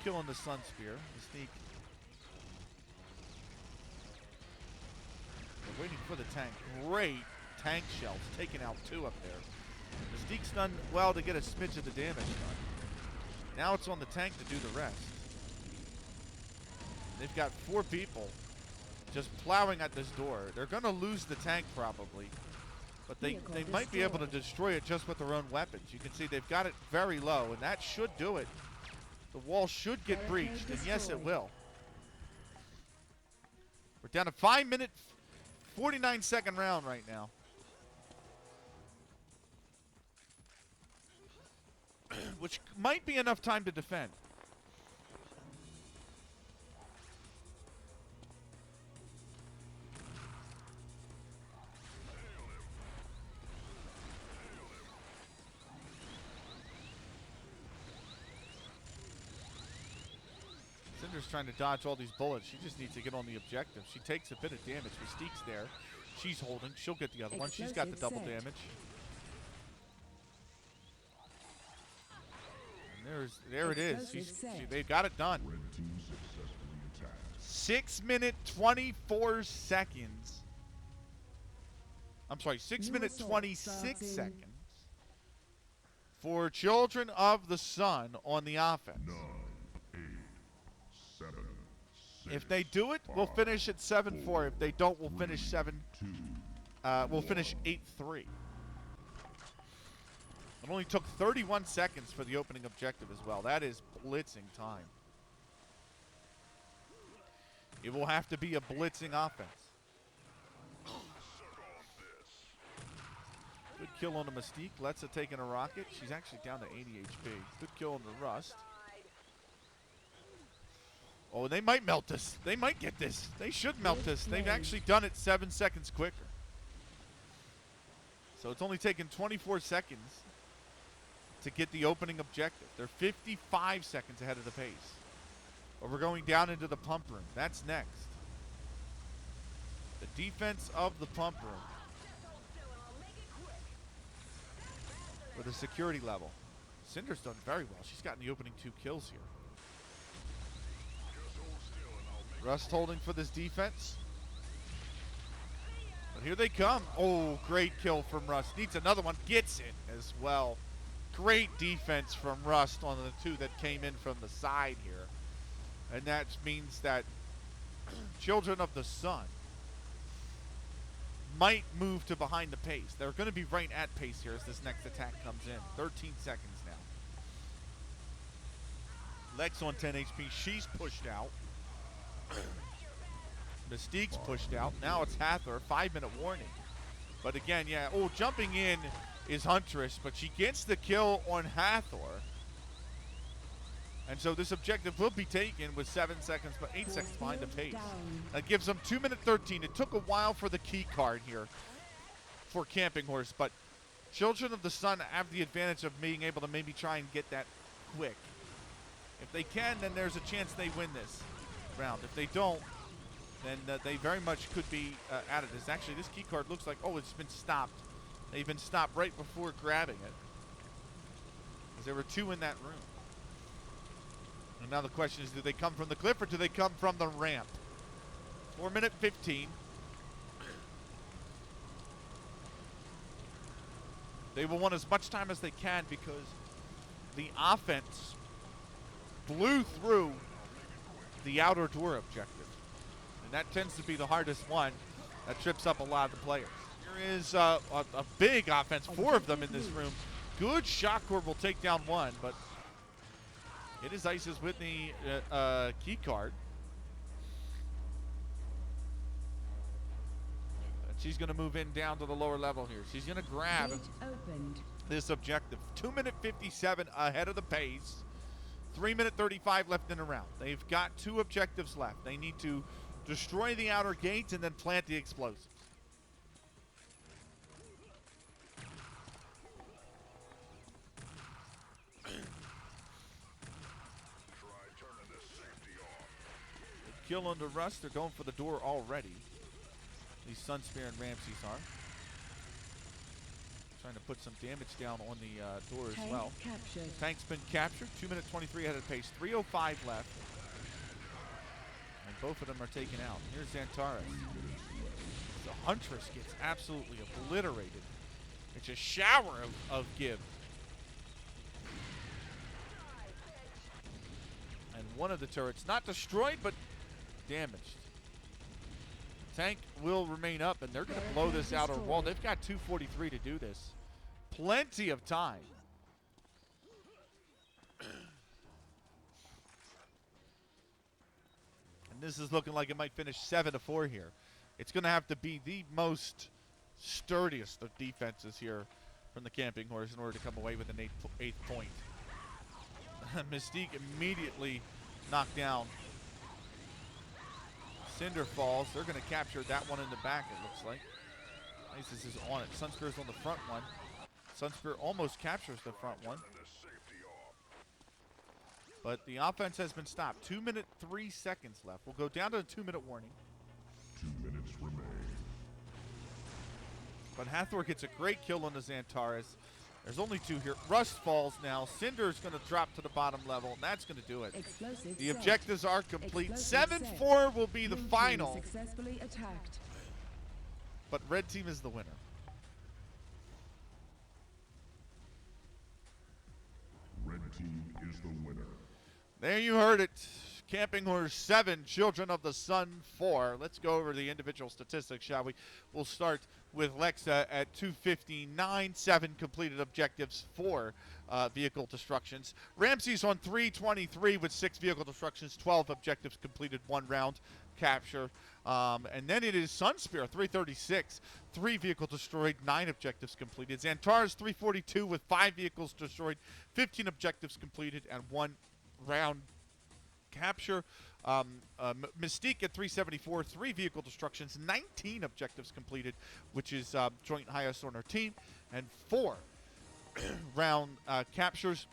Killing the Sun Spear. Mystique. They're waiting for the tank. Great tank shells. Taking out 2 up there. Mystique's done well to get a smidge of the damage done. Now it's on the tank to do the rest. They've got 4 people just plowing at this door. They're going to lose the tank probably. But they might be able to destroy it just with their own weapons. You can see they've got it very low, and that should do it. The wall should get breached, and yes, it will. We're down to 5-minute, 49-second round right now. Which might be enough time to defend. Cinder's trying to dodge all these bullets. She just needs to get on the objective. She takes a bit of damage. Mystique's there. She's holding. She'll get the other one. She's got the double damage. And there it is. They've got it done. 6 minute 24 seconds. I'm sorry, 6 minute 26 seconds for Children of the Sun on the offense. 9, 8, 7, 6, if they do it, we'll finish at 7-4. If they don't, we'll finish 8-3. It only took 31 seconds for the opening objective as well. That is blitzing time. It will have to be a blitzing offense. Good kill on the Mystique. Let's taking a rocket. She's actually down to 80 HP. Good kill on the Rust. Oh, they might melt this. They might get this. They should melt this. They've actually done it 7 seconds quicker. So it's only taken 24 seconds to get the opening objective. They're 55 seconds ahead of the pace. But we're going down into the pump room. That's next. The defense of the pump room. With a security level. Cinder's done very well. She's gotten the opening 2 kills here. Rust holding for this defense. But here they come. Oh, great kill from Rust. Needs another one. Gets it as well. Great defense from Rust on the 2 that came in from the side here. And that means that Children of the Sun might move to behind the pace. They're going to be right at pace here as this next attack comes in. 13 seconds now. Lex on 10 HP. She's pushed out. Mystique's pushed out. Now it's Hathor. 5-minute warning. But again, yeah. Oh, jumping in is Huntress, but she gets the kill on Hathor. And so this objective will be taken with 7 seconds, but 8 seconds behind the pace. That gives them 2-minute 13. It took a while for the key card here for Camping Horse, but Children of the Sun have the advantage of being able to maybe try and get that quick. If they can, then there's a chance they win this round. If they don't, then they very much could be out of this. Actually, this key card looks like, oh, it's been stopped. They've been stopped right before grabbing it. Because there were 2 in that room. And now the question is, do they come from the cliff or do they come from the ramp? 4-minute 15. They will want as much time as they can because the offense blew through the outer door objective. And that tends to be the hardest one that trips up a lot of the players. Here is a big offense, 4 of them in this room. Good shot cord will take down 1, but it is Isis with the key card. And she's going to move in down to the lower level here. She's going to grab this objective. 2-minute 57 ahead of the pace. 3-minute 35 left in the round. They've got 2 objectives left. They need to destroy the outer gates and then plant the explosives. Kill under Rust. They're going for the door already. These Sunspear and Ramses are. Trying to put some damage down on the door as well. Captured. Tank's been captured. 2-minute 23 ahead of pace. 3:05 left. And both of them are taken out. Here's Xantares. The Huntress gets absolutely obliterated. It's a shower of give. And one of the turrets, not destroyed, but damaged. Tank will remain up, and they're going to blow this outer wall. They've got 2:43 to do this. Plenty of time. And this is looking like it might finish 7-4 here. It's going to have to be the most sturdiest of defenses here from the Camping Horse in order to come away with an 8th point. Mystique immediately knocked down. Cinder falls. They're going to capture that one in the back, it looks like. Isis is on it. Sunspear's on the front one. Sunspear almost captures the front one. But the offense has been stopped. 2-minute 3 seconds left. We'll go down to a 2-minute warning. 2 minutes remain. But Hathor gets a great kill on the Xantares. There's only 2 here. Rust falls now. Cinder's going to drop to the bottom level, and that's going to do it. The objectives are complete. 7-4 will be the final. Successfully attacked. But red team is the winner. Red team is the winner. There you heard it. Camping Horse 7, Children of the Sun 4. Let's go over the individual statistics, shall we? We'll start with Lexa at 259, 7 completed objectives, 4 vehicle destructions. Ramses on 323 with 6 vehicle destructions, 12 objectives completed, 1 round capture. And then it is Sunspear, 336, 3 vehicle destroyed, 9 objectives completed. Xantares 342 with 5 vehicles destroyed, 15 objectives completed, and 1 round capture. Mystique at 374, 3 vehicle destructions, 19 objectives completed, which is joint highest on our team, and 4 round captures.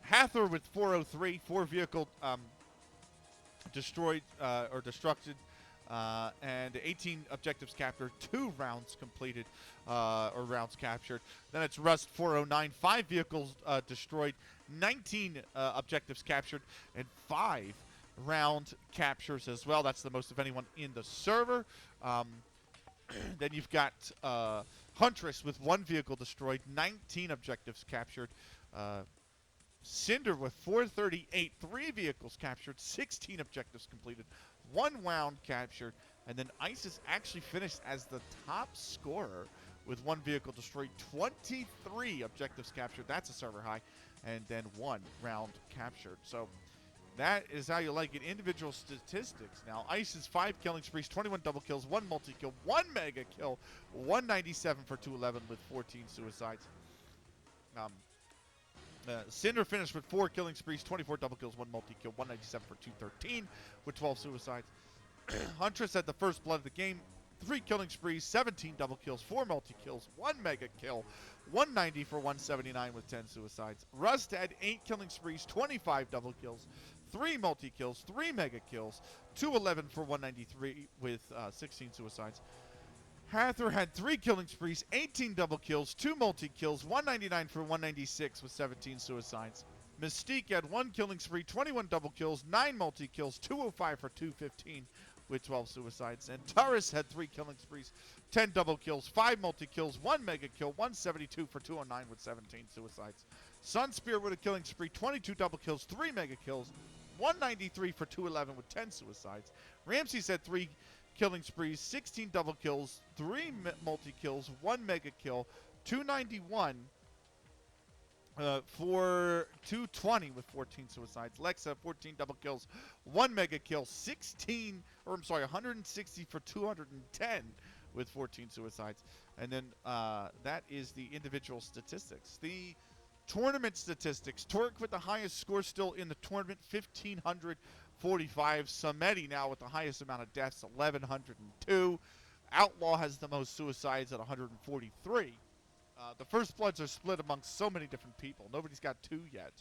Hathor with 403, 4 vehicle destroyed or destructed, and 18 objectives captured, 2 rounds completed or rounds captured. Then it's Rust 409, 5 vehicles destroyed, 19 objectives captured, and 5 round captures as well. That's the most of anyone in the server. Then you've got Huntress with 1 vehicle destroyed, 19 objectives captured. Cinder with 438, 3 vehicles captured, 16 objectives completed, 1 round captured, and then ISIS actually finished as the top scorer with 1 vehicle destroyed, 23 objectives captured. That's a server high, and then 1 round captured. So that is how you like it. Individual statistics. Now, ISIS 5 killing sprees, 21 double kills, 1 multi-kill, 1 mega kill, 197 for 211 with 14 suicides. Cinder finished with 4 killing sprees, 24 double kills, 1 multi-kill, 197 for 213 with 12 suicides. Huntress had the first blood of the game, 3 killing sprees, 17 double kills, 4 multi-kills, 1 mega kill, 190 for 179 with 10 suicides. Rust had 8 killing sprees, 25 double kills, 3 multi-kills, 3 mega kills, 211 for 193 with 16 suicides. Hathor had 3 killing sprees, 18 double kills, 2 multi-kills, 199 for 196 with 17 suicides. Mystique had 1 killing spree, 21 double kills, 9 multi-kills, 205 for 215 with 12 suicides. And Taurus had 3 killing sprees, 10 double kills, 5 multi-kills, 1 mega kill, 172 for 209 with 17 suicides. Sunspear with a killing spree, 22 double kills, 3 mega kills, 193 for 211 with 10 suicides. Ramses had 3 killing sprees, 16 double kills, 3 multi-kills, 1 mega kill, 291 for 220 with 14 suicides. Lexa, 14 double kills, 1 mega kill, 160 for 210 with 14 suicides. And then that is the individual statistics. The tournament statistics. Torque with the highest score still in the tournament, 1,545. Samedi now with the highest amount of deaths, 1,102. Outlaw has the most suicides at 143. The first bloods are split amongst so many different people. Nobody's got 2 yet.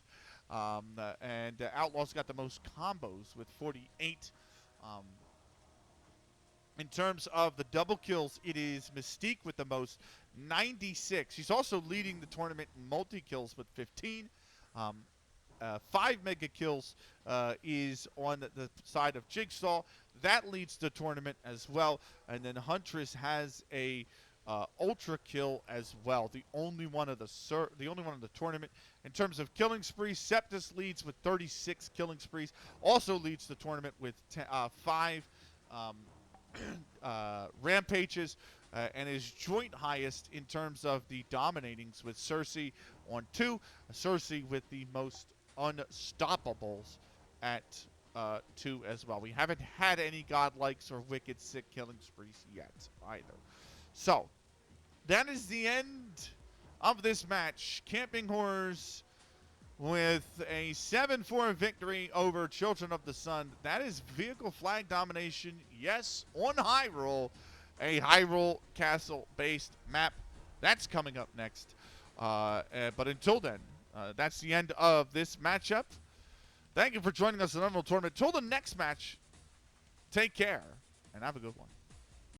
And Outlaw's got the most combos with 48. In terms of the double kills, it is Mystique with the most, 96. She's also leading the tournament in multi-kills with 15. 5 mega kills is on the side of Jigsaw. That leads the tournament as well. And then Huntress has a ultra kill as well. The only one of the tournament. In terms of killing sprees, Septus leads with 36 killing sprees. Also leads the tournament with 5 rampages. And is joint highest in terms of the dominatings with Cersei on 2. Cersei with the most unstoppables at 2 as well. We haven't had any godlikes or wicked sick killing sprees yet either. So, that is the end of this match. Camping Horrors with a 7-4 victory over Children of the Sun. That is vehicle flag domination, yes, on Hyrule. A Hyrule Castle-based map. That's coming up next. But until then, that's the end of this matchup. Thank you for joining us in the Unreal Tournament. Till the next match, take care and have a good one.